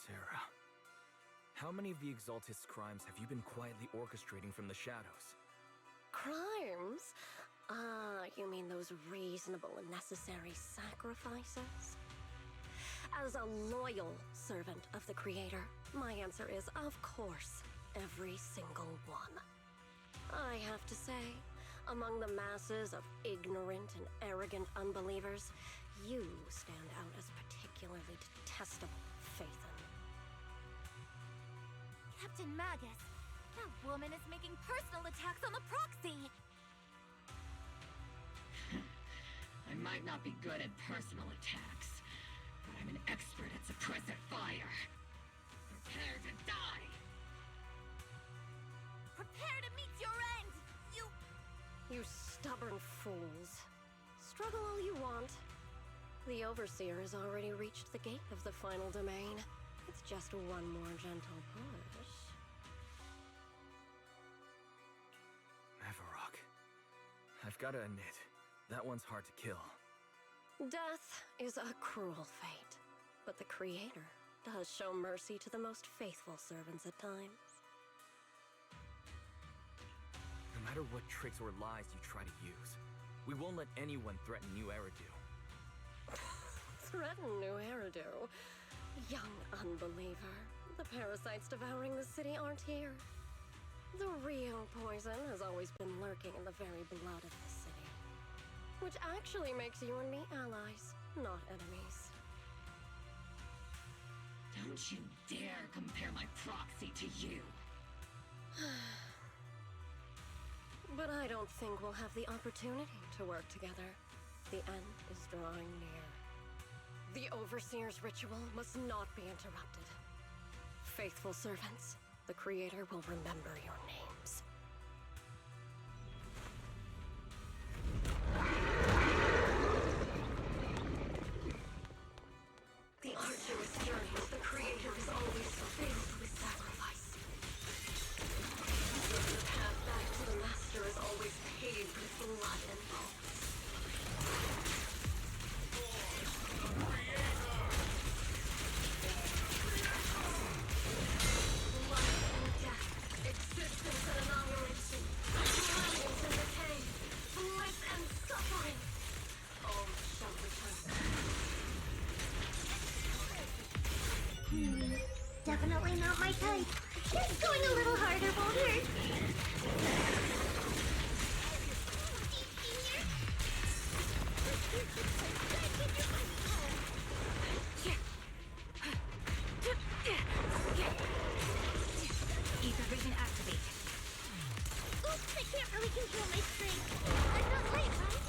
Sarah, how many of the Exaltist's crimes have you been quietly orchestrating from the shadows? Crimes? You mean those reasonable and necessary sacrifices? As a loyal servant of the Creator, my answer is, of course, every single one. I have to say, among the masses of ignorant and arrogant unbelievers, you stand out as particularly detestable, Phaethon. Captain Magus, that woman is making personal attacks on the Proxy! I might not be good at personal attacks, but I'm an expert at suppressive fire. Prepare to die! Prepare to meet your end! You stubborn fools. Struggle all you want. The Overseer has already reached the gate of the final domain. It's just one more gentle push. Mavarok. I've gotta admit, that one's hard to kill. Death is a cruel fate, but the Creator does show mercy to the most faithful servants at times. No matter what tricks or lies you try to use, we won't let anyone threaten New Eridu. Threaten New Eridu? Young unbeliever. The parasites devouring the city aren't here. The real poison has always been lurking in the very blood of the city. Which actually makes you and me allies, not enemies. Don't you dare compare my proxy to you! But I don't think we'll have the opportunity to work together. The end is drawing near. The Overseer's ritual must not be interrupted. Faithful servants, the Creator will remember your names. The arduous journey of the Creator is always filled with sacrifice. The path back to the Master is always paved with blood and bones. Life and death, existence and annihilation, triumphs and decay, bliss and suffering. All shall return. Definitely not my type. Just going a little harder won't hurt. Ether vision activate. Oops, I can't really control my strength. I'm not late, right?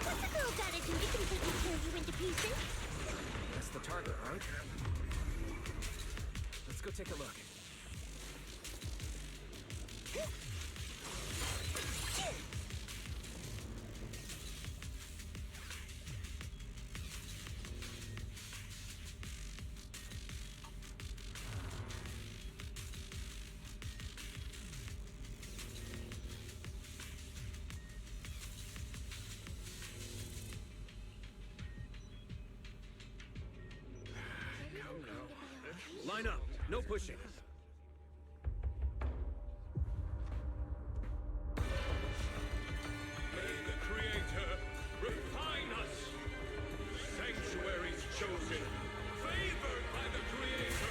What's a girl gotta do to completely tear you into pieces? That's the target, right? Let's go take a look. Line up. No pushing. May the Creator refine us. Sanctuaries chosen, favored by the Creator.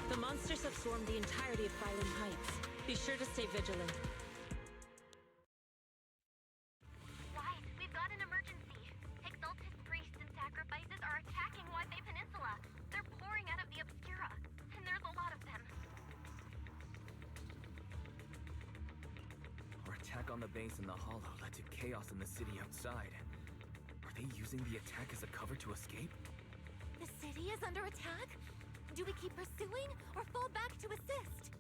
The monsters have swarmed the entirety of Phylum Heights. Be sure to stay vigilant. Guys, we've got an emergency. Exalted priests and sacrifices are attacking Wadbay Peninsula. They're pouring out of the Obscura, and there's a lot of them. Our attack on the base in the Hollow led to chaos in the city outside. Are they using the attack as a cover to escape? The city is under attack? Do we keep pursuing or fall back to assist?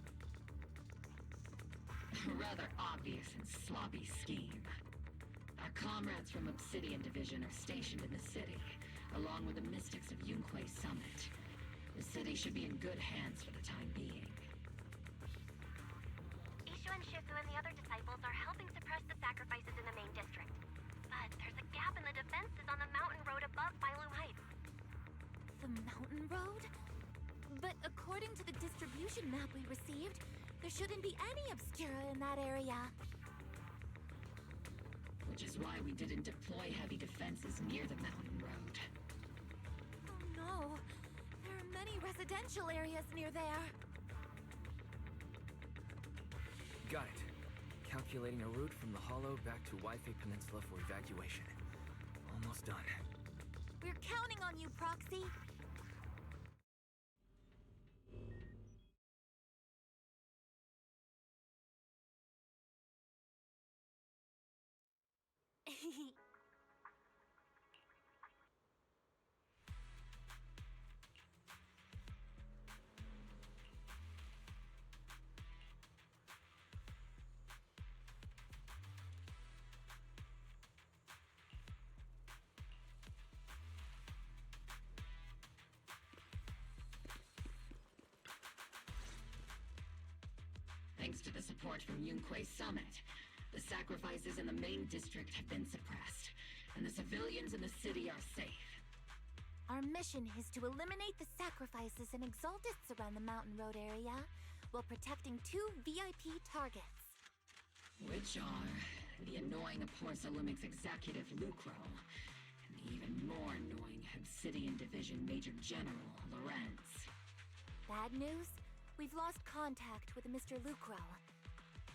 Rather obvious and sloppy scheme. Our comrades from Obsidian Division are stationed in the city, along with the mystics of Yunquay Summit. The city should be in good hands for the time being. suppress the sacrifices in the main district. But there's a gap in the defenses on the mountain road above Phylum Heights. The mountain road? But according to the distribution map we received, there shouldn't be any Obscura in that area. Which is why we didn't deploy heavy defenses near the mountain road. Oh no, there are many residential areas near there. Got it. Calculating a route from the Hollow back to Wi-Fi Peninsula for evacuation. Almost done. We're counting on you, Proxy. Thanks to the support from Yunque's summit, the sacrifices in the main district have been suppressed, and the civilians in the city are safe. Our mission is to eliminate the sacrifices and exaltists around the mountain road area while protecting 2 VIP targets. Which are the annoying Porcelumix executive Lucro, and the even more annoying Obsidian Division Major General Lorenz. Bad news? We've lost contact with Mr. Lucro.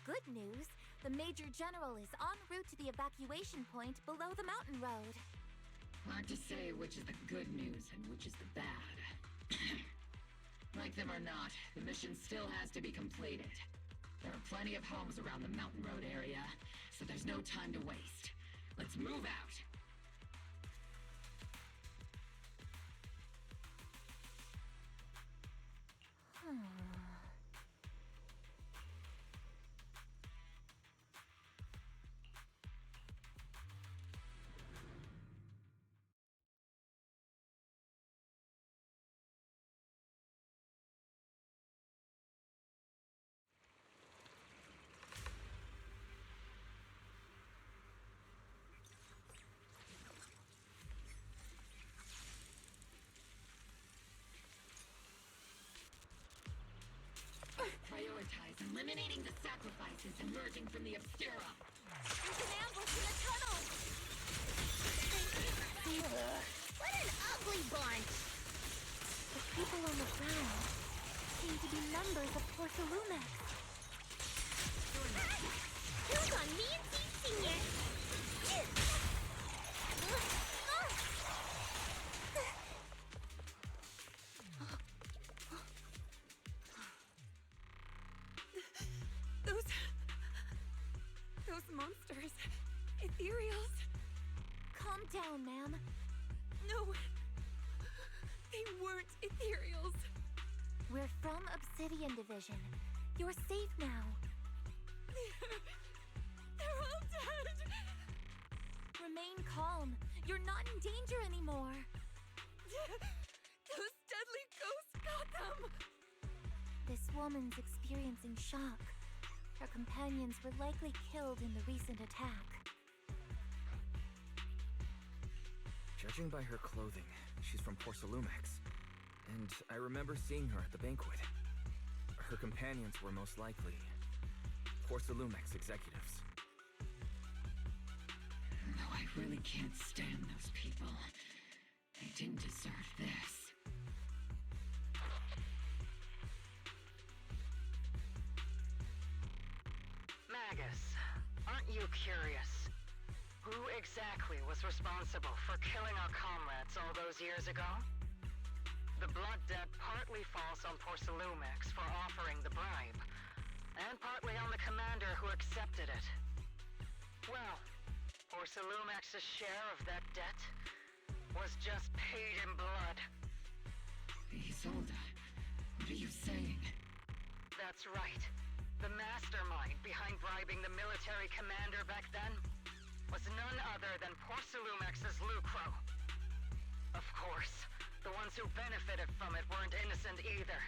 Good news, the Major General is en route to the evacuation point below the mountain road. Hard to say which is the good news and which is the bad. Like them or not, the mission still has to be completed. There are plenty of homes around the mountain road area, so there's no time to waste. Let's move out! Prioritize eliminating the sacrifices emerging from the Obscura. There's an ambush in the tunnel! What an ugly bunch! The people on the ground seem to be members of Porcelumix. Who's on me and Steve Sr.? Those monsters. Ethereals. Calm down, ma'am. No. They weren't Ethereals. We're from Obsidian Division. You're safe now. They're all dead. Remain calm. You're not in danger anymore. Those deadly ghosts got them. This woman's experiencing shock. Her companions were likely killed in the recent attack. Judging by her clothing, she's from Porcelumix. And I remember seeing her at the banquet. Her companions were most likely Porcelumix executives. Though I really can't stand those people. They didn't deserve this. Magus, aren't you curious? Who exactly was responsible for killing our comrades all those years ago? The blood debt partly falls on Porcelumix for offering the bribe, and partly on the commander who accepted it. Well, Porcelumix's share of that debt was just paid in blood. Isolde, what are you saying? That's right. The mastermind behind bribing the military commander back then was none other than Porcelumix's Lucro. Of course, the ones who benefited from it weren't innocent either.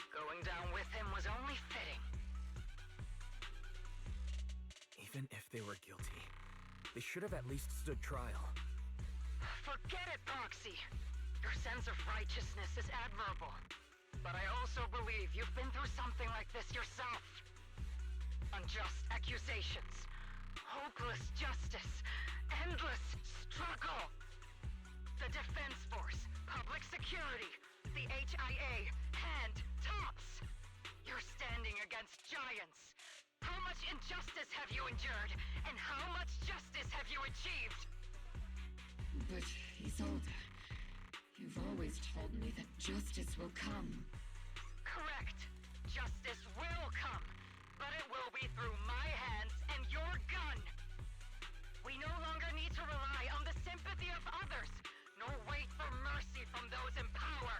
Going down with him was only fitting. Even if they were guilty, they should have at least stood trial. Forget it, Proxy. Your sense of righteousness is admirable. But I also believe you've been through something like this yourself. Unjust accusations, hopeless justice, endless struggle. The Defense Force, public security, the HIA, and tops. You're standing against giants. How much injustice have you endured, and how much justice have you achieved? But, Isolde, you've always told me that justice will come. Correct. Justice will come, but it will be through my hands and your gun. We no longer need to rely on the sympathy of others, nor wait for mercy from those in power.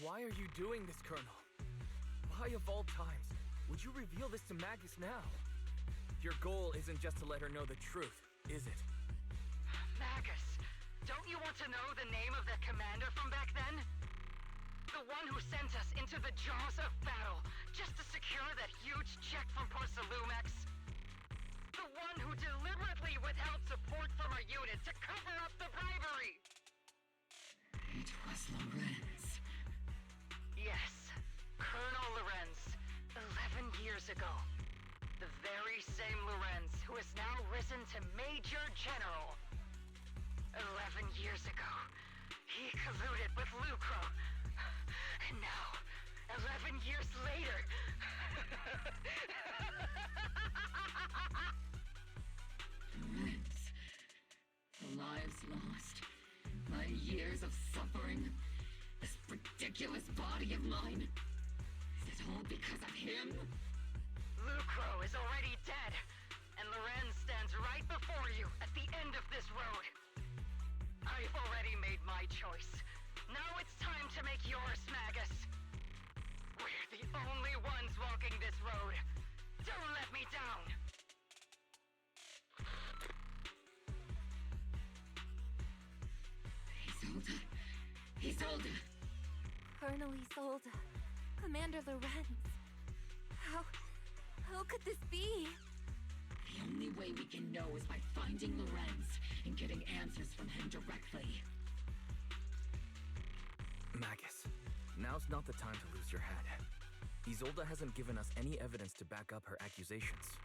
Why are you doing this, Colonel? Why of all times would you reveal this to Magus now? Your goal isn't just to let her know the truth, is it? Magus, don't you want to know the name of the commander from back then? The one who sent us into the jaws of battle just to secure that huge check from Porcelumex? The one who deliberately withheld support from our unit to cover up the bribery? It was Lorenz. Yes, Colonel Lorenz, 11 years ago. The very same Lorenz who has now risen to Major General. 11 years ago, he colluded with Lucro. And now, 11 years later... Lorenz, the lives lost, my years of suffering, this ridiculous body of mine. Is it all because of him? Lucro is already dead, and Lorenz stands right before you at the end of this road. I've already made my choice. Now it's time to make yours, Magus. We're the only ones walking this road. Don't let me down. Isolde! Colonel Isolde. Commander Lorenz. How could this be? The only way we can know is by finding Lorenz and getting answers from him directly. Magus, now's not the time to lose your head. Isolde hasn't given us any evidence to back up her accusations.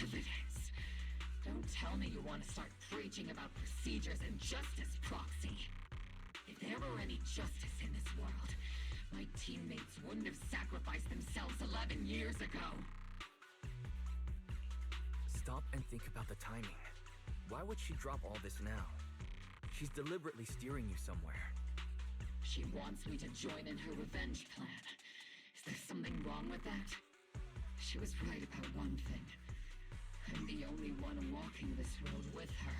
Evidence? Don't tell me you want to start preaching about procedures and justice, Proxy. If there were any justice in this world, my teammates wouldn't have sacrificed themselves 11 years ago. Stop and think about the timing. Why would she drop all this now? She's deliberately steering you somewhere. She wants me to join in her revenge plan. Is there something wrong with that? She was right about one thing. I'm the only one walking this road with her.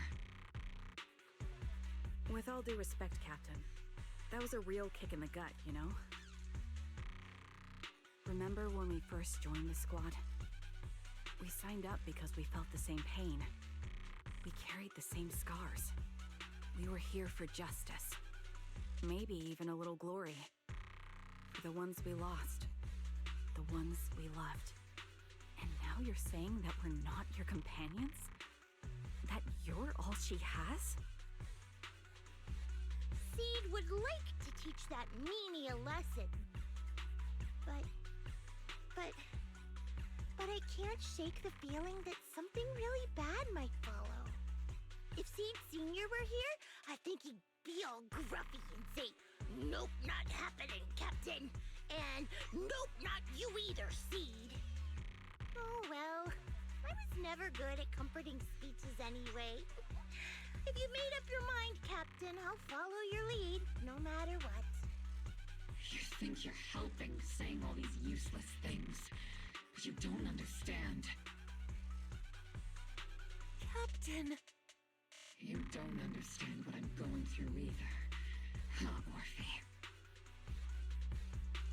With all due respect, Captain, that was a real kick in the gut, you know? Remember when we first joined the squad? We signed up because we felt the same pain. We carried the same scars. We were here for justice. Maybe even a little glory. For the ones we lost. The ones we loved. And now you're saying that we're not your companions? That you're all she has? Seed would like to teach that meanie a lesson. But I can't shake the feeling that something really bad might follow. If Seed Sr. were here, I think he'd be all gruffy and say, "Nope, not happening, Captain." And "Nope, not you either, Seed." Oh well, I was never good at comforting speeches anyway. If you made up your mind, Captain, I'll follow your lead, no matter what. You think you're helping, saying all these useless things, but you don't understand. Captain! You don't understand what I'm going through either, huh, Orphe?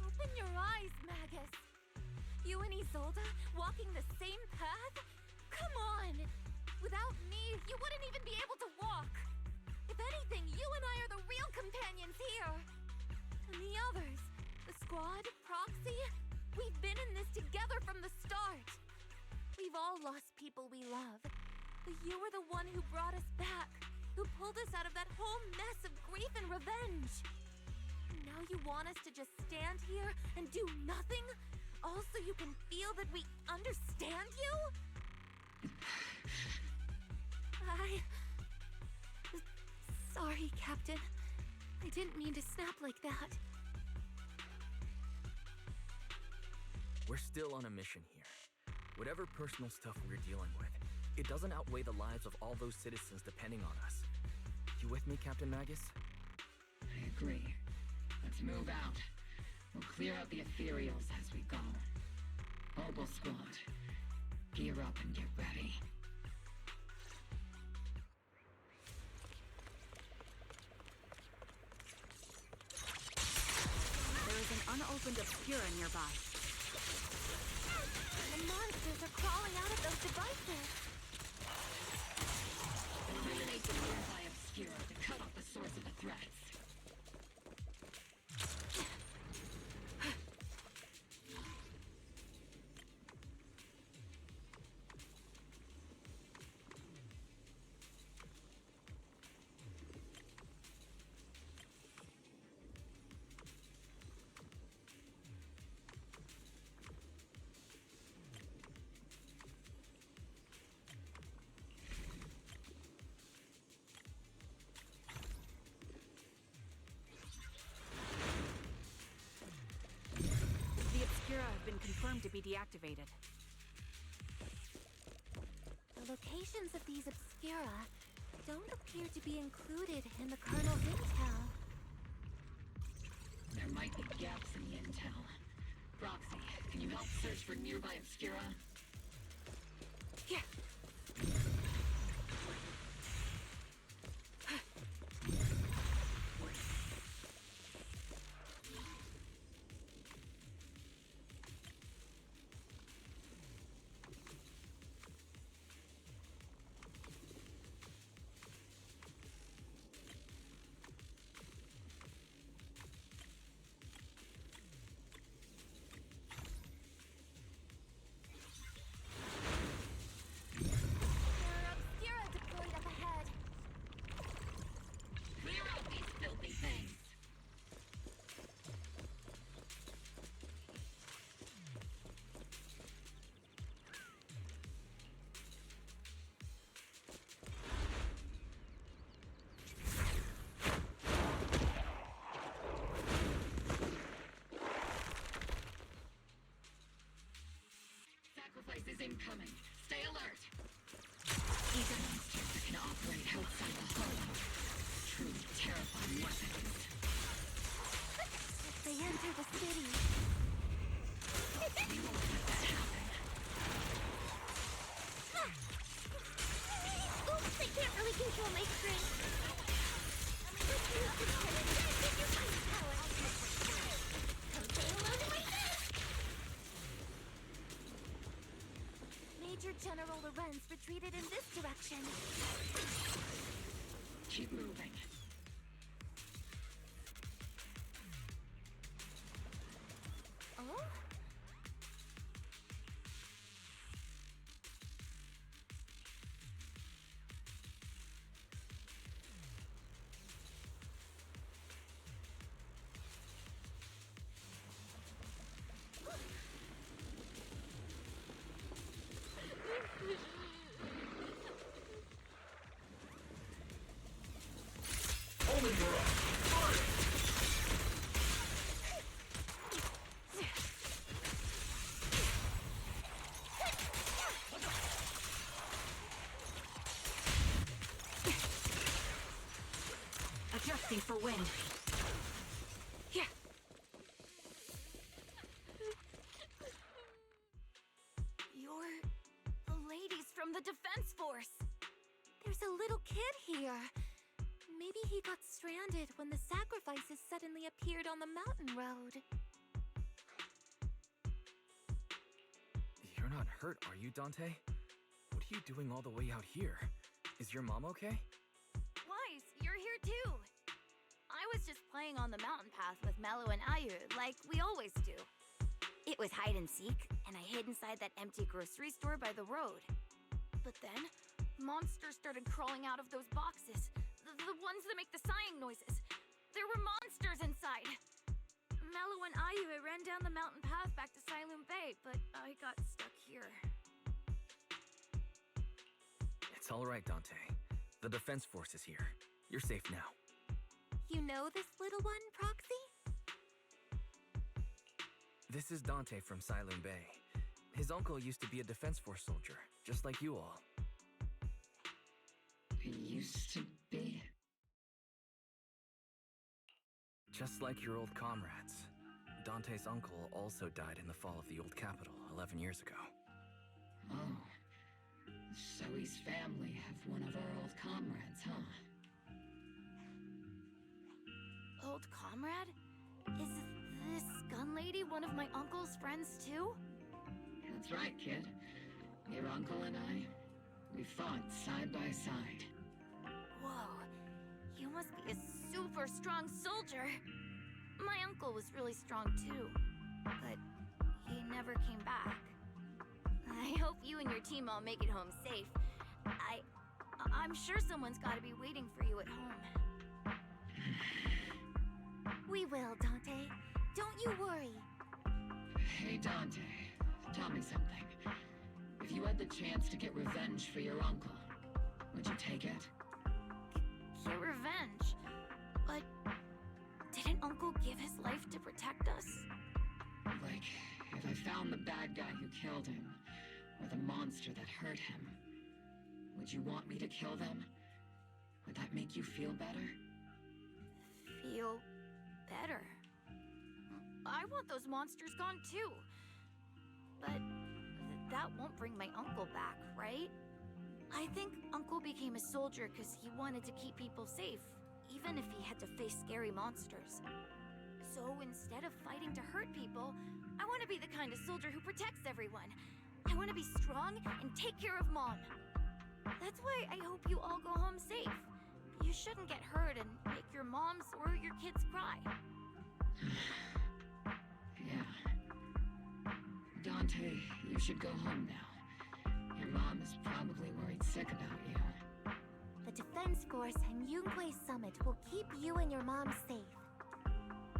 Open your eyes, Magus! You and Isolde walking the same path? Come on! Without me, you wouldn't even be able to walk! If anything, you and I are the real companions here! And the others, the squad, Proxy, we We've been in this together from the start. We've all lost people we love. But you were the one who brought us back, who pulled us out of that whole mess of grief and revenge. Now you want us to just stand here and do nothing? All so you can feel that we understand you? Sorry, Captain. I didn't mean to snap like that. We're still on a mission here. Whatever personal stuff we're dealing with, it doesn't outweigh the lives of all those citizens depending on us. You with me, Captain Magus? I agree. Let's move out. We'll clear out the ethereals as we go. Mobile squad, gear up and get ready. There is an unopened Obscura nearby. The monsters are crawling out of those devices. Eliminate the nearby Obscura to cut off the source of the threats. Have been confirmed to be deactivated. The locations of these Obscura don't appear to be included in the Colonel's intel. There might be gaps in the intel. Roxy, can you help search for nearby Obscura? Yeah. Is incoming. Stay alert. Even monsters that can operate outside the hollow. Truly terrifying weapons. They enter the city. We won't let that happen. Oops, I can't really control my strength. Let's use this credit to get your ice power. Come say hello to my desk. Major General Lorenz retreated in this direction. Keep moving. Oh? Adjusting for wind. Yeah. You're the ladies from the Defense Force. There's a little kid here. Maybe he got stranded when the sacrifices suddenly appeared on the mountain road. You're not hurt, are you, Dante? What are you doing all the way out here? Is your mom okay? Weiss, you're here too. I was just playing on the mountain path with Mello and Ayu, like we always do. It was hide and seek, and I hid inside that empty grocery store by the road. But then, monsters started crawling out of those boxes. The ones that make the sighing noises. There were monsters inside. Mallow and Ayue ran down the mountain path back to Silum Bay, but I got stuck here. It's all right, Dante. The defense force is here. You're safe now. You know this little one, Proxy? This is Dante from Silum Bay. His uncle used to be a defense force soldier, just like you all. Used to be? Just like your old comrades. Dante's uncle also died in the fall of the old capital 11 years ago. Oh. So his family have one of our old comrades, huh? Old comrade? Is this gun lady one of my uncle's friends too? That's right, kid. Your uncle and I, we fought side by side. Whoa, you must be a super strong soldier. My uncle was really strong too, but he never came back. I hope you and your team all make it home safe. I'm sure someone's gotta be waiting for you at home. We will, Dante. Don't you worry. Hey, Dante, tell me something. If you had the chance to get revenge for your uncle, would you take it? Get revenge? But didn't Uncle give his life to protect us? Like, if I found the bad guy who killed him, or the monster that hurt him, would you want me to kill them? Would that make you feel better? Feel better? I want those monsters gone too. But that won't bring my uncle back, right? I think Uncle became a soldier because he wanted to keep people safe, even if he had to face scary monsters. So instead of fighting to hurt people, I want to be the kind of soldier who protects everyone. I want to be strong and take care of Mom. That's why I hope you all go home safe. You shouldn't get hurt and make your moms or your kids cry. Yeah. Dante, you should go home now. Your mom is probably worried sick about you. The Defense Force and Yunque Summit will keep you and your mom safe.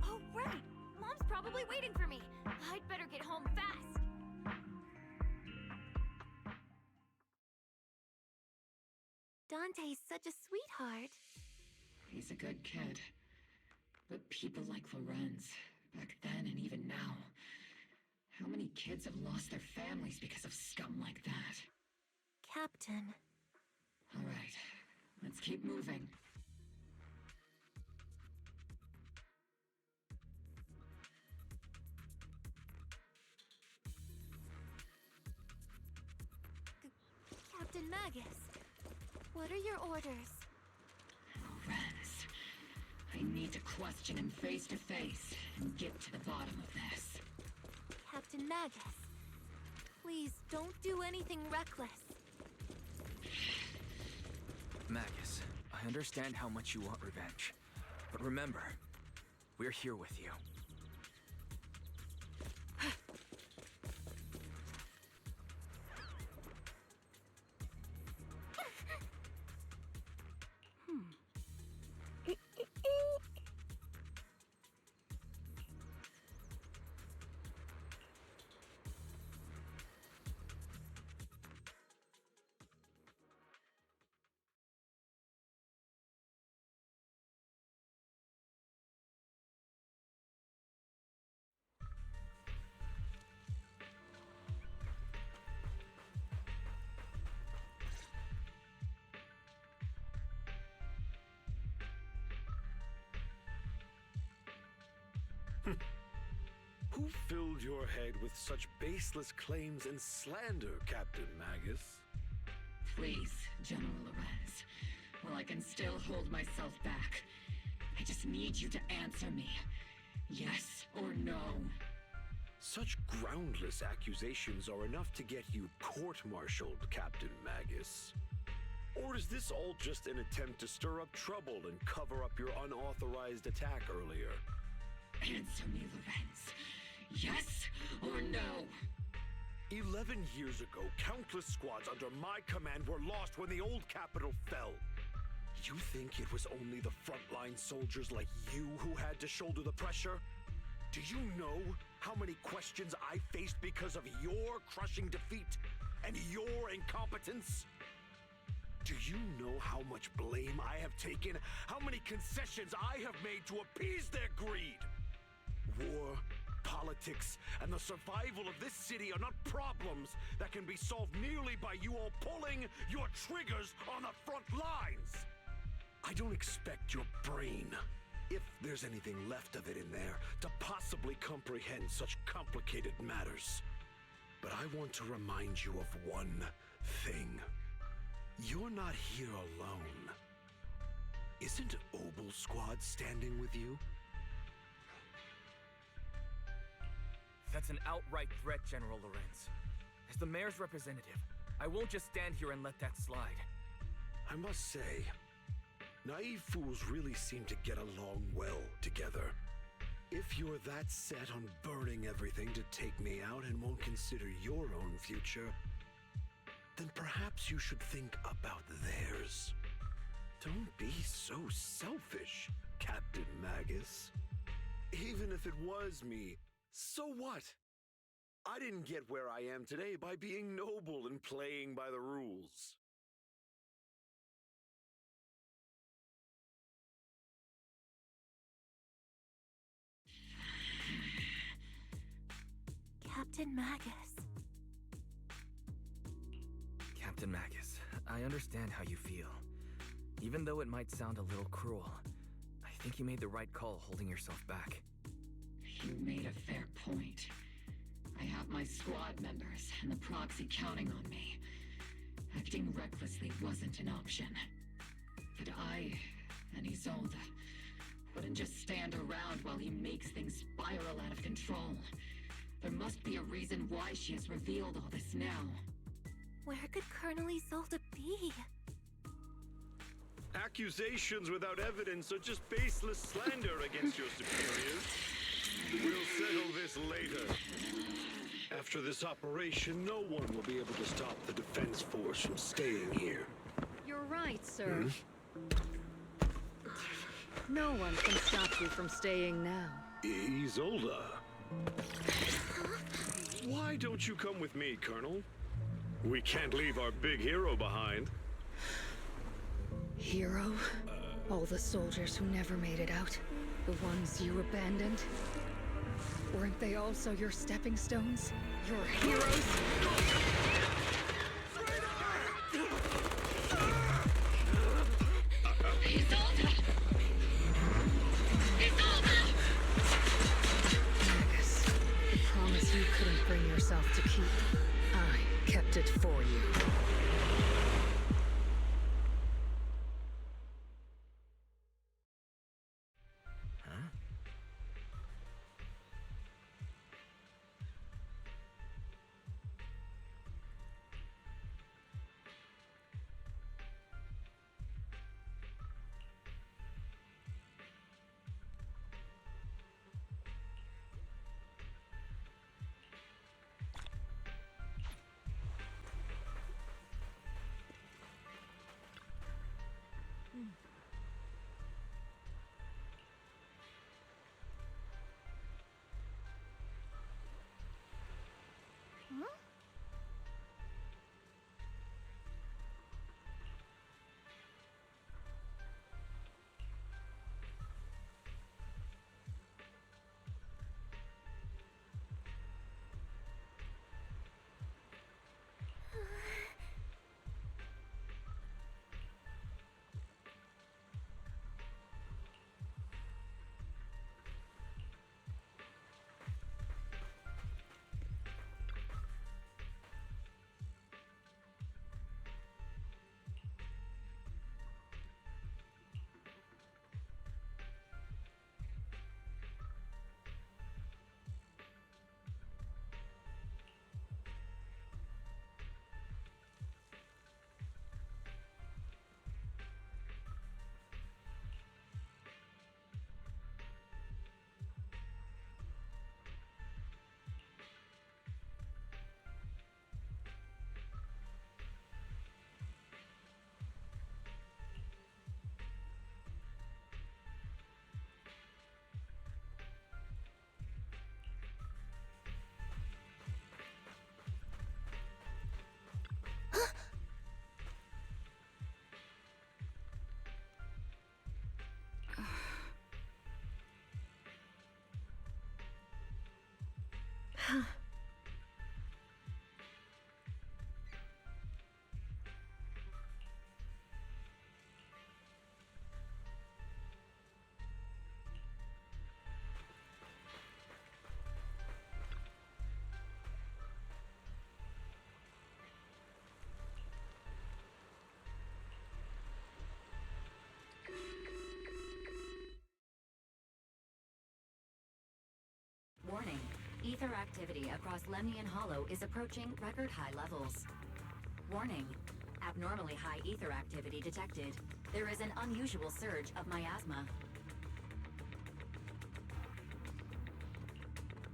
Oh, right! Mom's probably waiting for me. I'd better get home fast. Dante's such a sweetheart. He's a good kid. But people like Lorenz, back then and even now, how many kids have lost their families because of scum like that? Captain. All right, let's keep moving. Captain Magus, what are your orders? Lorenz, I need to question him face to face and get to the bottom of this. Captain Magus, please don't do anything reckless. Magus, I understand how much you want revenge. But remember, we're here with you. Who filled your head with such baseless claims and slander, Captain Magus? Please, General Lorenz. While I can still hold myself back, I just need you to answer me. Yes or no? Such groundless accusations are enough to get you court-martialed, Captain Magus. Or is this all just an attempt to stir up trouble and cover up your unauthorized attack earlier? Answer me, Lorenz. Yes or no? 11 years ago, countless squads under my command were lost when the old capital fell. You think it was only the frontline soldiers like you who had to shoulder the pressure? Do you know how many questions I faced because of your crushing defeat and your incompetence? Do you know how much blame I have taken? How many concessions I have made to appease their greed? War, politics, and the survival of this city are not problems that can be solved merely by you all pulling your triggers on the front lines. I don't expect your brain, if there's anything left of it in there, to possibly comprehend such complicated matters. But I want to remind you of one thing. You're not here alone. Isn't Obel Squad standing with you? That's an outright threat, General Lorenz. As the mayor's representative, I won't just stand here and let that slide. I must say, naive fools really seem to get along well together. If you're that set on burning everything to take me out and won't consider your own future, then perhaps you should think about theirs. Don't be so selfish, Captain Magus. Even if it was me, so what? I didn't get where I am today by being noble and playing by the rules. Captain Magus. Captain Magus, I understand how you feel. Even though it might sound a little cruel, I think you made the right call holding yourself back. You made a fair point. I have my squad members and the proxy counting on me. Acting recklessly wasn't an option. But I and Isolde wouldn't just stand around while he makes things spiral out of control. There must be a reason why she has revealed all this now. Where could Colonel Isolde be? Accusations without evidence are just baseless slander against your superiors. We'll settle this later. After this operation, no one will be able to stop the defense force from staying here. You're right, sir. No one can stop you from staying now. Isolde. Why don't you come with me, Colonel? We can't leave our big hero behind. Hero? All the soldiers who never made it out? The ones you abandoned? Weren't they also your stepping stones? Your heroes? Isolde! Isolde! Magus, the promise you couldn't bring yourself to keep. I kept it for you. Ether activity across Lemnian Hollow is approaching record high levels. Warning. Abnormally high ether activity detected. There is an unusual surge of miasma.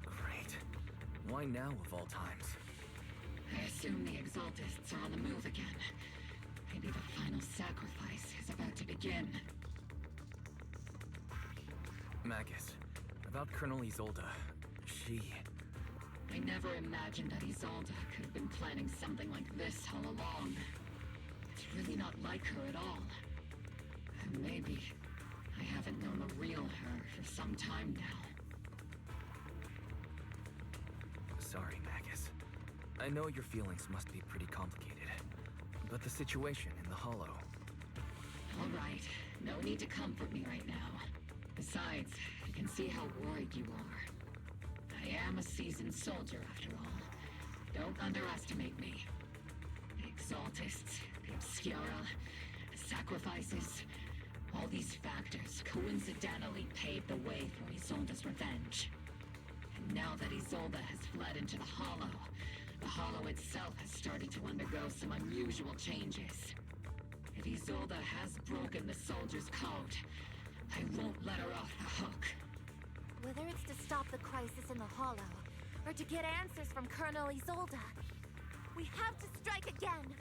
Great. Why now of all times? I assume the Exaltists are on the move again. Maybe the final sacrifice is about to begin. Magus, about Colonel Isolde. She... I never imagined that Isolde could have been planning something like this all along. It's really not like her at all. And maybe I haven't known the real her for some time now. Sorry, Magus. I know your feelings must be pretty complicated. But the situation in the Hollow... All right. No need to comfort me right now. Besides, I can see how worried you are. I am a seasoned soldier, after all. Don't underestimate me. The Exaltists, the Obscura, the sacrifices, all these factors coincidentally paved the way for Isolde's revenge. And now that Isolde has fled into the Hollow itself has started to undergo some unusual changes. If Isolde has broken the soldier's code, I won't let her off the hook. Whether it's to stop the crisis in the Hollow, or to get answers from Colonel Isolde, we have to strike again!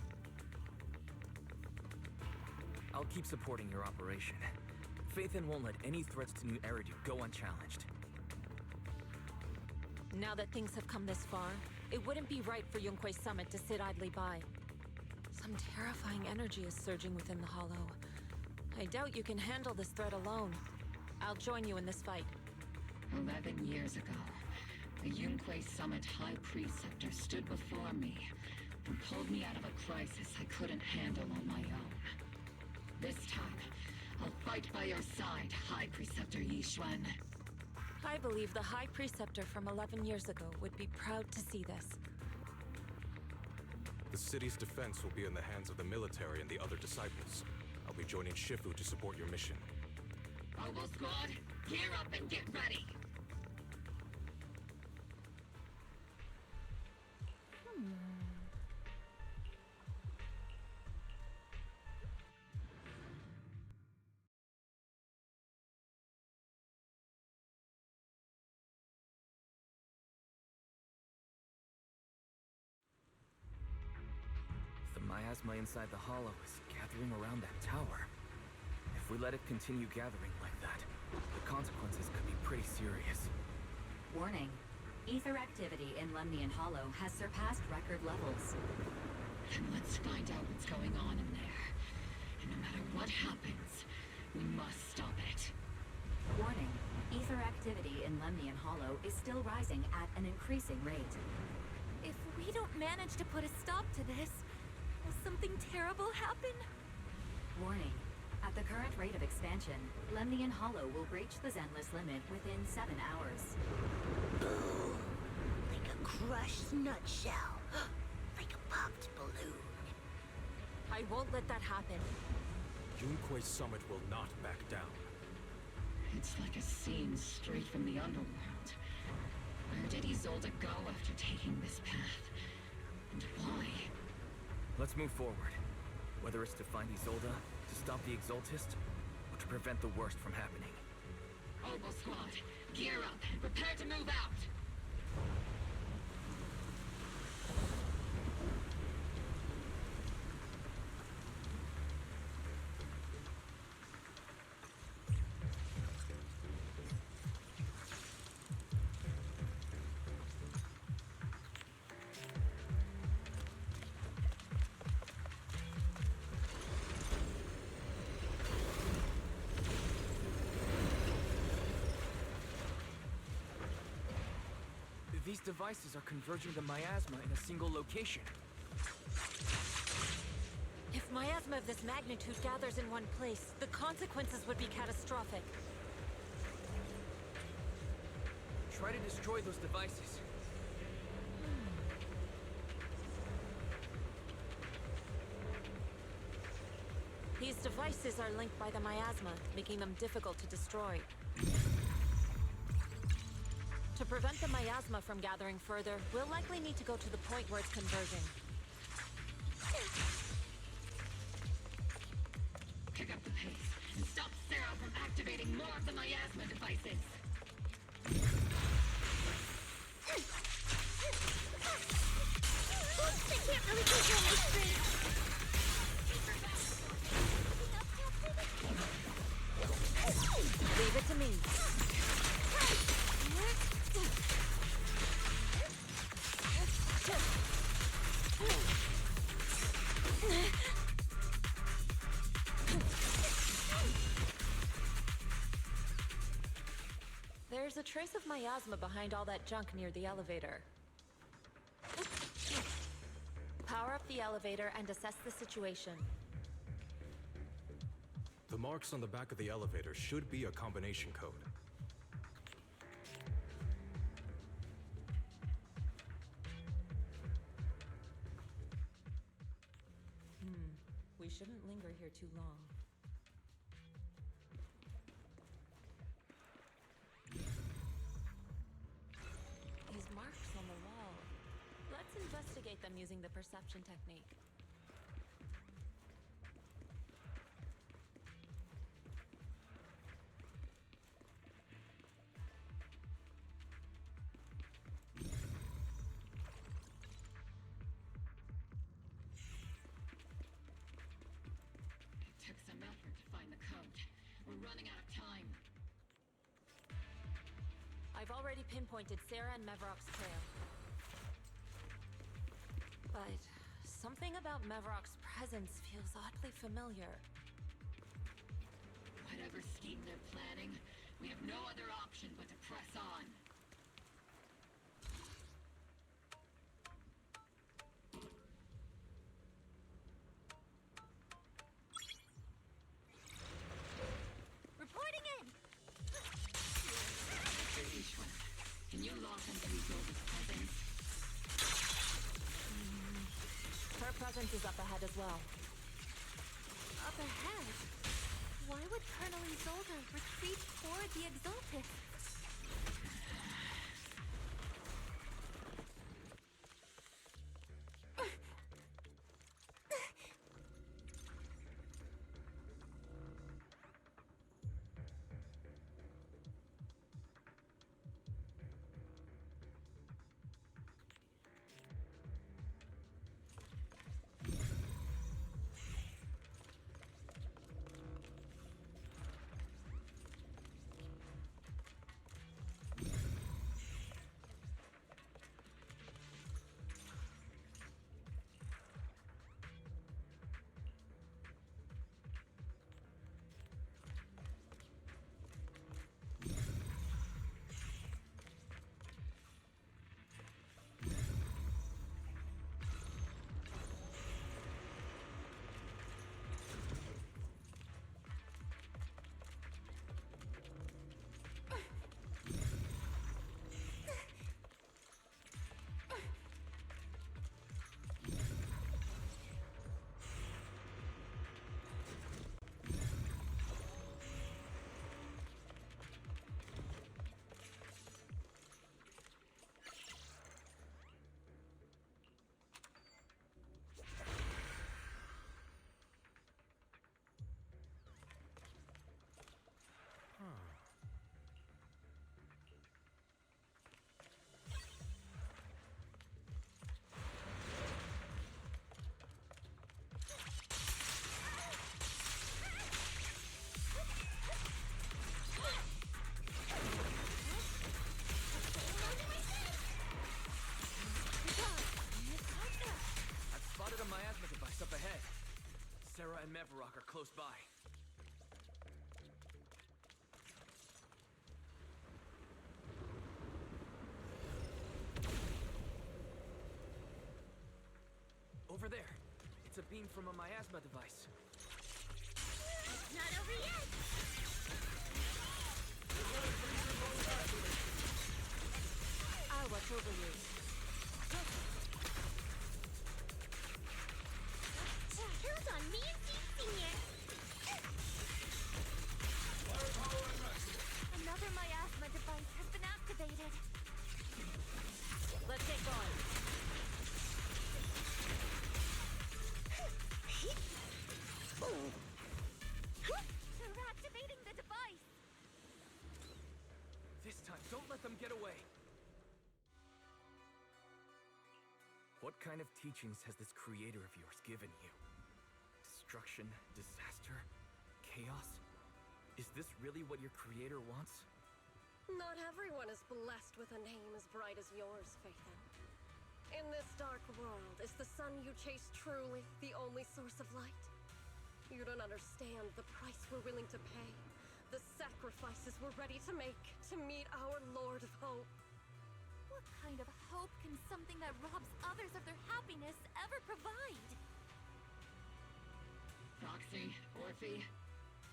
I'll keep supporting your operation. Phaethon won't let any threats to New Eridu go unchallenged. Now that things have come this far, it wouldn't be right for Yunque's summit to sit idly by. Some terrifying energy is surging within the Hollow. I doubt you can handle this threat alone. I'll join you in this fight. 11 years ago, the Yunque Summit High Preceptor stood before me and pulled me out of a crisis I couldn't handle on my own. This time, I'll fight by your side, High Preceptor Yixuan. I believe the High Preceptor from 11 years ago would be proud to see this. The city's defense will be in the hands of the military and the other disciples. I'll be joining Shifu to support your mission. Robo Squad, gear up and get ready! The miasma inside the Hollow is gathering around that tower. If we let it continue gathering like that, the consequences could be pretty serious. Warning. Ether activity in Lemnian Hollow has surpassed record levels. Then let's find out what's going on in there. And no matter what happens, we must stop it. Warning. Ether activity in Lemnian Hollow is still rising at an increasing rate. If we don't manage to put a stop to this, will something terrible happen? Warning. At the current rate of expansion, Lemnian Hollow will breach the Zenless limit within 7 hours. Boom! Like a crushed nutshell. Like a popped balloon. I won't let that happen. Yunque's summit will not back down. It's like a scene straight from the underworld. Where did Isolde go after taking this path? And why? Let's move forward. Whether it's to find Isolde, to stop the Exaltist, or to prevent the worst from happening. Oboe Squad, gear up and prepare to move out! These devices are converging the miasma in a single location. If miasma of this magnitude gathers in one place, the consequences would be catastrophic. Try to destroy those devices. These devices are linked by the miasma, making them difficult to destroy. To prevent the miasma from gathering further, we'll likely need to go to the point where it's converging. Pick up the pace and stop Sarah from activating more of the miasma devices. Oops, I can't really control my strength. Leave it to me. There's a trace of miasma behind all that junk near the elevator. Power up the elevator and assess the situation. The marks on the back of the elevator should be a combination code. We shouldn't linger here too long. These marks on the wall. Let's investigate them using the perception technique. Took some effort to find the code. We're running out of time. I've already pinpointed Sarah and Mevrock's trail. But something about Mevrock's presence feels oddly familiar. Whatever scheme they're planning, we have no other option but to press on. Reporting in! Ishwan, can you lock and Griselda's presence? Her presence is up ahead as well. Up ahead? Why would Colonel Isolde retreat toward the Exaltists? Sarah and Mevrock are close by. Over there. It's a beam from a miasma device. It's not over yet! I'll watch over you. Count on me and Steve Senior! Another miasma device has been activated. let them get away. What kind of teachings has this creator of yours given you? Destruction, disaster, chaos? Is this really what your creator wants? Not everyone is blessed with a name as bright as yours, Phaethon. In this dark world, is the sun you chase truly the only source of light? You don't understand the price we're willing to pay, the sacrifices we're ready to make to meet our Lord of Hope. What kind of hope can something that robs others of their happiness ever provide? Roxy, Orphe,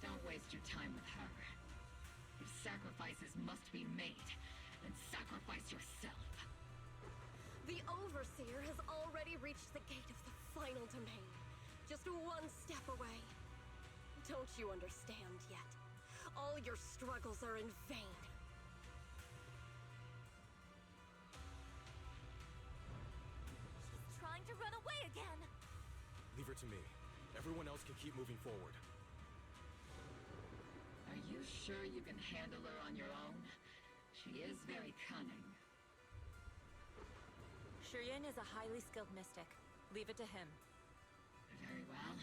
don't waste your time with her. If sacrifices must be made, then sacrifice yourself. The Overseer has already reached the gate of the final domain, just one step away. Don't you understand yet? All your struggles are in vain. She's trying to run away again! Leave her to me. Everyone else can keep moving forward. Are you sure you can handle her on your own? She is very cunning. Shiryen is a highly skilled mystic. Leave it to him. Very well.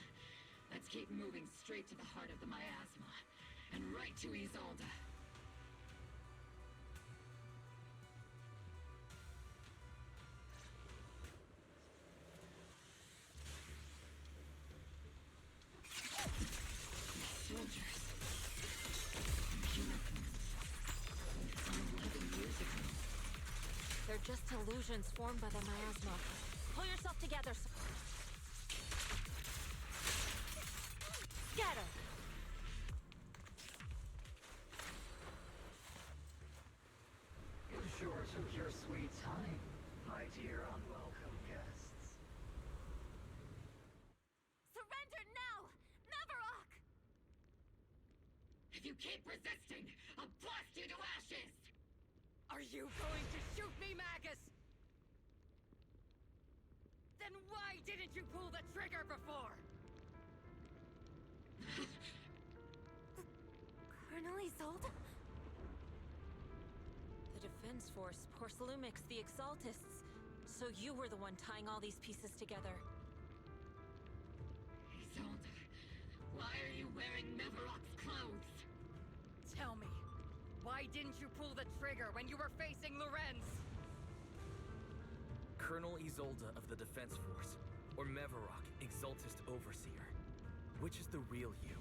Let's keep moving straight to the heart of the miasma, and right to Isolde. Soldiers. They're just illusions formed by the miasma. Pull yourself together. Scatter! You sure took your sweet time, my dear unwelcome guests. Surrender now! Neverok! If you keep resisting, I'll blast you to ashes! Are you going to shoot me, Magus? Then why didn't you pull the trigger before? Colonel Isolde? The Defense Force, Porcelumix, the Exaltists. So you were the one tying all these pieces together. Isolde, why are you wearing Neverok's clothes? Tell me, why didn't you pull the trigger when you were facing Lorenz? Colonel Isolde of the Defense Force, or Mevarok, Exaltist Overseer. Which is the real you?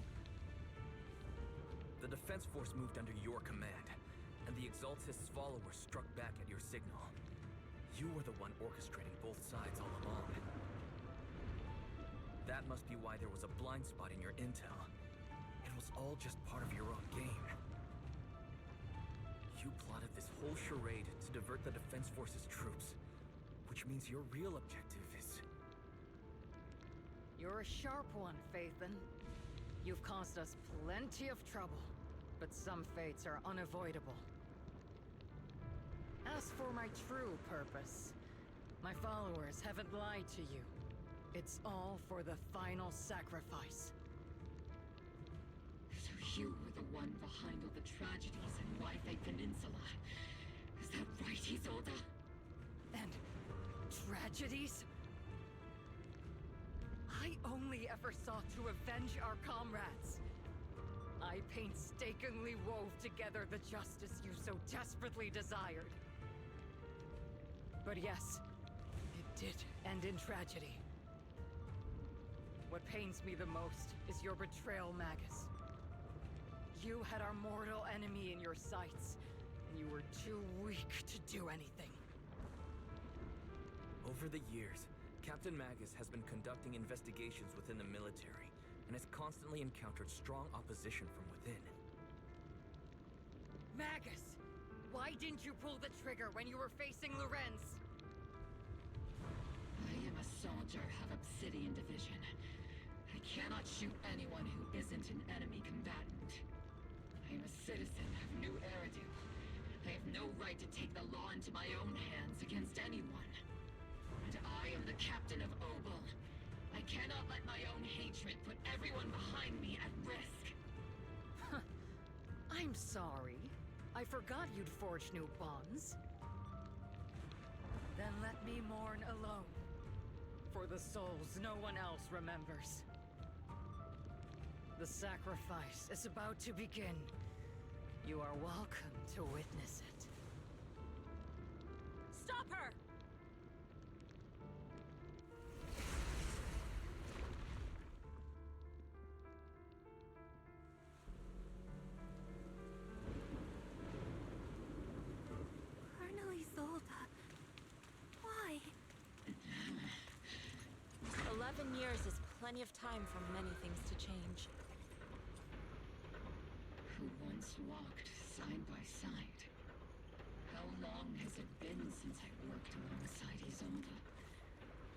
The Defense Force moved under your command, and the Exaltist's followers struck back at your signal. You were the one orchestrating both sides all along. That must be why there was a blind spot in your intel. It was all just part of your own game. You plotted this whole charade to divert the Defense Force's troops, which means your real objective is... You're a sharp one, Phaethon. You've caused us plenty of trouble, but some fates are unavoidable. As for my true purpose, my followers haven't lied to you. It's all for the final sacrifice. So you were the one behind all the tragedies in Wi-Fi Peninsula. Is that right, Isolde? And tragedies? I only ever sought to avenge our comrades. I painstakingly wove together the justice you so desperately desired. But yes, it did end in tragedy. What pains me the most is your betrayal, Magus. You had our mortal enemy in your sights, and you were too weak to do anything. Over the years, Captain Magus has been conducting investigations within the military, and has constantly encountered strong opposition from within. Magus! Why didn't you pull the trigger when you were facing Lorenz? I am a soldier of Obsidian Division. I cannot shoot anyone who isn't an enemy combatant. I am a citizen of New Eridu. I have no right to take the law into my own hands against anyone. And I am the captain of Obel. I cannot let my own hatred put everyone behind me at risk. I'm sorry. I forgot you'd forged new bonds. Then let me mourn alone. For the souls no one else remembers. The sacrifice is about to begin. You are welcome to witness it. Stop her! Colonel Isolde. Why? 11 years is plenty of time for many things to change. Who once walked side by side. How long has it been since I worked alongside Isolde?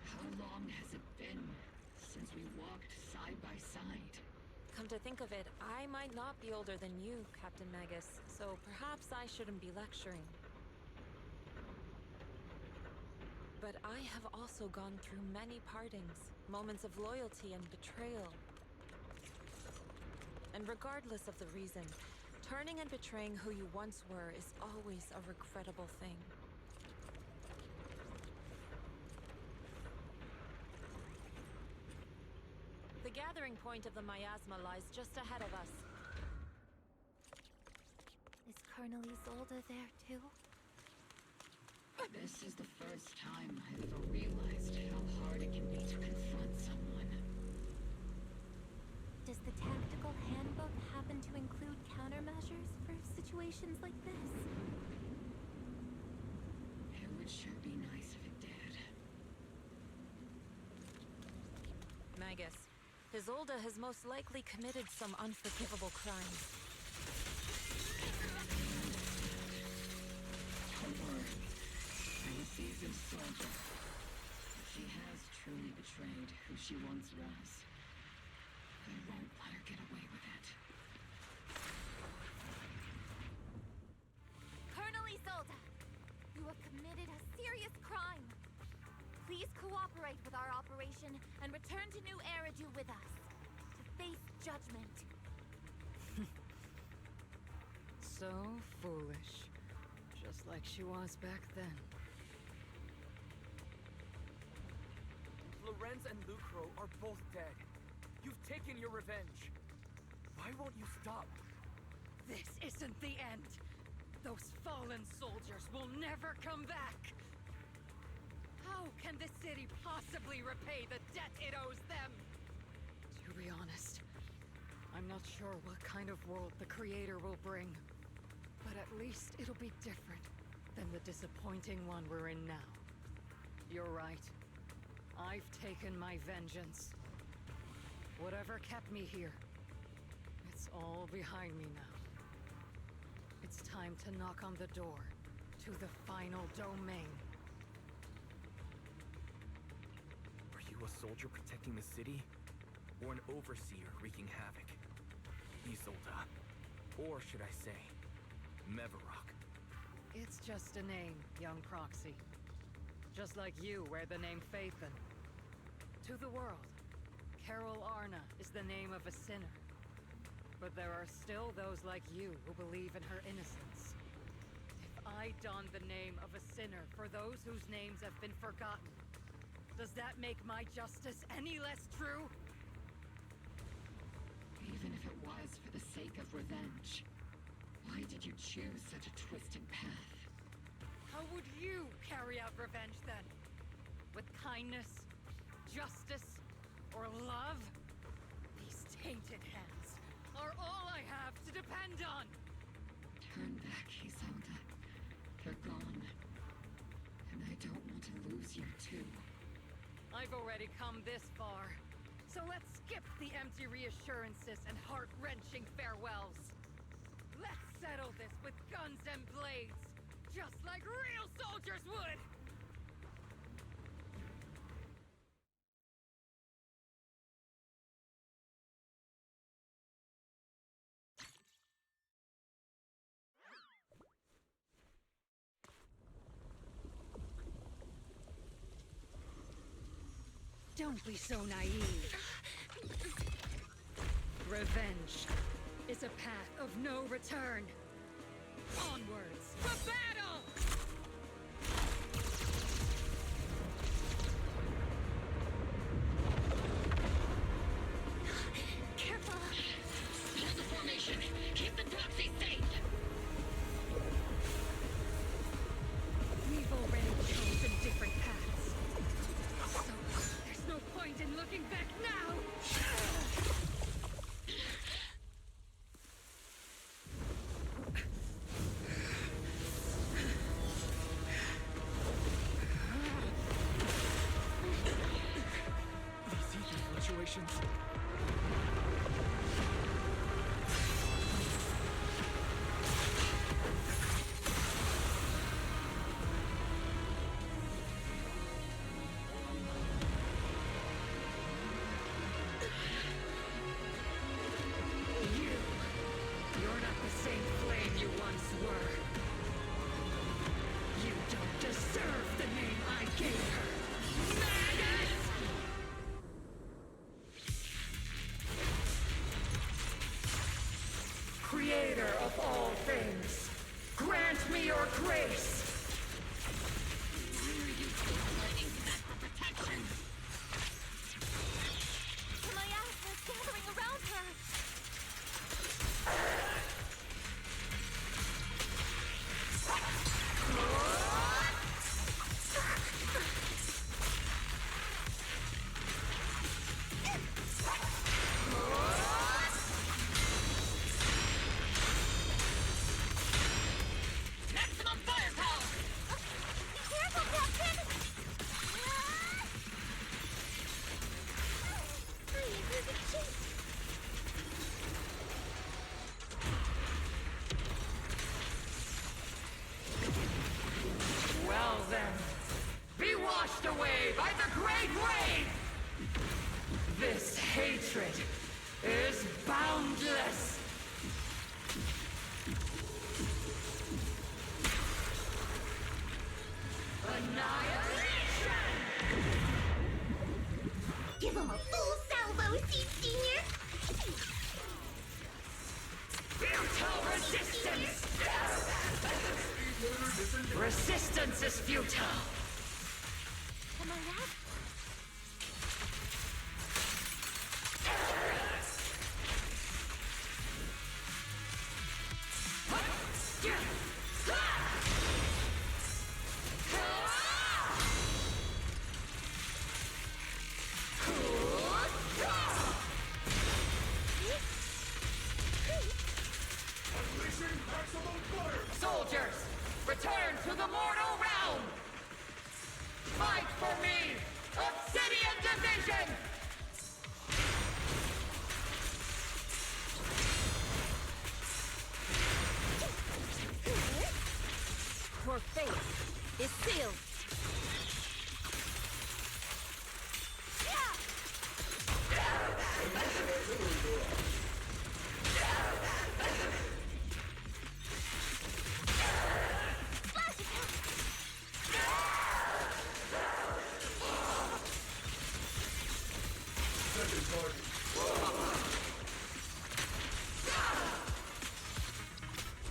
How long has it been since we walked side by side? Come to think of it, I might not be older than you, Captain Magus, so perhaps I shouldn't be lecturing. But I have also gone through many partings, moments of loyalty and betrayal. And regardless of the reason, turning and betraying who you once were is always a regrettable thing. The gathering point of the miasma lies just ahead of us. Is Colonel Isolde there too? This is the first time I've ever realized how hard it can be to confront someone. Does the tactical handbook happen to include countermeasures for situations like this? It would sure be nice if it did. Magus, Isolde has most likely committed some unforgivable crimes. Don't worry. I'm a seasoned soldier. She has truly betrayed who she once was. I won't let her get away with it. Colonel Isolde, you have committed a serious crime. Please cooperate with our operation and return to New Eridu with us to face judgment. So foolish. Just like she was back then. Lorenz and Lucro are both dead. You've taken your revenge. Why won't you stop? This isn't the end. Those fallen soldiers will never come back. How can the city possibly repay the debt it owes them? To be honest, I'm not sure what kind of world the Creator will bring. But at least it'll be different than the disappointing one we're in now. You're right. I've taken my vengeance. Whatever kept me here, it's all behind me now. It's time to knock on the door to the final domain. Are you a soldier protecting the city? Or an overseer wreaking havoc? Isolde. Or should I say, Mevarok? It's just a name, young proxy. Just like you wear the name Phaethon. To the world, Carol Arna is the name of a sinner. But there are still those like you who believe in her innocence. If I don the name of a sinner for those whose names have been forgotten, does that make my justice any less true? Even if it was for the sake of revenge, why did you choose such a twisted path? How would you carry out revenge then? With kindness, justice, or love? These tainted hands are all I have to depend on! Turn back, Isolde. They're gone. And I don't want to lose you too. I've already come this far. So let's skip the empty reassurances and heart-wrenching farewells. Let's settle this with guns and blades, just like real soldiers would! Don't be so naive. Revenge is a path of no return. Onwards! To battle! Careful! Hold the formation! Keep the proxy safe! We've already chosen different paths. So, there's no point in looking back now! These ether fluctuations. You're not the same flame you once were. You don't deserve the name I gave her. Magus! Creator of all things, grant me your grace! Why are you fighting back for protection? My ass was gathering around her! Maximum firepower! Be careful, Captain! Please, there's a chase! Well then, be washed away by the great wave! This hatred is boundless! Annihilation! Give him a full salvo, Seed Senior! Futile resistance! Resistance is futile! Am I right? Soldiers, return to the mortal realm! Fight for me! Obsidian Division! Your fate is sealed! Flash attack!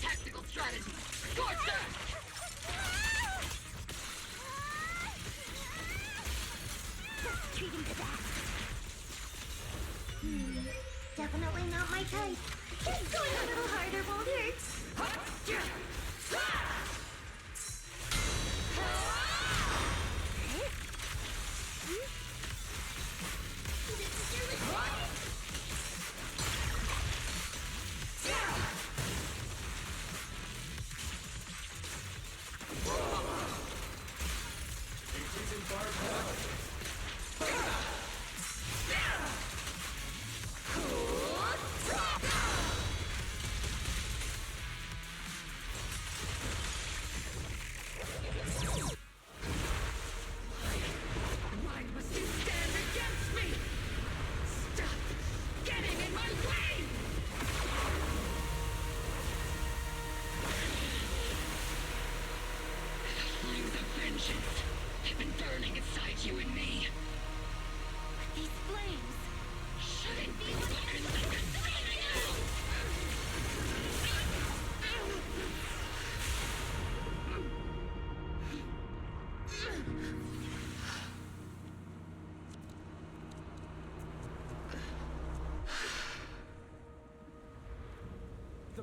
Tactical strategy! Scorcher! Just treat him to that. Definitely not my type. Just going a little harder won't hurt.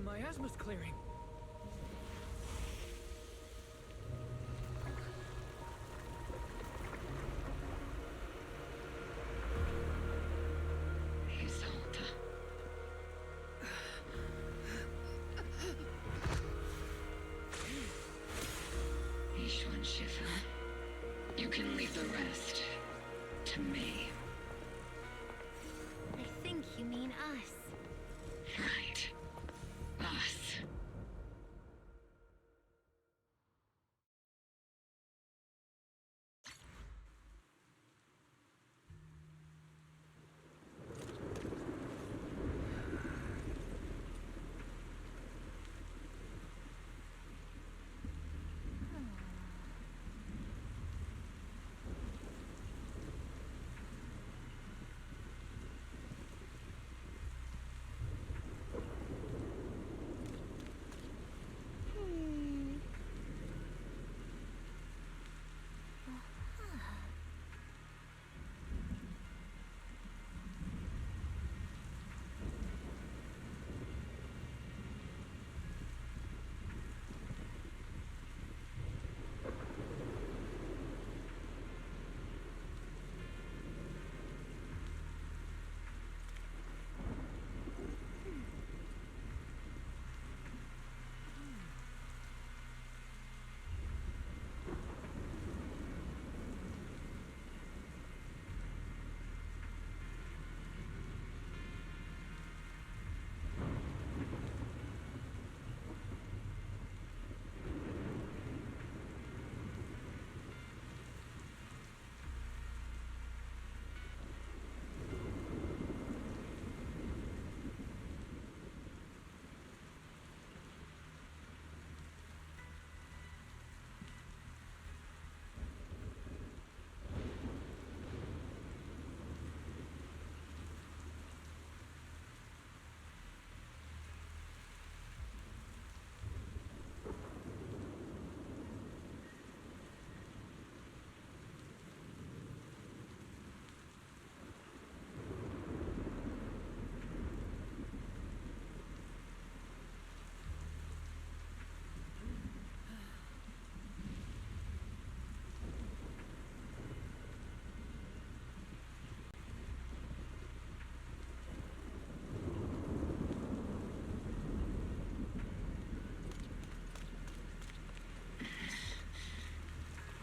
The miasma's clearing. Isolde. Ishwan Shifa. You can leave the rest to me. I think you mean us. Right. Us.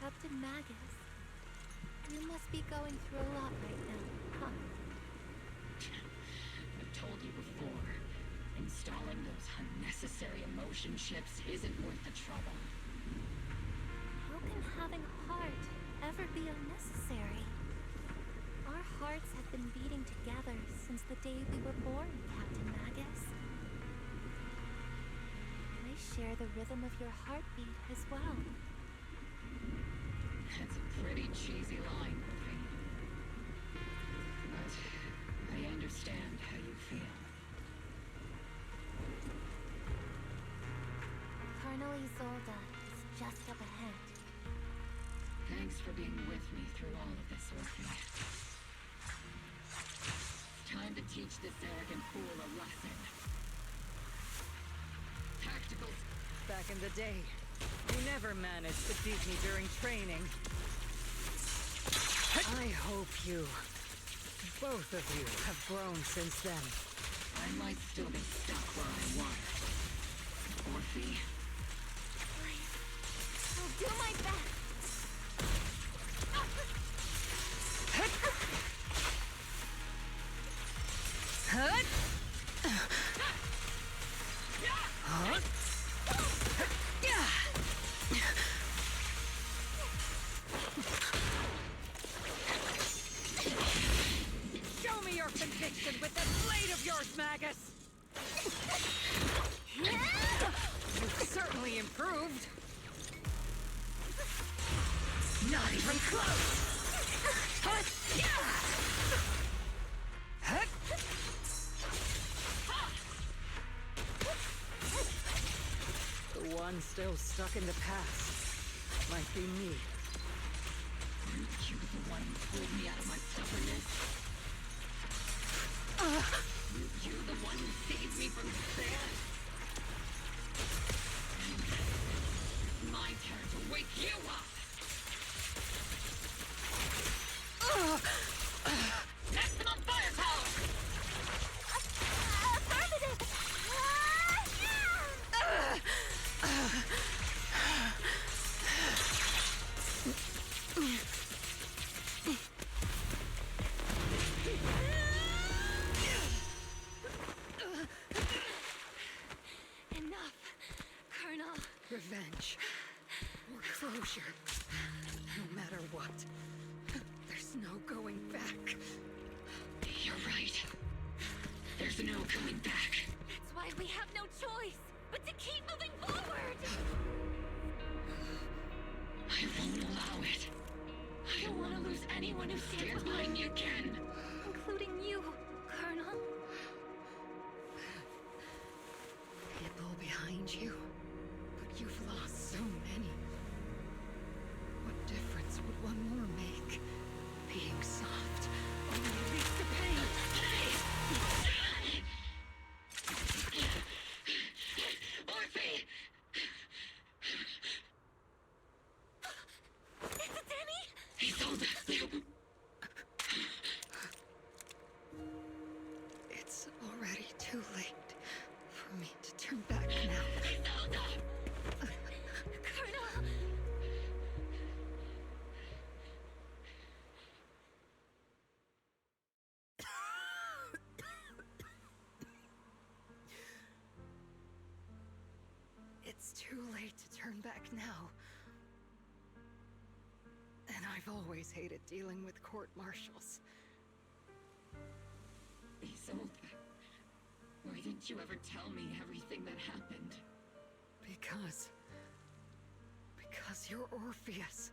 Captain Magus, you must be going through a lot right now, huh? I've told you before, installing those unnecessary emotion chips isn't worth the trouble. How can having a heart ever be unnecessary? Our hearts have been beating together since the day we were born, Captain Magus. I share the rhythm of your heartbeat as well. That's a pretty cheesy line, Murphy. But I understand how you feel. Colonel Isolde is just up ahead. Thanks for being with me through all of this, Murphy. Time to teach this arrogant fool a lesson. Tactical. Back in the day, you never managed to beat me during training. I hope both of you, have grown since then. I might still be stuck where I was. Orphe. I'll do my best. Show me your conviction with that blade of yours, Magus! You've certainly improved. Not even close! The one still stuck in the past might be me. Aren't you the one who pulled me out of my stubbornness? You the one who saved me from despair? Revenge. Or closure. No matter what. There's no going back. You're right. There's no coming back. That's why we have no choice but to keep moving forward! I won't allow it. I don't want to lose anyone who stands by me again. Including you, Colonel. People behind you. But you've lost so many. What difference would one more make? Being soft only leads to pain. Orphe! Is it Danny? He told us. It's already too late for me to turn back now. Colonel! It's too late to turn back now. And I've always hated dealing with court martials. Isolde, why didn't you ever tell me everything that happened? Because you're Orpheus.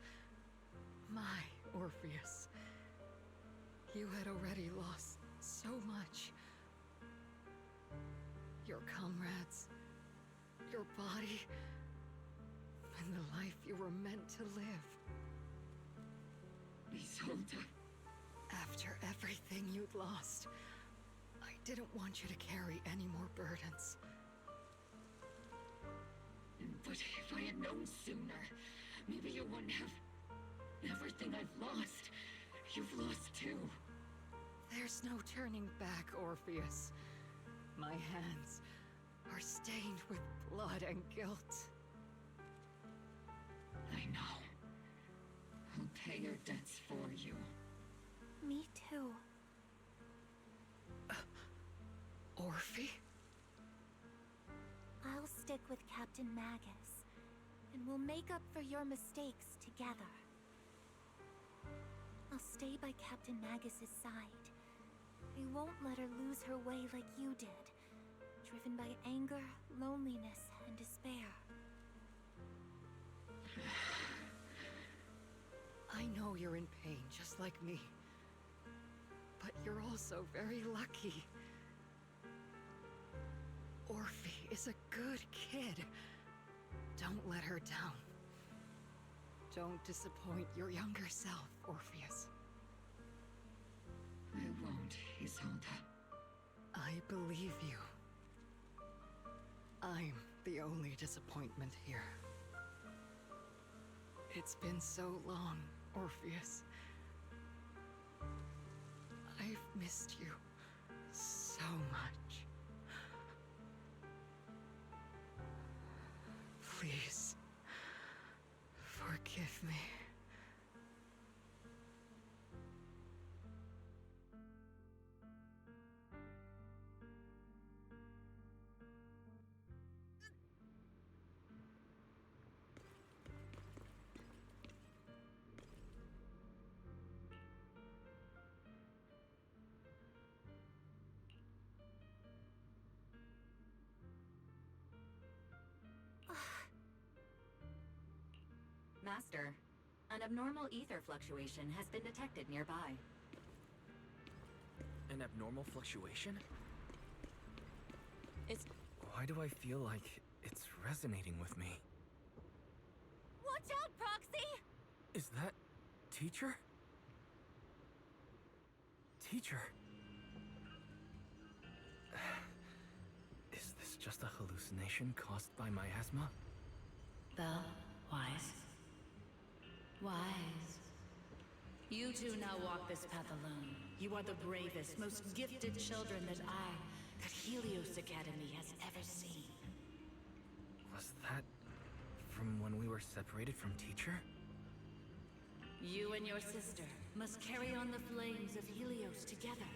My Orpheus. You had already lost so much. Your comrades, your body, and the life you were meant to live. Isolde. After everything you'd lost, I didn't want you to carry any more burdens. But if I had known sooner, maybe you wouldn't have... Everything I've lost, you've lost too. There's no turning back, Orpheus. My hands are stained with blood and guilt. I know. I'll pay your debts for you. Me too. Orphe? I'll stick with Captain Magus, and we'll make up for your mistakes together. I'll stay by Captain Magus's side. I won't let her lose her way like you did, driven by anger, loneliness, and despair. I know you're in pain, just like me. But you're also very lucky. Orphe is a good kid. Don't let her down. Don't disappoint your younger self, Orpheus. I won't, Isolde. I believe you. I'm the only disappointment here. It's been so long, Orpheus. I've missed you so much. Please, forgive me. Master, an abnormal ether fluctuation has been detected nearby. An abnormal fluctuation? Why do I feel like it's resonating with me? Watch out, Proxy! Is that... Teacher? Teacher? Is this just a hallucination caused by miasma? Belle, Wise. Wise. You two now walk this path alone. You are the bravest, most gifted children that Helios Academy has ever seen. Was that from when we were separated from Teacher? You and your sister must carry on the flames of Helios together.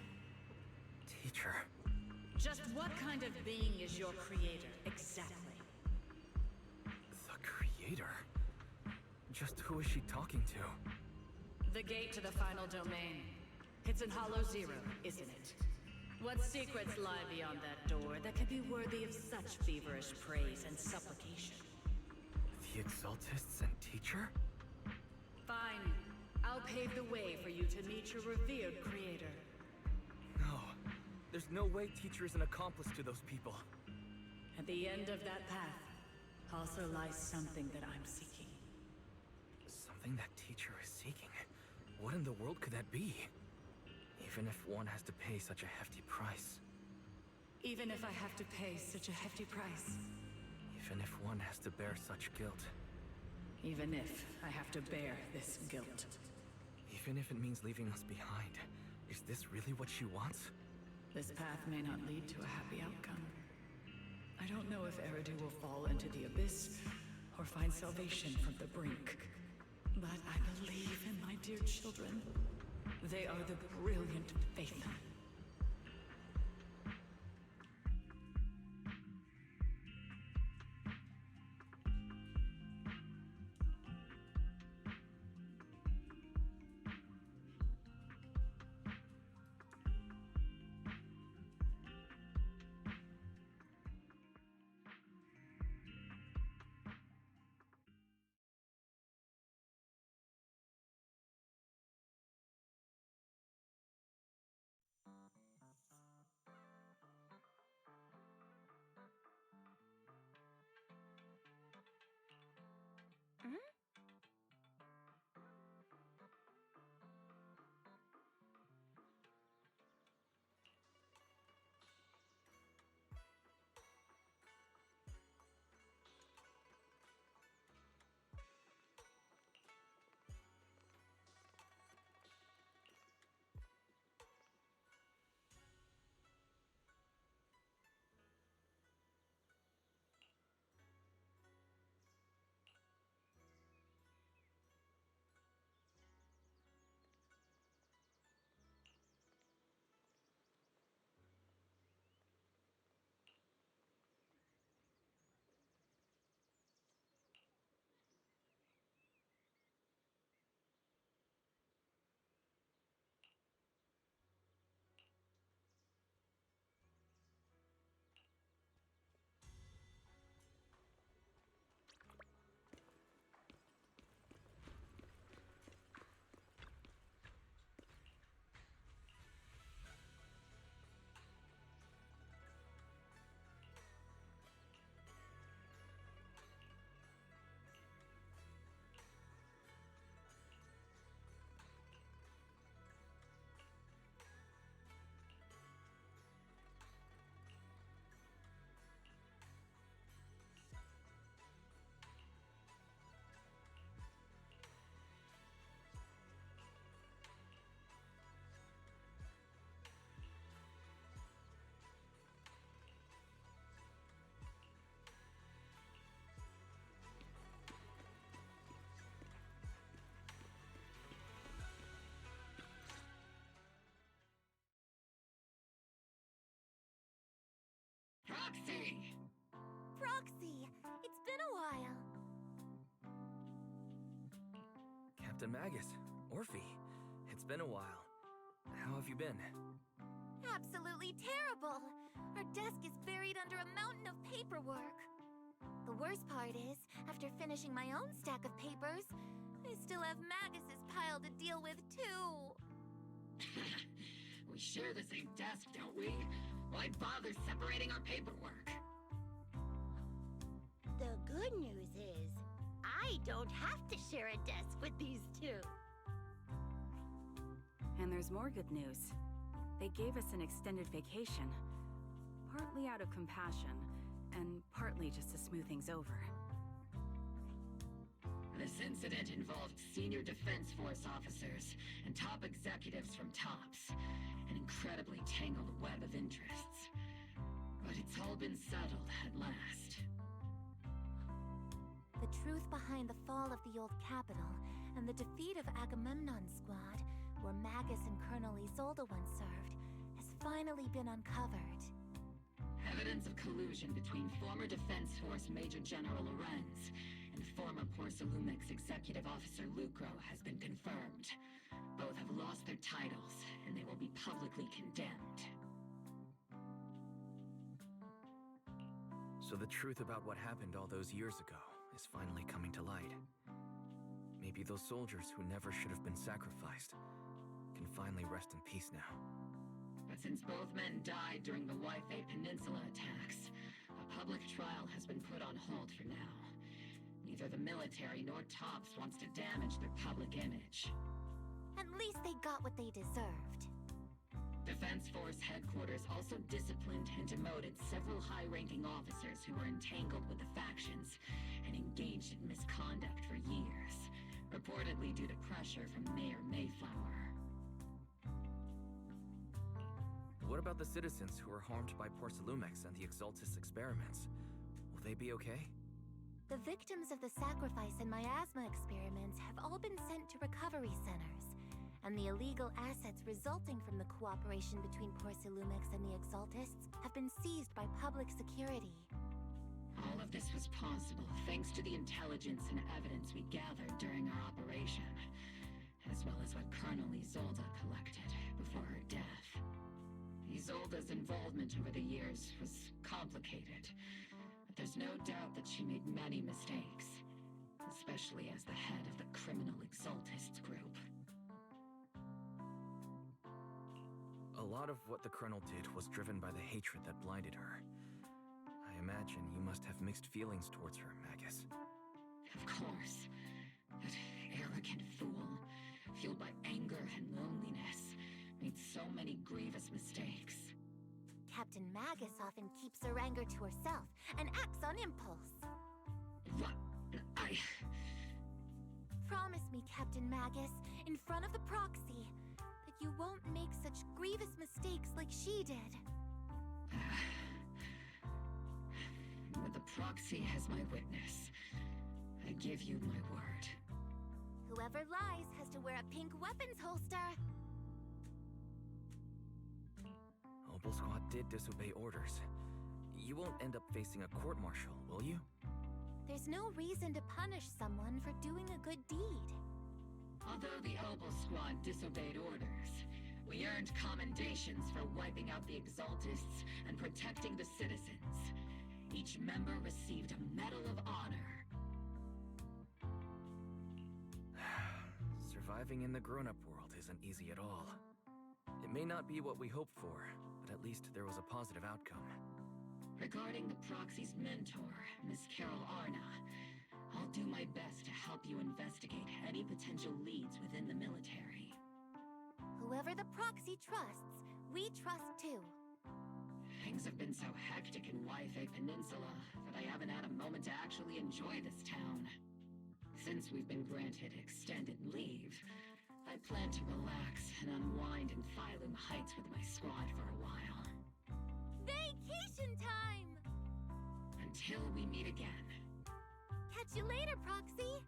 Teacher. Just what kind of being is your creator, exactly? The traitor? Just who is she talking to? The gate to the final domain. It's in Hollow Zero, isn't it? What secrets lie beyond that door that can be worthy of such feverish praise and supplication? The Exaltists and Teacher? Fine. I'll pave the way for you to meet your revered creator. No. There's no way Teacher is an accomplice to those people. At the end of that path also lies something that I'm seeking. Something that Teacher is seeking? What in the world could that be? Even if one has to pay such a hefty price. Even if I have to pay such a hefty price. Even if one has to bear such guilt. Even if I have to bear this guilt. Even if it means leaving us behind. Is this really what she wants? This path may not lead to a happy outcome. I don't know if Eridu will fall into the abyss or find salvation from the brink. But I believe in my dear children. They are the brilliant Faithen. Proxy! Proxy! It's been a while. Captain Magus, Orphe, it's been a while. How have you been? Absolutely terrible! Our desk is buried under a mountain of paperwork. The worst part is, after finishing my own stack of papers, I still have Magus's pile to deal with too. We share the same desk, don't we? Why bother separating our paperwork? The good news is, I don't have to share a desk with these two. And there's more good news. They gave us an extended vacation. Partly out of compassion, and partly just to smooth things over. This incident involved senior Defense Force officers and top executives from TOPS. An incredibly tangled web of interests. But it's all been settled at last. The truth behind the fall of the old capital and the defeat of Agamemnon's squad, where Magus and Colonel Isolde once served, has finally been uncovered. Evidence of collusion between former Defense Force Major General Lorenz and and former Porcelumix Executive Officer Lucro has been confirmed. Both have lost their titles, and they will be publicly condemned. So the truth about what happened all those years ago is finally coming to light. Maybe those soldiers who never should have been sacrificed can finally rest in peace now. But since both men died during the Wi-Fi Peninsula attacks, a public trial has been put on hold for now. Neither the military nor TOPS wants to damage their public image. At least they got what they deserved. Defense Force headquarters also disciplined and demoted several high-ranking officers who were entangled with the factions and engaged in misconduct for years, reportedly due to pressure from Mayor Mayflower. What about the citizens who were harmed by Porcelumix and the Exaltis experiments? Will they be okay? The victims of the sacrifice and miasma experiments have all been sent to recovery centers, and the illegal assets resulting from the cooperation between Porcelumix and the Exaltists have been seized by public security. All of this was possible thanks to the intelligence and evidence we gathered during our operation, as well as what Colonel Isolda collected before her death. Isolda's involvement over the years was complicated, but there's no doubt that she made many mistakes, especially as the head of the criminal Exaltists group. A lot of what the Colonel did was driven by the hatred that blinded her. I imagine you must have mixed feelings towards her, Magus. Of course. That arrogant fool, fueled by anger and loneliness, made so many grievous mistakes. Captain Magus often keeps her anger to herself and acts on impulse. What? Promise me, Captain Magus, in front of the proxy, that you won't make such grievous mistakes like she did. With the proxy as my witness, I give you my word. Whoever lies has to wear a pink weapons holster. Opal Squad did disobey orders. You won't end up facing a court-martial, will you? There's no reason to punish someone for doing a good deed. Although the Opal Squad disobeyed orders, we earned commendations for wiping out the Exaltists and protecting the citizens. Each member received a Medal of Honor. Surviving in the grown-up world isn't easy at all. It may not be what we hoped for, but at least there was a positive outcome. Regarding the proxy's mentor, Miss Carol Arna, I'll do my best to help you investigate any potential leads within the military. Whoever the proxy trusts, we trust too. Things have been so hectic in Wi-Fi Peninsula that I haven't had a moment to actually enjoy this town. Since we've been granted extended leave, I plan to relax and unwind in Phylum Heights with my squad for a while. Vacation time! Until we meet again. Catch you later, Proxy!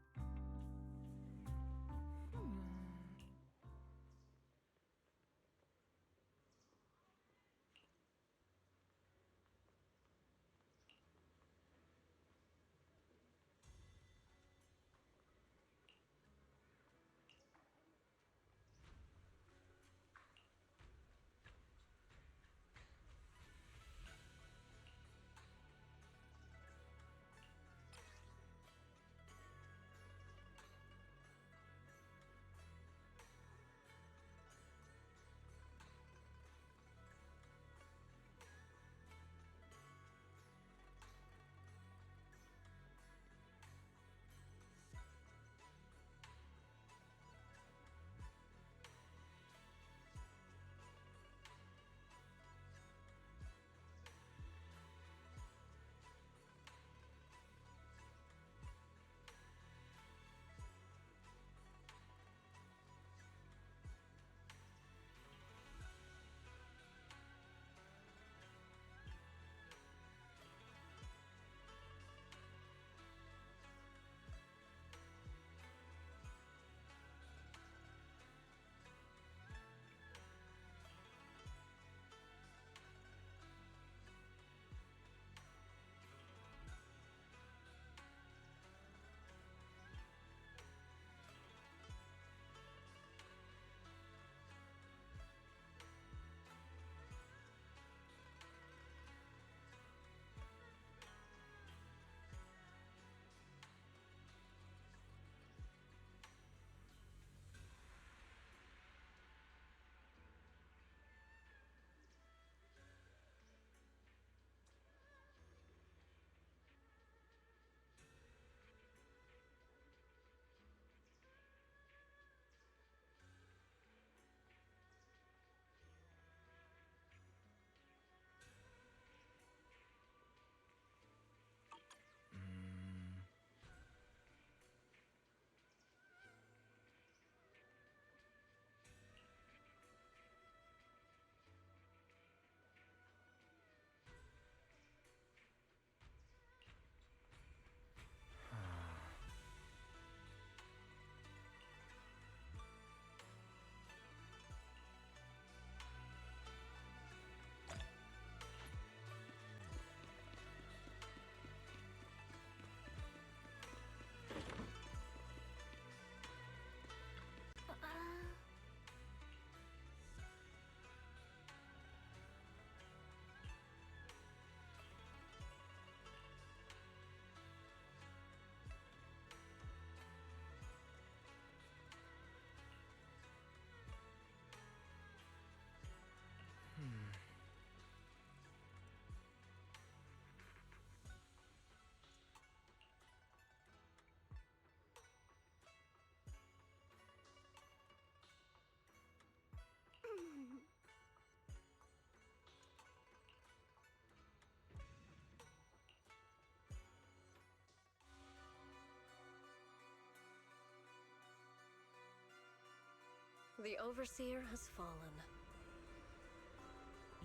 The Overseer has fallen.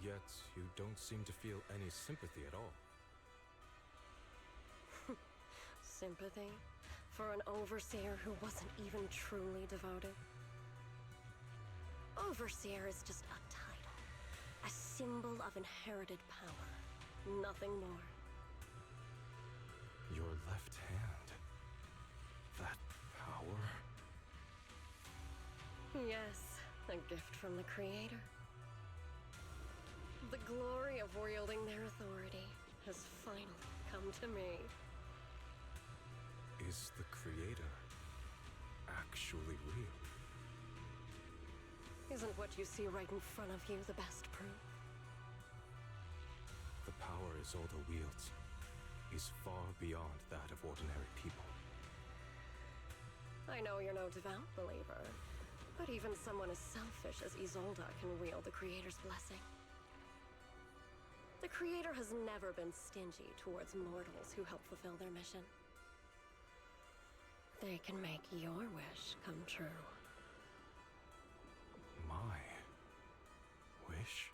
Yet, you don't seem to feel any sympathy at all. Sympathy? For an Overseer who wasn't even truly devoted? Overseer is just a title. A symbol of inherited power. Nothing more. Your left hand. That power? Yes, a gift from the Creator. The glory of wielding their authority has finally come to me. Is the Creator actually real? Isn't what you see right in front of you the best proof? The power Isolde wields is far beyond that of ordinary people. I know you're no devout believer, but even someone as selfish as Isolde can wield the Creator's blessing. The Creator has never been stingy towards mortals who help fulfill their mission. They can make your wish come true. My wish?